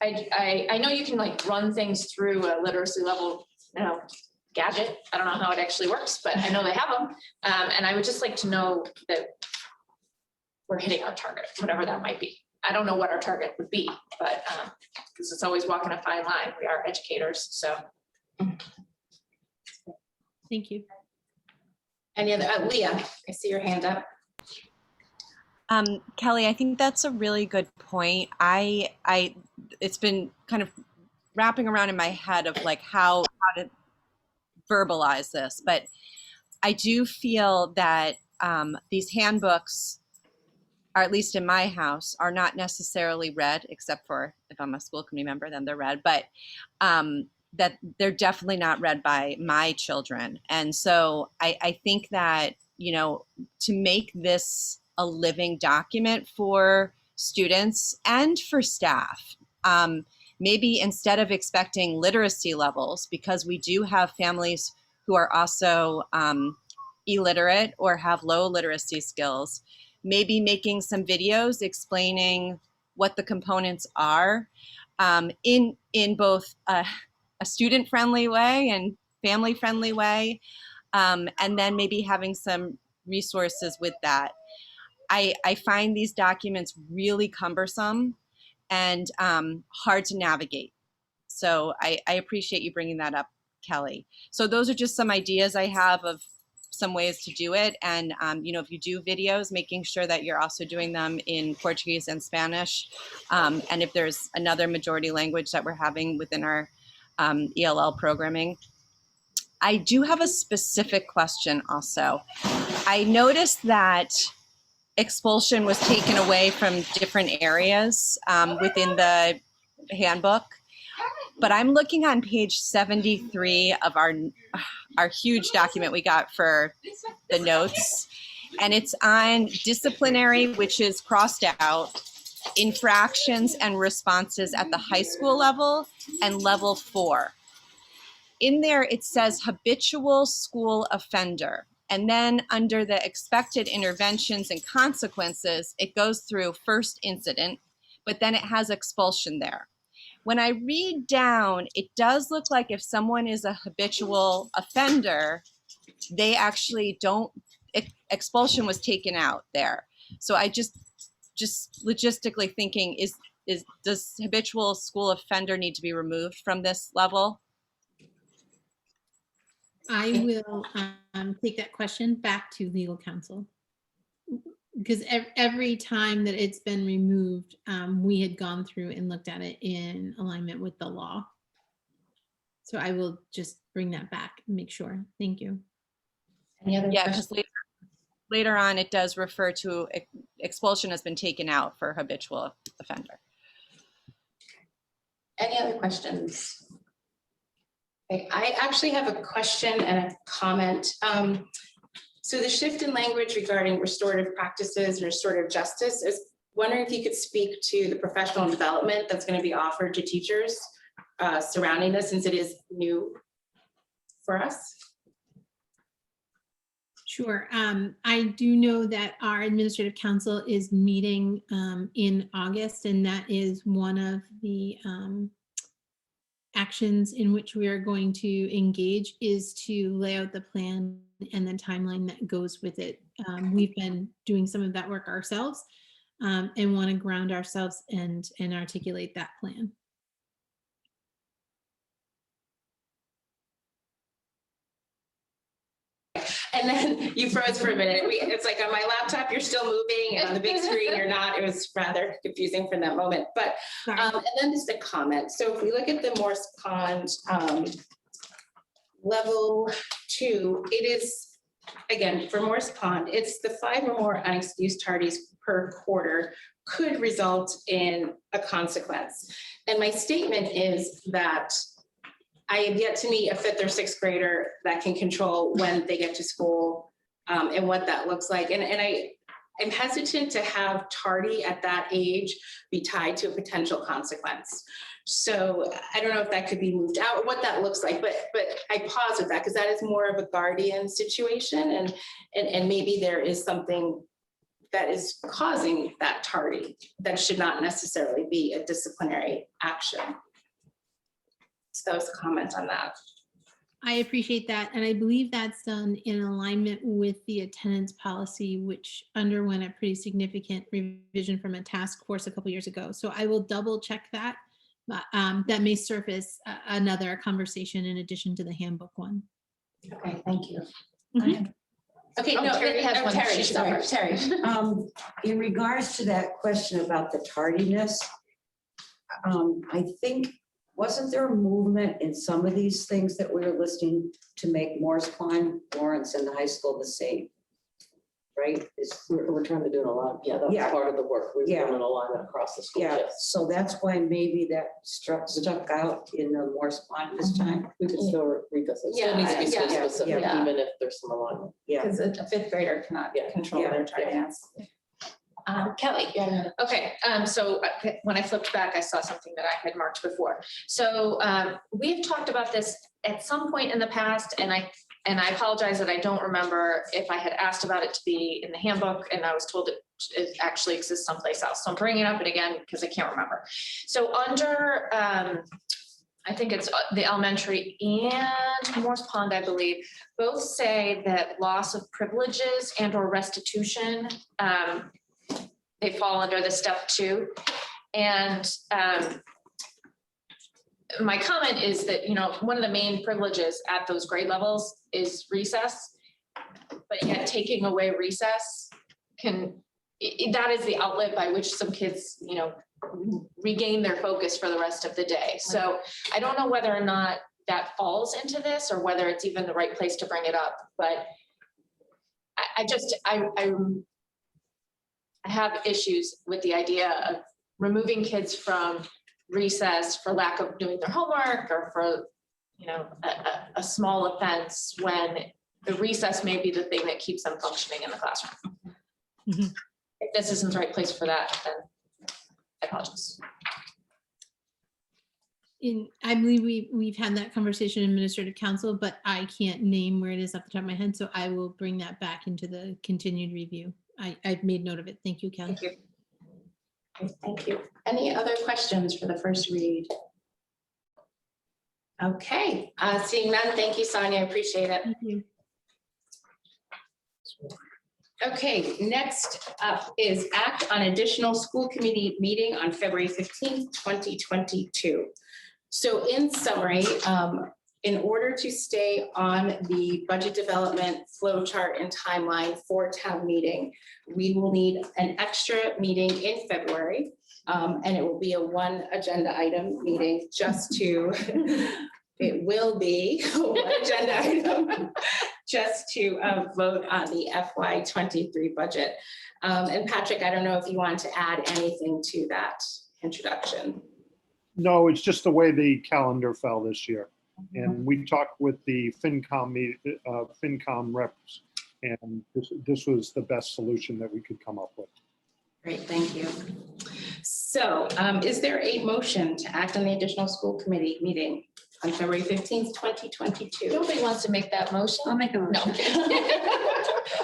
I know you can like run things through a literacy level, you know, gadget. I don't know how it actually works, but I know they have them. And I would just like to know that we're hitting our target, whatever that might be. I don't know what our target would be, but because it's always walking a fine line. We are educators, so. Thank you. Any other, Leah, I see your hand up. Kelly, I think that's a really good point. It's been kind of wrapping around in my head of like how to verbalize this, but I do feel that these handbooks, or at least in my house, are not necessarily read, except for if I'm a school committee member, then they're read, but that they're definitely not read by my children. And so I think that, you know, to make this a living document for students and for staff, maybe instead of expecting literacy levels, because we do have families who are also illiterate or have low literacy skills, maybe making some videos explaining what the components are in both a student-friendly way and family-friendly way, and then maybe having some resources with that. I find these documents really cumbersome and hard to navigate. So I appreciate you bringing that up, Kelly. So those are just some ideas I have of some ways to do it. And, you know, if you do videos, making sure that you're also doing them in Portuguese and Spanish. And if there's another majority language that we're having within our ELL programming. I do have a specific question also. I noticed that expulsion was taken away from different areas within the handbook. But I'm looking on page 73 of our huge document we got for the notes. And it's on disciplinary, which is crossed out, infractions and responses at the high school level and level 4. In there, it says habitual school offender. And then under the expected interventions and consequences, it goes through first incident, but then it has expulsion there. When I read down, it does look like if someone is a habitual offender, they actually don't, expulsion was taken out there. So I just logistically thinking, does habitual school offender need to be removed from this level? I will take that question back to legal counsel. Because every time that it's been removed, we had gone through and looked at it in alignment with the law. So I will just bring that back and make sure. Thank you. Any other questions? Because later on it does refer to expulsion has been taken out for habitual offender. Any other questions? Okay, I actually have a question and a comment. So the shift in language regarding restorative practices and restorative justice, I was wondering if you could speak to the professional development that's going to be offered to teachers surrounding this, since it is new for us. Sure. I do know that our administrative council is meeting in August, and that is one of the actions in which we are going to engage is to lay out the plan and the timeline that goes with it. We've been doing some of that work ourselves and want to ground ourselves and articulate that plan. And then you froze for a minute. It's like on my laptop, you're still moving, and on the big screen, you're not. It was rather confusing for that moment. But, and then just a comment. So if we look at the Morse Pond level 2, it is, again, for Morse Pond, it's the 5 or more unexcused tardies per quarter could result in a consequence. And my statement is that I have yet to meet a 5th or 6th grader that can control when they get to school and what that looks like. And I'm hesitant to have tardy at that age be tied to a potential consequence. So I don't know if that could be moved out or what that looks like, but I pause with that because that is more of a guardian situation, and maybe there is something that is causing that tardy that should not necessarily be a disciplinary action. So that was a comment on that. I appreciate that. And I believe that's done in alignment with the attendance policy, which underwent a pretty significant revision from a task force a couple years ago. So I will double check that. That may surface another conversation in addition to the handbook one. Okay, thank you. Mhm. Okay, Oh, no, Terry has one. Terry, She's sorry, first. Terry. In regards to that question about the tardiness, I think, wasn't there a movement in some of these things that we were listing to make Morse Pond, Lawrence, and the high school the same? Right? We're trying to do a lot. Yeah, that's Yeah. part of the work. We're Yeah. doing an alignment across the school. Yeah, Yes. so that's why maybe that stuck out in the Morse Pond this time. We could still revisit. It still Yeah, needs to be school yeah, specific, yeah. even if there's some alignment. Yeah. Because a 5th grader cannot control their tardiness. Kelly, you had another. Okay, so when I flipped back, I saw something that I had marked before. So we've talked about this at some point in the past, and I apologize that I don't remember if I had asked about it to be in the handbook, and I was told it actually exists someplace else. So I'm bringing it up again because I can't remember. So under, I think it's the elementary and Morse Pond, I believe, both say that loss of privileges and or restitution, they fall under the step 2. And my comment is that, one of the main privileges at those grade levels is recess, but yet taking away recess that is the outlet by which some kids, regain their focus for the rest of the day. So I don't know whether or not that falls into this or whether it's even the right place to bring it up, but I have issues with the idea of removing kids from recess for lack of doing their homework or for, a small offense when the recess may be the thing that keeps them functioning in the classroom. If this isn't the right place for that, then I apologize. I believe we've had that conversation in administrative council, but I can't name where it is off the top of my head. So I will bring that back into the continued review. I've made note of it. Thank you, Kelly. Thank you. Okay, thank you. Any other questions for the first read? Okay, seeing none, thank you, Sonia. I appreciate it. Thank you. Okay, next up is act on additional school committee meeting on February 15th, 2022. So in summary, in order to stay on the budget development flow chart and timeline for town meeting, we will need an extra meeting in February. And it will be a 1 agenda item meeting just to, it will be a 1 agenda item just to vote on the FY23 budget. And Patrick, I don't know if you want to add anything to that introduction. No, it's just the way the calendar fell this year. And we talked with the FinCom reps, and this was the best solution that we could come up with. Great, thank you. So is there a motion to act on the additional school committee meeting on February 15th, 2022? Nobody wants to make that motion. I'll make a motion. No.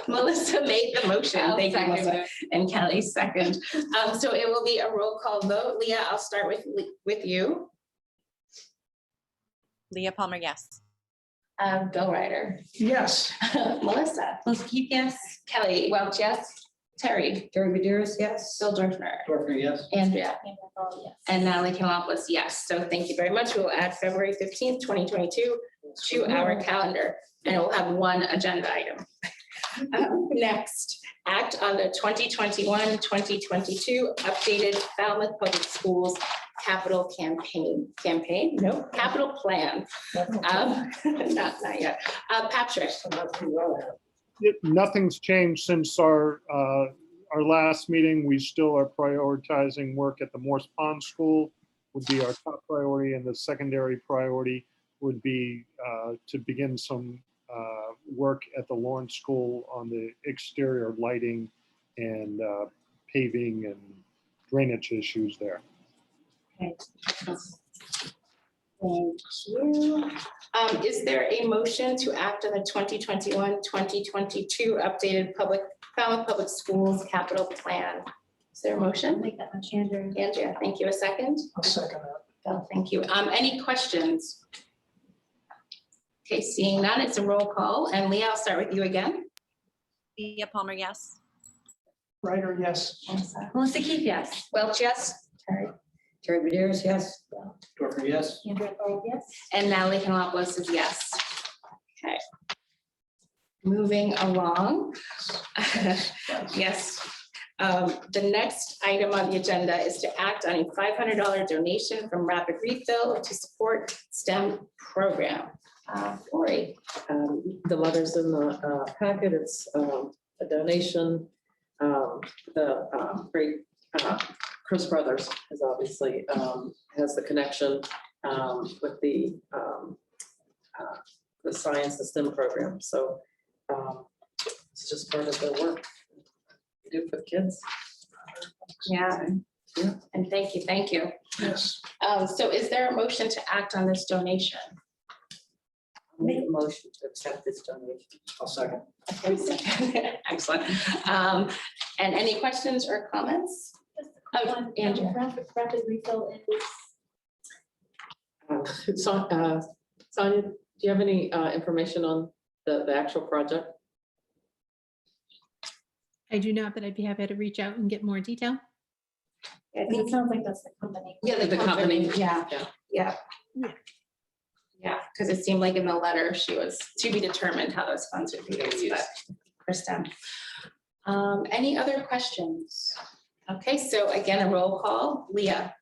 Melissa made the motion. Thank you, Melissa. And Kelly second. So it will be a roll call vote. Leah, I'll start with you. Leah Palmer, yes. Bill Ryder. Yes. Melissa. Let's keep yes. Kelly Welch, yes. Terry, Maderas, yes. Bill Dorfner, yes. Andrea, and Natalie Cantalopoulos, yes. So thank you very much. We will add February 15th, 2022 to our calendar, and we'll have one agenda item. Next, act on the 2021-2022 updated Falmouth Public Schools capital campaign. No, capital plan. Not yet. Patrick. Nothing's changed since our last meeting. We still are prioritizing work at the Morse Pond School would be our top priority, and the secondary priority would be to begin some work at the Lawrence School on the exterior lighting and paving and drainage issues there. Okay. Thank you. Is there a motion to act on the 2021-2022 updated Falmouth Public Schools capital plan? Is there a motion? Make that much, Andrew. Andrea, thank you. A second? I'll second that. Bill, thank you. Any questions? Okay, seeing none, it's a roll call. And Leah, I'll start with you again. Leah Palmer, yes. Ryder, yes. Melissa Keith, yes. Welch, yes. Terry Maderas, yes. Dorfner, yes. Andrea Paul, yes. And Natalie Cantalopoulos is yes. Okay. Moving along. Yes. The next item on the agenda is to act on a $500 donation from Rapid Refill to support STEM program. Lori. The letter's in the packet. It's a donation. The great Chris Brothers is obviously has the connection with the science and STEM program. So it's just part of the work we do for the kids. Yeah. And thank you. Yes. So is there a motion to act on this donation? Make a motion to accept this donation. I'll second. Excellent. And any questions or comments? Oh, Andrea. Rapid Refill is. Sonia, do you have any information on the actual project? I do not, but I'd be happy to reach out and get more detail. I think It sounds like that's the company. Yeah, the company. Yeah. Yeah, because it seemed like in the letter she was to be determined how those funds would be used for STEM. Any other questions? Okay, so again, a roll call. Leah.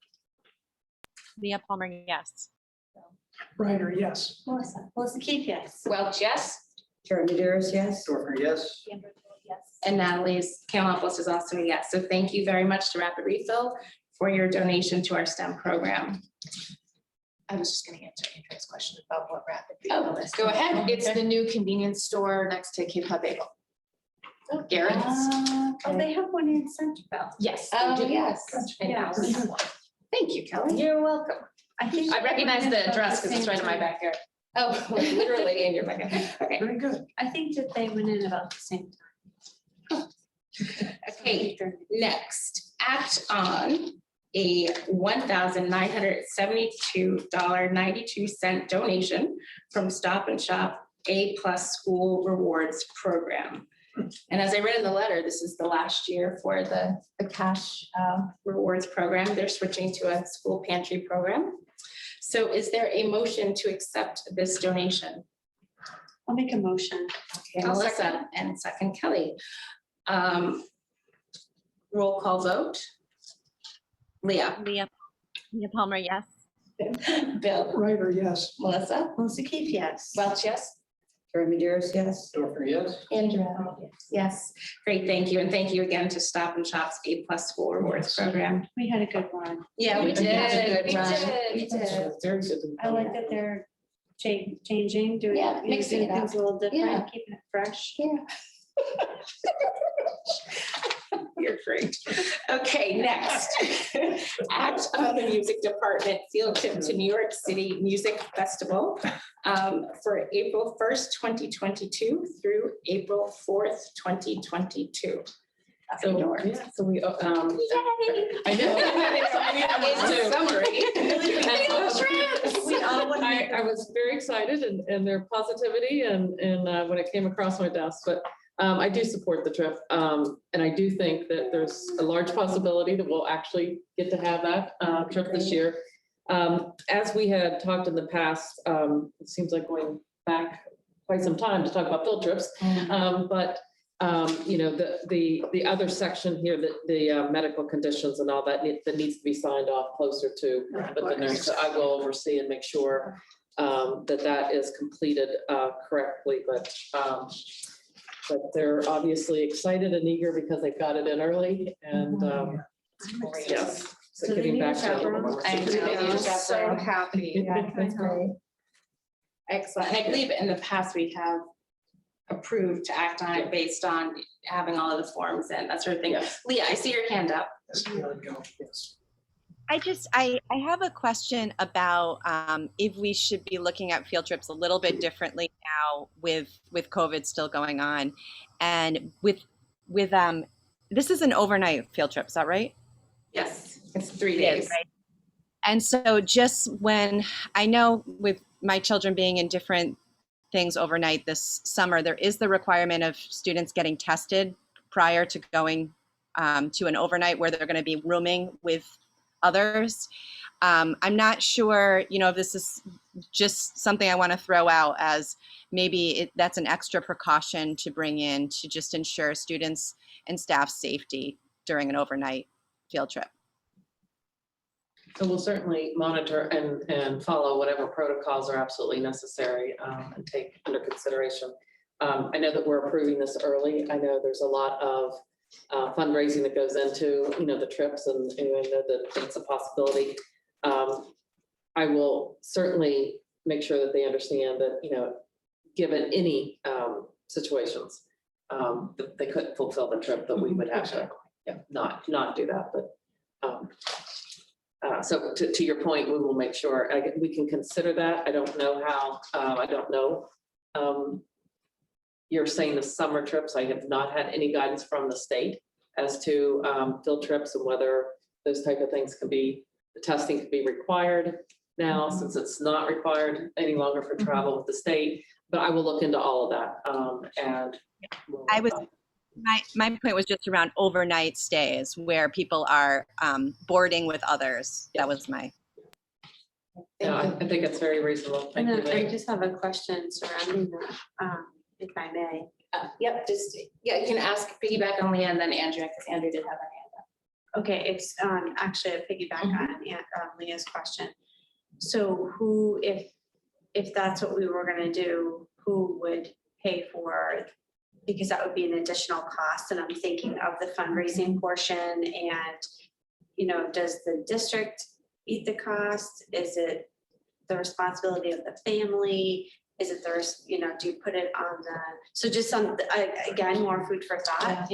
Leah Palmer, yes. Ryder, yes. Melissa Keith, yes. Welch, yes. Terry Maderas, yes. Dorfner, yes. Andrea Paul, yes. And Natalie's Cantalopoulos is also a yes. So thank you very much to Rapid Refill for your donation to our STEM program. I was just going to answer Andrew's question about what Rapid Oh, Refill is. go ahead. It's the new convenience store next to Cape Cod Bagel. Garrett's. Oh, they have one in Centerville. Yes. Oh, they do. yes. And Yes. we have one. Thank you, Kelly. You're welcome. I think. I recognize the address because it's right in my backyard. Oh, literally in your backyard. Okay. Very good. I think that they went in about the same time. Okay, next, act on a $1,972.92 donation from Stop and Shop A+ School Rewards Program. And as I read in the letter, this is the last year for the cash rewards program. They're switching to a school pantry program. So is there a motion to accept this donation? I'll make a motion. Okay, I'll Melissa, second. and second Kelly. Roll call vote. Leah. Leah Palmer, yes. Bill. Ryder, yes. Melissa. Melissa Keith, yes. Welch, yes. Terry Maderas, yes. Dorfner, yes. Andrea. Yes. Great, thank you. And thank you again to Stop and Shop's A+ School Rewards Program. We had a good run. Yeah, we did. We did. We did. I like that they're changing, doing. Yeah, mixing doing it up. things a little Yeah. different, keeping it fresh. Yeah. You're great. Okay, next. Act on the music department field trip to New York City Music Festival for April 1st, 2022 through April 4th, 2022. So, yeah, so we, I know. In summary. I was very excited and their positivity and when it came across my desk, but I do support the trip. And I do think that there's a large possibility that we'll actually get to have that trip this year. As we had talked in the past, it seems like going back quite some time to talk about field trips. But you know, the other section here, the medical conditions and all that needs to be signed off closer to with the nurse. So I will oversee and make sure that is completed correctly. But they're obviously excited and eager because they've got it in early. And yes, so getting back to I'm so happy. That's great. Excellent. And I believe in the past we have approved to act on it based on having all of the forms and that sort of thing. Yes. Leah, I see your hand up. I have a question about if we should be looking at field trips a little bit differently now with COVID still going on, and with this is an overnight field trip, is that right? Yes, it's 3 days. Right. And so just when I know with my children being in different things overnight this summer, there is the requirement of students getting tested prior to going to an overnight where they're going to be rooming with others. I'm not sure, you know, if this is just something I want to throw out as maybe that's an extra precaution to bring in to just ensure students and staff safety during an overnight field trip. So we'll certainly monitor and follow whatever protocols are absolutely necessary and take under consideration. I know that we're approving this early. I know there's a lot of fundraising that goes into, you know, the trips, and I know that it's a possibility. I will certainly make sure that they understand that, you know, given any situations, that they couldn't fulfill the trip, that we would have to not do that. But so to your point, we will make sure we can consider that. I don't know how, I don't know. You're saying the summer trips. I have not had any guidance from the state as to field trips and whether those type of things can be, the testing can be required now, since it's not required any longer for travel with the state. But I will look into all of that. And my point was just around overnight stays where people are boarding with others. That was my. Yeah, I think it's very reasonable. Thank you, I Meg. just have a question surrounding that, if I may. Yep, you can ask, piggyback on Leah and then Andrea, because Andrea did have her hand up. Okay, it's actually a piggyback on Leah's question. So who, if that's what we were gonna do, who would pay for, because that would be an additional cost, and I'm thinking of the fundraising portion, and, you know, does the district eat the cost? Is it the responsibility of the family? Is it there's, you know, do you put it on the, so just some, again, more food for thought.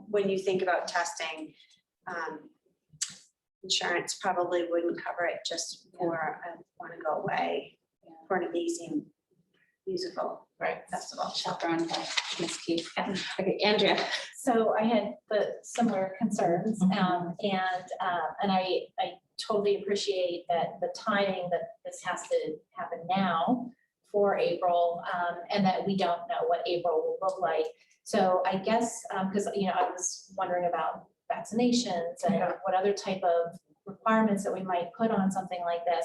When you think about testing, insurance probably wouldn't cover it just for a want to go away for an amazing musical festival. Chaperone by Ms. Keith. Okay, Andrea. So I had the similar concerns, and I totally appreciate that the timing that this has to happen now for April, and that we don't know what April will look like. So I guess, because, you know, I was wondering about vaccinations and what other type of requirements that we might put on something like this,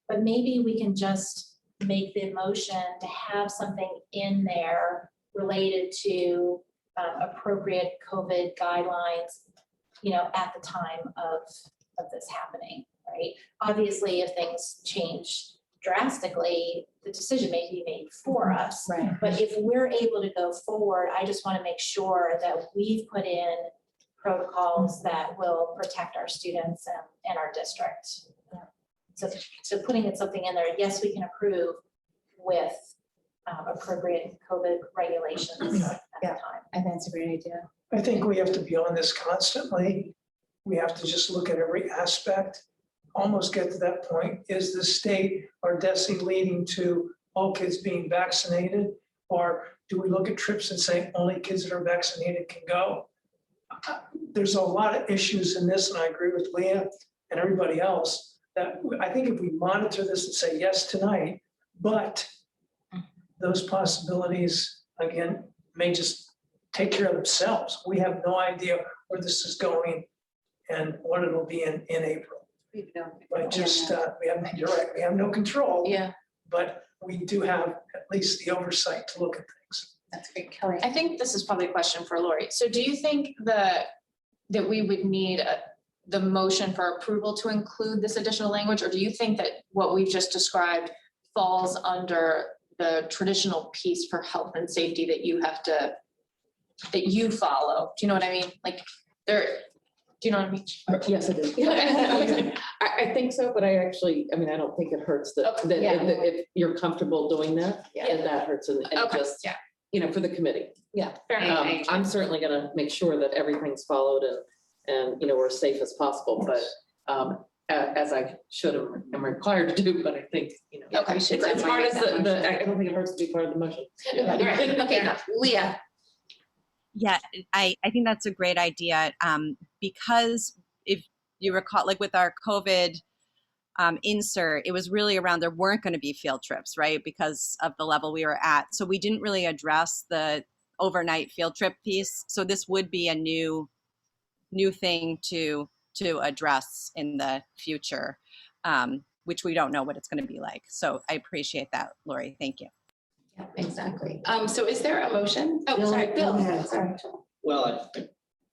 but maybe we can just make the motion to have something in there related to appropriate COVID guidelines, you know, at the time of this happening, right? Obviously, if things change drastically, the decision may be made for us. Right. But if we're able to go forward, I just want to make sure that we've put in protocols that will protect our students and our district. So putting something in there, yes, we can approve with appropriate COVID regulations at the time. I think that's a great idea. I think we have to be on this constantly. We have to just look at every aspect, almost get to that point. Is the state or DESE leading to all kids being vaccinated? Or do we look at trips and say only kids that are vaccinated can go? There's a lot of issues in this, and I agree with Leah and everybody else that I think if we monitor this and say yes tonight, but those possibilities, again, may just take care of themselves. We have no idea where this is going and what it'll be in April. But just, you're right, we have no control. Yeah. But we do have at least the oversight to look at things. That's great, Kelly. I think this is probably a question for Lori. So do you think that we would need the motion for approval to include this additional language? Or do you think that what we've just described falls under the traditional piece for health and safety that you have to, that you follow? Do you know what I mean? Like there, do you know what I mean? Yes, I do. I think so, but I don't think it hurts that, if you're comfortable doing that, that hurts and just, for the committee. Yeah, fair enough. I'm certainly gonna make sure that everything's followed and we're as safe as possible, but as I should have, am required to do, but I think, Okay. it's part of I don't think it hurts to be part of the motion. Okay, Leah. Yeah, I think that's a great idea, because if you recall, like with our COVID insert, it was really around there weren't going to be field trips, right? Because of the level we were at. So we didn't really address the overnight field trip piece. So this would be a new thing to address in the future, which we don't know what it's going to be like. So I appreciate that, Lori. Thank you. Yeah, exactly. So is there a motion? Oh, sorry, Bill. Sorry. Well,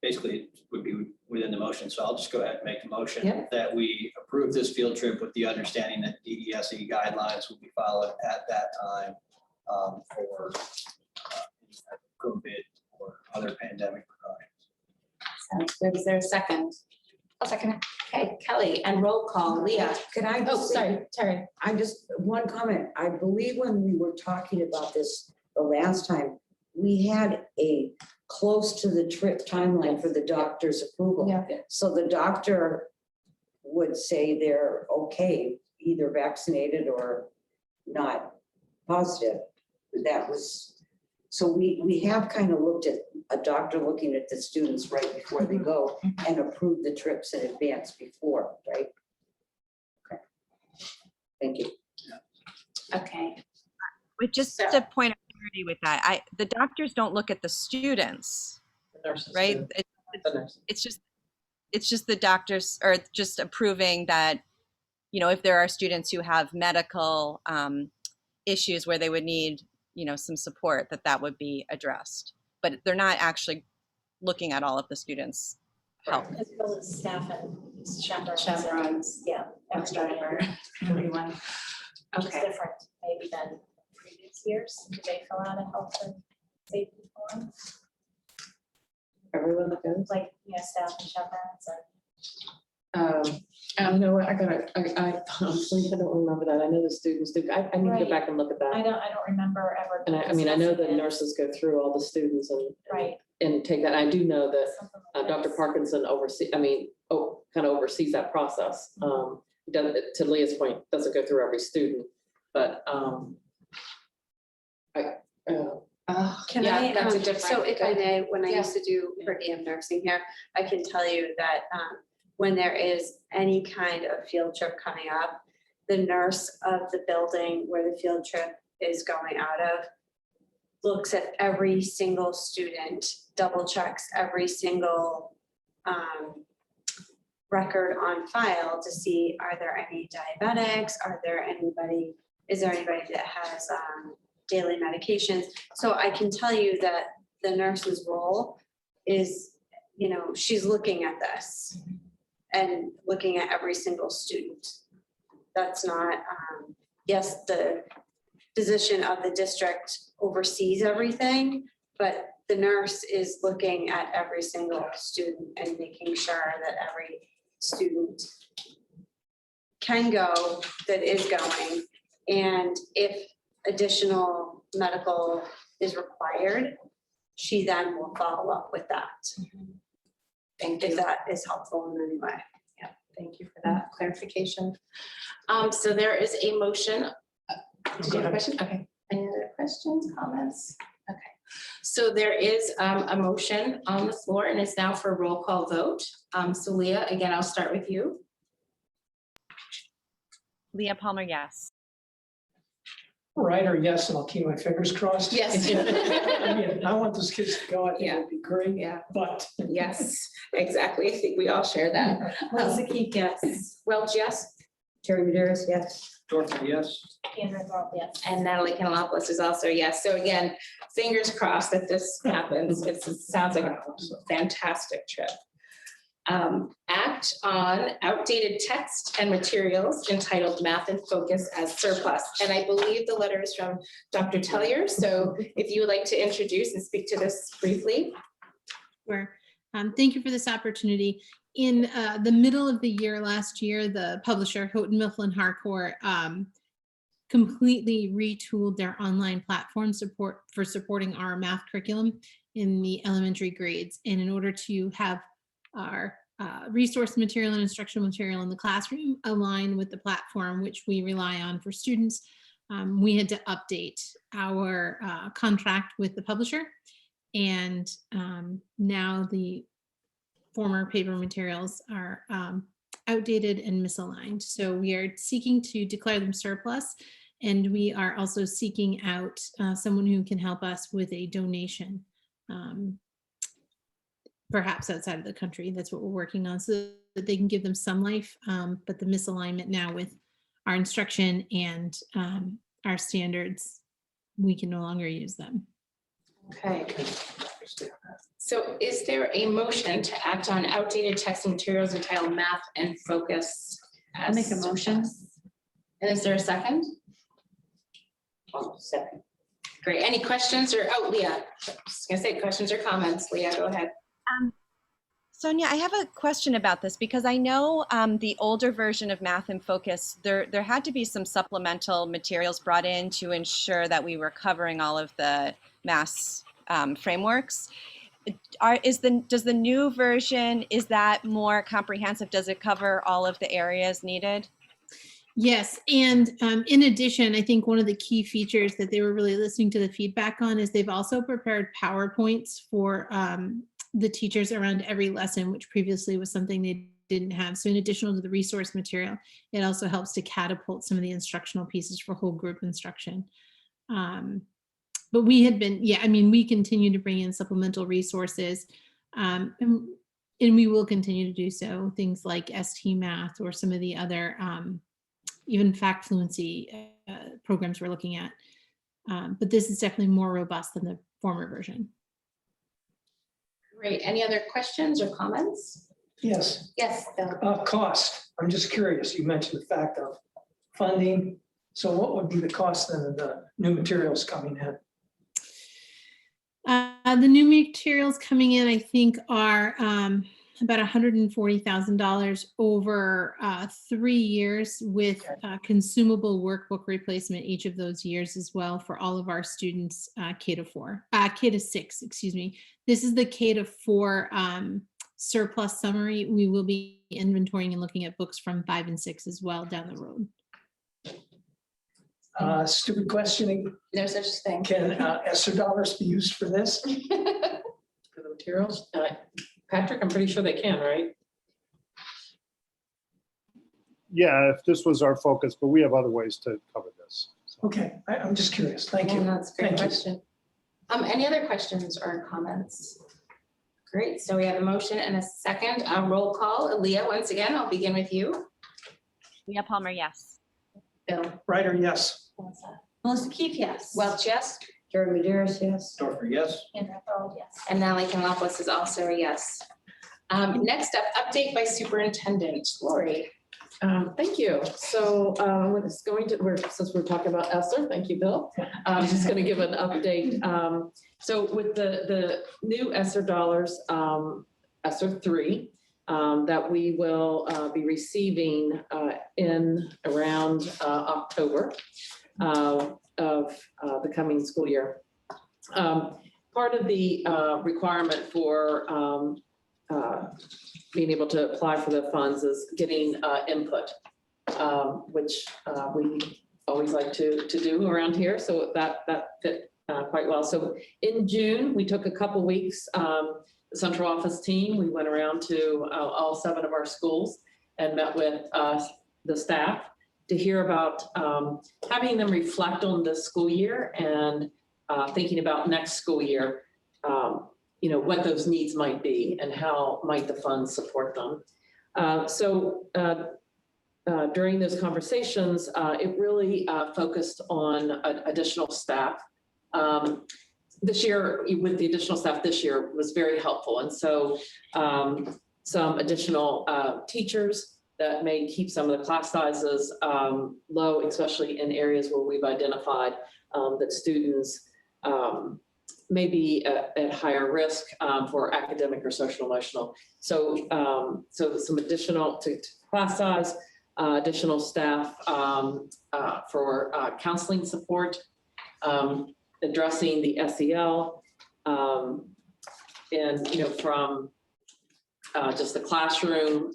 basically it would be within the motion, so I'll just go ahead and make the motion that we approve this field trip with the understanding that DDSE guidelines will be followed at that time for COVID or other pandemic precautions. Sounds good. Is there a second? I'll second it. Okay, Kelly, and roll call, Leah. Could I? Oh, sorry, Terry. One comment. I believe when we were talking about this the last time, we had a close to the trip timeline for the doctor's approval. Yeah. So the doctor would say they're okay, either vaccinated or not positive. That was, so we have kind of looked at a doctor looking at the students right before they go and approve the trips in advance before, right? Okay. Thank you. Okay. With just a point of clarity with that, the doctors don't look at the students, right? It's just the doctors are just approving that, if there are students who have medical issues where they would need, some support, that would be addressed. But they're not actually looking at all of the students' health. As well as staff and chaperones. Yeah, driver, everyone. Which is different maybe than previous years. Do they fill out a health and safety form? Everyone that goes? Like, staff and chaperones and. You know what, I honestly, I don't remember that. I know the students do. I need to go back and look at that. I don't remember ever. And I know the nurses go through all the students and take that. I do know that Dr. Parkinson oversees that process. To Leah's point, doesn't go through every student, but Can I, so if I may, when I used to do per diem nursing here, I can tell you that when there is any kind of field trip coming up, the nurse of the building where the field trip is going out of looks at every single student, double checks every single record on file to see, are there any diabetics? Is there anybody that has daily medications? So I can tell you that the nurse's role is, she's looking at this and looking at every single student. That's not, yes, the physician of the district oversees everything, but the nurse is looking at every single student and making sure that every student can go, that is going. And if additional medical is required, she then will follow up with that. Thank you. If that is helpful in any way. Yeah, thank you for that clarification. So there is a motion. Did you have a question? Okay. Any other questions, comments? Okay. So there is a motion on the floor and it's now for a roll call vote. So Leah, again, I'll start with you. Leah Palmer, yes. Right or yes, and I'll keep my fingers crossed. Yes. I mean, I want those kids to go. I think Yeah. it'd be great. Yeah. But. Yes, exactly. I think we all share that. Melissa Keith, yes. Welch, yes. Terry Medeas, yes. Dorfman, yes. Andrew Thorold, yes. And Natalie Canalopoulos is also yes. So again, fingers crossed that this happens. It sounds like a fantastic trip. Act on outdated text and materials entitled Math in Focus as surplus. And I believe the letter is from Dr. Tellier. So if you would like to introduce and speak to this briefly. Sure. Thank you for this opportunity. In the middle of the year last year, the publisher Houghton Mifflin Harcourt completely retooled their online platform for supporting our math curriculum in the elementary grades. And in order to have our resource material and instructional material in the classroom align with the platform which we rely on for students, we had to update our contract with the publisher. And now the former paper materials are outdated and misaligned. So we are seeking to declare them surplus, and we are also seeking out someone who can help us with a donation, perhaps outside of the country. That's what we're working on, so that they can give them some life. But the misalignment now with our instruction and our standards, we can no longer use them. Okay. So is there a motion to act on outdated text and materials entitled Math and Focus? I'll make a motion. And is there a second? Second. Great. Any questions or, oh, Leah, just gonna say questions or comments. Leah, go ahead. Sonia, I have a question about this because I know the older version of Math in Focus, there had to be some supplemental materials brought in to ensure that we were covering all of the math frameworks. Does the new version, is that more comprehensive? Does it cover all of the areas needed? Yes, and in addition, I think one of the key features that they were really listening to the feedback on is they've also prepared PowerPoints for the teachers around every lesson, which previously was something they didn't have. So in addition to the resource material, it also helps to catapult some of the instructional pieces for whole group instruction. But we had been, yeah, I mean, we continue to bring in supplemental resources, and we will continue to do so. Things like ST Math or some of the other, even fact fluency programs we're looking at. But this is definitely more robust than the former version. Great. Any other questions or comments? Yes. Yes, Bill. Cost. I'm just curious. You mentioned the fact of funding. So what would be the cost then of the new materials coming in? The new materials coming in, I think, are about $140,000 over 3 years with consumable workbook replacement each of those years as well for all of our students, K to 6, excuse me. This is the K to 4 surplus summary. We will be inventorying and looking at books from 5 and 6 as well down the road. Stupid question. No such thing. Can ESSER dollars be used for this? For the materials? Patrick, I'm pretty sure they can, right? Yeah, if this was our focus, but we have other ways to cover this. So. Okay, I'm just curious. Thank you. That's a great Thank you. question. Any other questions or comments? Great. So we have a motion and a second. Roll call. Leah, once again, I'll begin with you. Leah Palmer, yes. Bill. Ryder, yes. Melissa Keith, yes. Welch, yes. Terry Medeas, yes. Dorfman, yes. Andrew Thorold, yes. And Natalie Canalopoulos is also a yes. Next up, update by superintendent. Lori. Thank you. So since we're talking about ESSER, thank you, Bill. I'm just going to give an update. So with the new ESSER dollars, ESSER 3, that we will be receiving in around October of the coming school year. Part of the requirement for being able to apply for the funds is getting input, which we always like to do around here. So that fit quite well. So in June, we took a couple weeks, the central office team, we went around to all 7 of our schools and met with the staff, to hear about having them reflect on the school year and thinking about next school year, what those needs might be and how might the funds support them. During those conversations, it really focused on additional staff. This year, with the additional staff this year was very helpful. And so some additional teachers that may keep some of the class sizes low, especially in areas where we've identified that students may be at higher risk for academic or social emotional. So some additional to class size, additional staff for counseling support, addressing the SEL, and from just the classroom,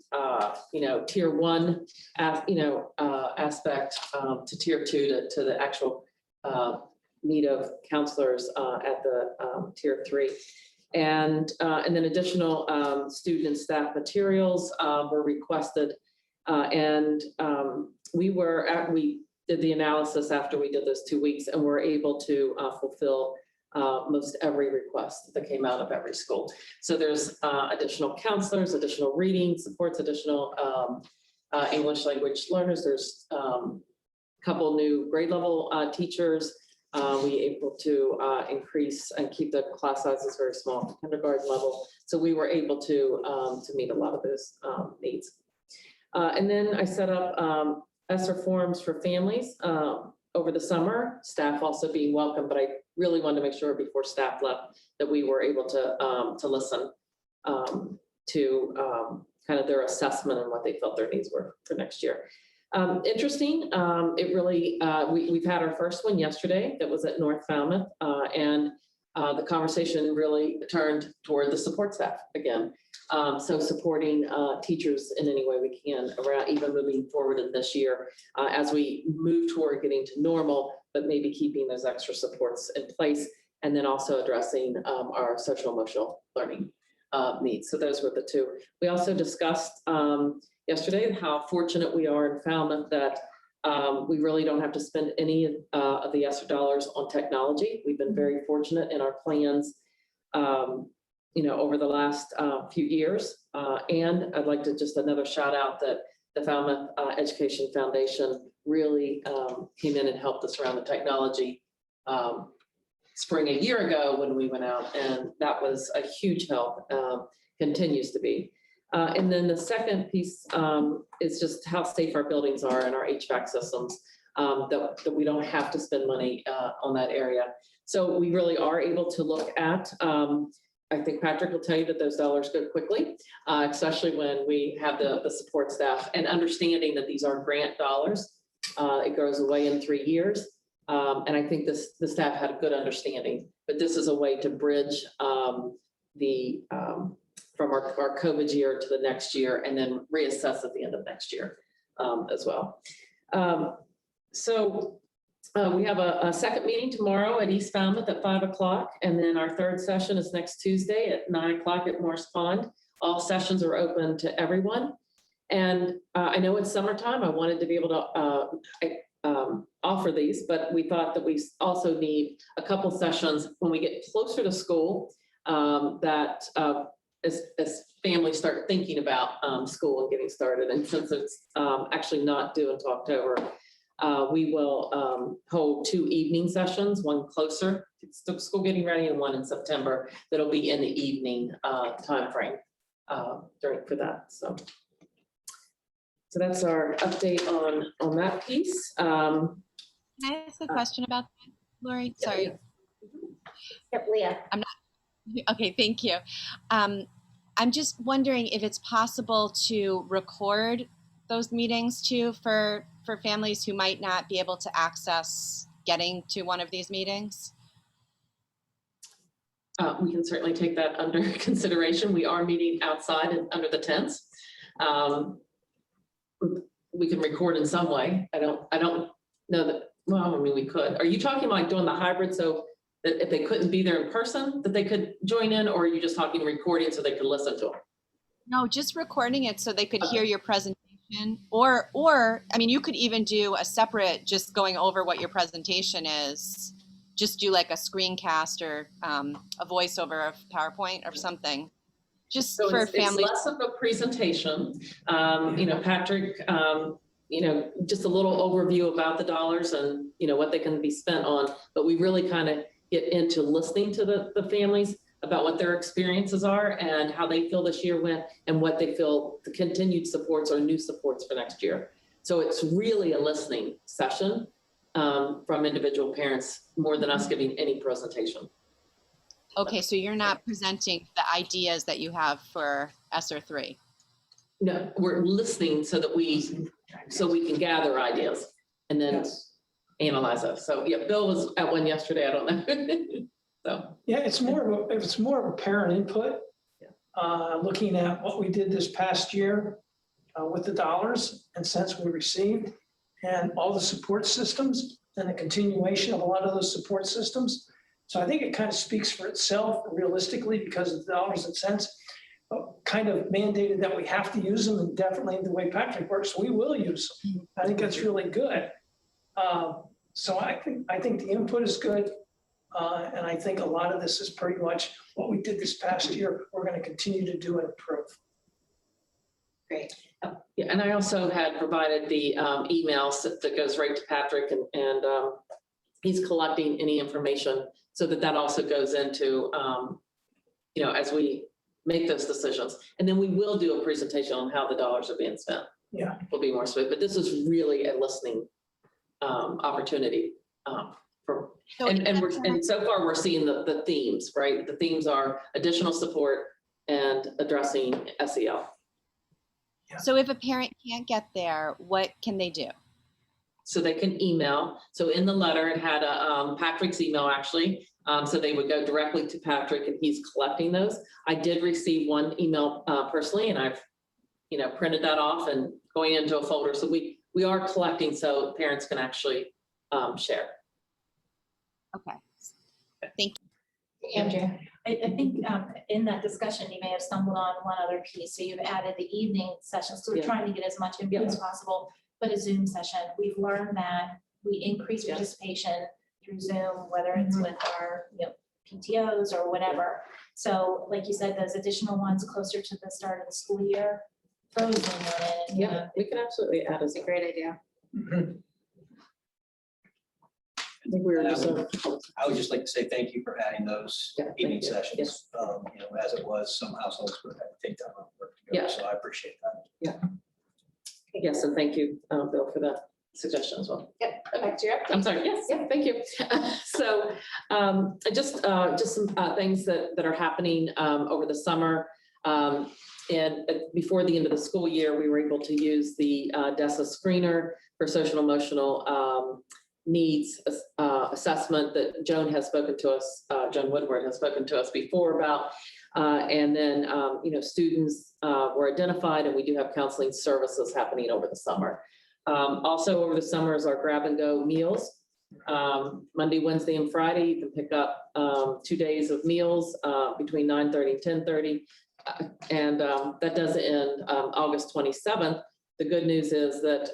tier 1, aspect to tier 2 to the actual need of counselors at the tier 3. And then additional student and staff materials were requested. We did the analysis after we did those 2 weeks, and we're able to fulfill most every request that came out of every school. So there's additional counselors, additional reading supports, additional English language learners. There's a couple new grade level teachers. We able to increase and keep the class sizes very small, kindergarten level. So we were able to meet a lot of those needs. And then I set up ESSER forums for families over the summer, staff also being welcome, but I really wanted to make sure before staff left that we were able to listen to kind of their assessment and what they felt their needs were for next year. Interesting, it really, we've had our first one yesterday that was at North Falmouth, and the conversation really turned toward the support staff again. So supporting teachers in any way we can around even moving forward in this year as we move toward getting to normal, but maybe keeping those extra supports in place, and then also addressing our social emotional learning needs. So those were the two. We also discussed yesterday how fortunate we are in Falmouth that we really don't have to spend any of the ESSER dollars on technology. We've been very fortunate in our plans over the last few years. And I'd like to just another shout out that the Falmouth Education Foundation really came in and helped us around the technology spring a year ago when we went out, and that was a huge help, continues to be. And then the second piece is just how safe our buildings are and our HVAC systems, that we don't have to spend money on that area. So we really are able to look at, I think Patrick will tell you that those dollars go quickly, especially when we have the support staff, and understanding that these are grant dollars. It goes away in 3 years. And I think the staff had a good understanding, but this is a way to bridge from our COVID year to the next year, and then reassess at the end of next year as well. We have a second meeting tomorrow at East Falmouth at 5 o'clock. And then our third session is next Tuesday at 9 o'clock at Morse Pond. All sessions are open to everyone. And I know it's summertime. I wanted to be able to offer these, but we thought that we also need a couple sessions when we get closer to school as families start thinking about school and getting started. And since it's actually not due until October, we will hold 2 evening sessions, one closer to school getting ready and one in September that'll be in the evening timeframe for that. So that's our update on that piece. Can I ask a question about that, Lori? Sorry. Yep, Leah. Okay, thank you. I'm just wondering if it's possible to record those meetings too for families who might not be able to access getting to one of these meetings. We can certainly take that under consideration. We are meeting outside and under the tents. We can record in some way. I don't know that. Well, I mean, we could. Are you talking like doing the hybrid so that if they couldn't be there in person, that they could join in, or are you just talking recording so they could listen to them? No, just recording it so they could hear your presentation Or, I mean, you could even do a separate, just going over what your presentation is, just do like a screencast or a voiceover of PowerPoint or something, just So for it's families. less of a presentation. Patrick, just a little overview about the dollars and, what they can be spent on. But we really kind of get into listening to the families about what their experiences are and how they feel this year went and what they feel the continued supports or new supports for next year. So it's really a listening session from individual parents more than us giving any presentation. Okay, so you're not presenting the ideas that you have for ESSER 3. No, we're listening so we can gather ideas and then analyze those. So yeah, Bill was at one yesterday. I don't know. So yeah, it's more of a parent input. Looking at what we did this past year with the dollars and cents we received and all the support systems and the continuation of a lot of those support systems. So I think it kind of speaks for itself realistically because of the dollars and cents kind of mandated that we have to use them, and definitely the way Patrick works, we will use them. I think that's really good. So I think the input is good. And I think a lot of this is pretty much what we did this past year. We're going to continue to do and improve. Great. Yeah, and I also had provided the emails that goes right to Patrick, and he's collecting any information so that also goes into, as we make those decisions. And then we will do a presentation on how the dollars are being spent. Yeah. We'll be more specific, but this is really a listening opportunity. And so far we're seeing the themes, right? The themes are additional support and addressing SEL. So if a parent can't get there, what can they do? So they can email. So in the letter, it had Patrick's email actually. So they would go directly to Patrick and he's collecting those. I did receive one email personally, and I've, printed that off and going into a folder. So we are collecting so parents can actually share. Okay. Thank you. Andrea. I think in that discussion, you may have stumbled on one other piece. So you've added the evening sessions. So we're trying to get as much input as possible, but a Zoom session. We've learned that we increase participation through Zoom, whether it's with our PTOs or whatever. So like you said, those additional ones closer to the start of the school year, throw Zoom on in. We can absolutely add That's a great idea. I think we were just. I would just like to say thank you for adding those evening sessions. Yes. As it was, some households would have to take time off work to go. Yeah. So I appreciate that. Yeah. Yes, and thank you, Bill, for that suggestion as well. Yep, back to you. I'm sorry. Yes, yeah, thank you. So just some things that are happening over the summer. And before the end of the school year, we were able to use the DESA screener for social and emotional needs assessment that Joan has spoken to us, Joan Woodward has spoken to us before about. And then, students were identified, and we do have counseling services happening over the summer. Also over the summer is our grab and go meals. Monday, Wednesday, and Friday, you can pick up 2 days of meals between 9:30 and 10:30. And that does end August 27th. The good news is that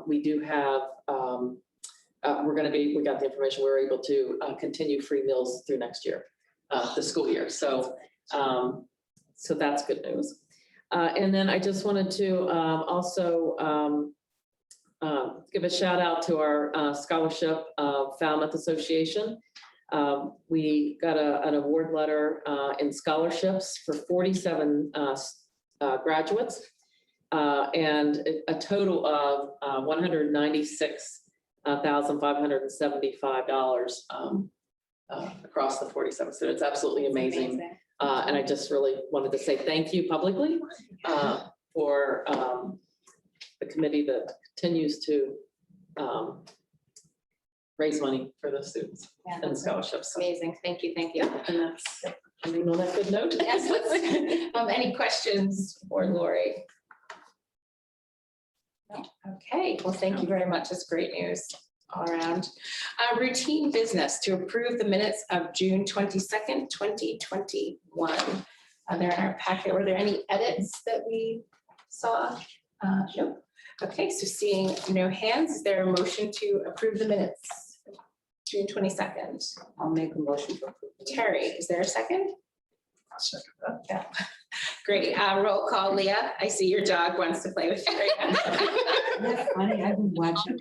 we do have, we got the information, we're able to continue free meals through next year, the school year. So that's good news. And then I just wanted to also give a shout out to our scholarship Falmouth Association. We got an award letter in scholarships for 47 graduates and a total of $196,575 across the 47 students. Absolutely amazing. And I just really wanted to say thank you publicly for the committee that continues to raise money for the students and the scholarships. Amazing. Thank you. Thank you. Yeah, and that's ending on that good note. Yes. Any questions for Lori? No? Okay. Well, thank you very much. It's great news all around. Routine business to approve the minutes of June 22nd, 2021. They're in our packet. Were there any edits that we saw? Nope. Okay, so seeing no hands, is there a motion to approve the minutes? June 22nd. I'll make a motion for approval. Terry, is there a second? I'll second that. Yeah. Great. Roll call, Leah. I see your dog wants to play with you right now. That's funny, I've been watching.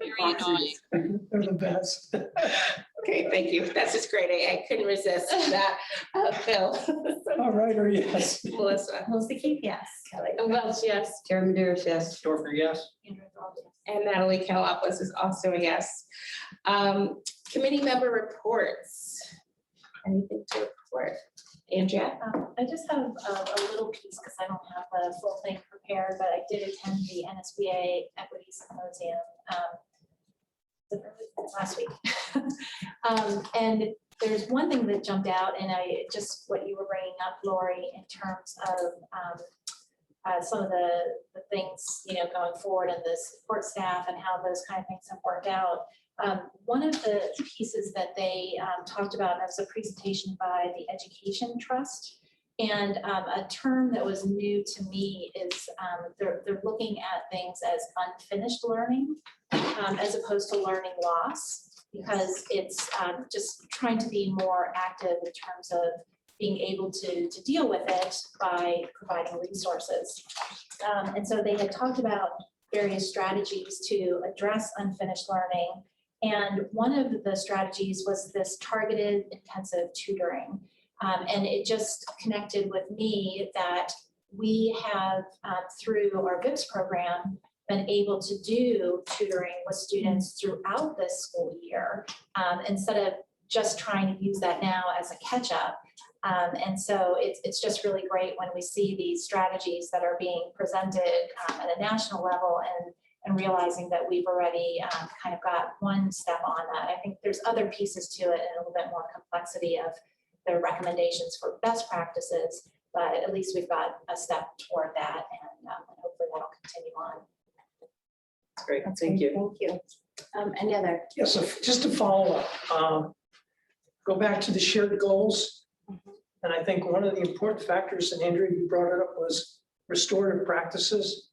They're the best. Okay, thank you. That's just great. I couldn't resist that. Phil. All right, or yes. Melissa. Melissa Keith, yes. Kelly. Welch, yes. Chair Madeira, yes. Dorfer, yes. And Natalie Kalopoulos is also a yes. Committee member reports. Anything to report? Andrea? I just have a little piece because I don't have the full thing prepared, but I did attend the NSBA Equity Symposium last week. And there's one thing that jumped out, and just what you were bringing up, Lori, in terms of some of the things, going forward and the support staff and how those kind of things have worked out. One of the pieces that they talked about, and that was a presentation by the Education Trust. And a term that was new to me is they're looking at things as unfinished learning as opposed to learning loss, because it's just trying to be more active in terms of being able to deal with it by providing resources. And so they had talked about various strategies to address unfinished learning. And one of the strategies was this targeted intensive tutoring. And it just connected with me that we have, through our VIPS program, been able to do tutoring with students throughout this school year, instead of just trying to use that now as a catch-up. And so it's just really great when we see these strategies that are being presented at a national level and realizing that we've already kind of got one step on that. I think there's other pieces to it and a little bit more complexity of the recommendations for best practices, but at least we've got a step toward that, and hopefully that'll continue on. Great, thank you. Thank you. Any other? Yeah, so just to follow up, go back to the shared goals. And I think one of the important factors, and Andrea, you brought it up, was restorative practices.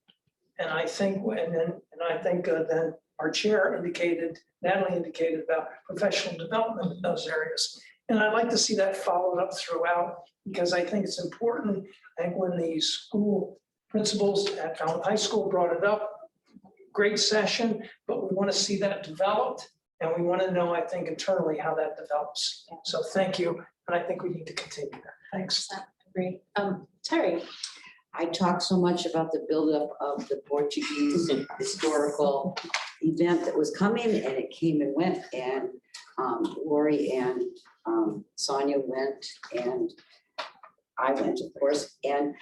And I think, then our chair indicated, Natalie indicated about professional development in those areas. And I'd like to see that followed up throughout, because I think it's important. I think when the school principals at Falmouth High School brought it up, great session, but we want to see that developed. And we want to know, I think, internally how that develops. So thank you. And I think we need to continue that. Thanks. Great. Terry? I talked so much about the buildup of the Portuguese historical event that was coming, and it came and went, and Lori and Sonia went, and I went, of course, and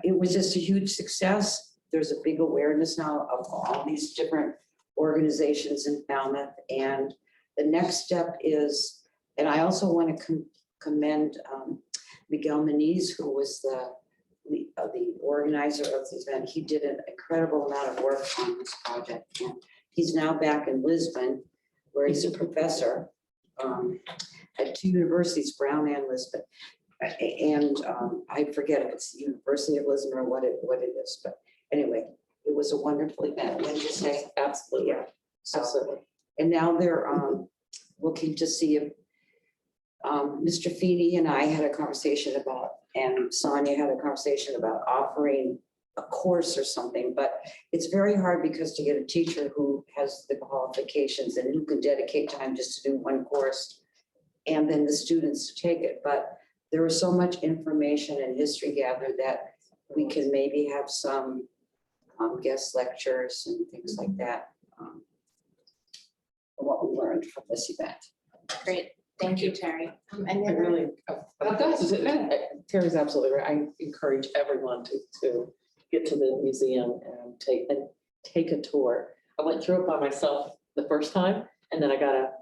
it was just a huge success. There's a big awareness now of all these different organizations in Falmouth, and the next step is, and I also want to commend Miguel Muniz, who was the organizer of the event. He did an incredible amount of work on this project. And he's now back in Lisbon, where he's a professor at two universities, Brown and Lisbon. And I forget if it's the University of Lisbon or what it is, but anyway, it was a wonderful event. Wouldn't you say? Absolutely. Yeah. So, Absolutely. and now they're looking to see if Mr. Feeney and I had a conversation about, and Sonia had a conversation about offering a course or something, but it's very hard because to get a teacher who has the qualifications and who can dedicate time just to do one course and then the students to take it. But there was so much information and history gathered that we can maybe have some guest lectures and things like that. What we learned from this event. Great. Thank you, Terry. I really, Terry's absolutely right. I encourage everyone to get to the museum and take a tour. I went through it by myself the first time, and then I got a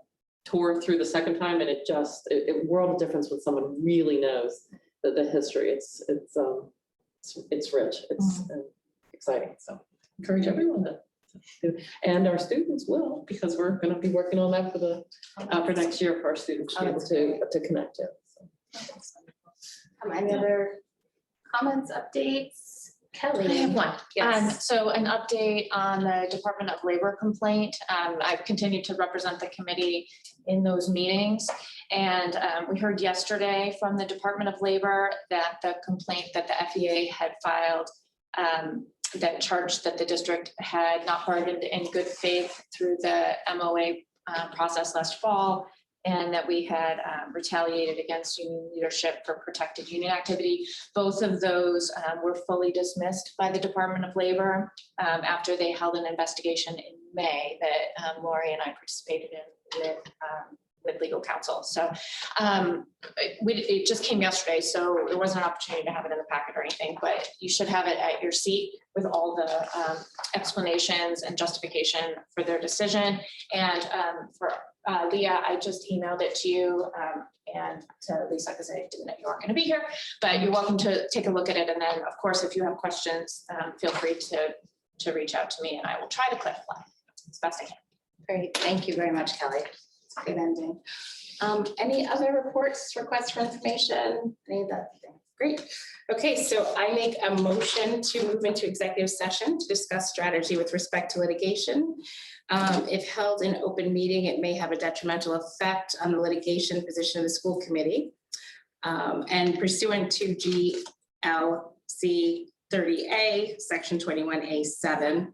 tour through the second time, and it world of difference when someone really knows the history. It's rich. It's exciting. So encourage everyone to. And our students will, because we're going to be working on that for next year for our students to be able to connect to. So. Any other comments, updates? Kelly. I have one. Yes. So an update on the Department of Labor complaint. I've continued to represent the committee in those meetings. And we heard yesterday from the Department of Labor that the complaint that the FEA had filed that charged that the district had not bargained in good faith through the MOA process last fall, and that we had retaliated against union leadership for protected union activity. Both of those were fully dismissed by the Department of Labor after they held an investigation in May that Lori and I participated in with legal counsel. So it just came yesterday, so there wasn't an opportunity to have it in the packet or anything, but you should have it at your seat with all the explanations and justification for their decision. And for Leah, I just emailed it to you and to Lisa, because I didn't know you weren't going to be here, but you're welcome to take a look at it. And then, of course, if you have questions, feel free to reach out to me and I will try to clarify as best I can. Great, thank you very much, Kelly. It's a good ending. Any other reports, requests for information? Any of that? Great. Okay, so I make a motion to move into executive session to discuss strategy with respect to litigation. If held in open meeting, it may have a detrimental effect on the litigation position of the school committee. And pursuant to GLC 30A, section 21A7,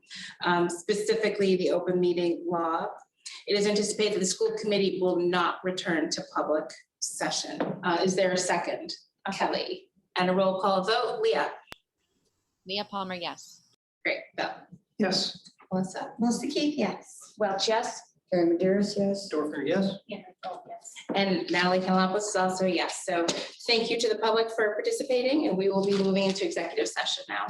specifically the open meeting law, it is anticipated that the school committee will not return to public session. Is there a second? Kelly. And a roll call vote. Leah. Leah Palmer, yes. Great. Bill. Yes. Melissa. Melissa Keith, yes. Welch, yes. Karen Maderas, yes. Dorfner, yes? Yeah, oh, yes. And Natalie Cantalopoulos is also a yes. So thank you to the public for participating, and we will be moving into executive session now.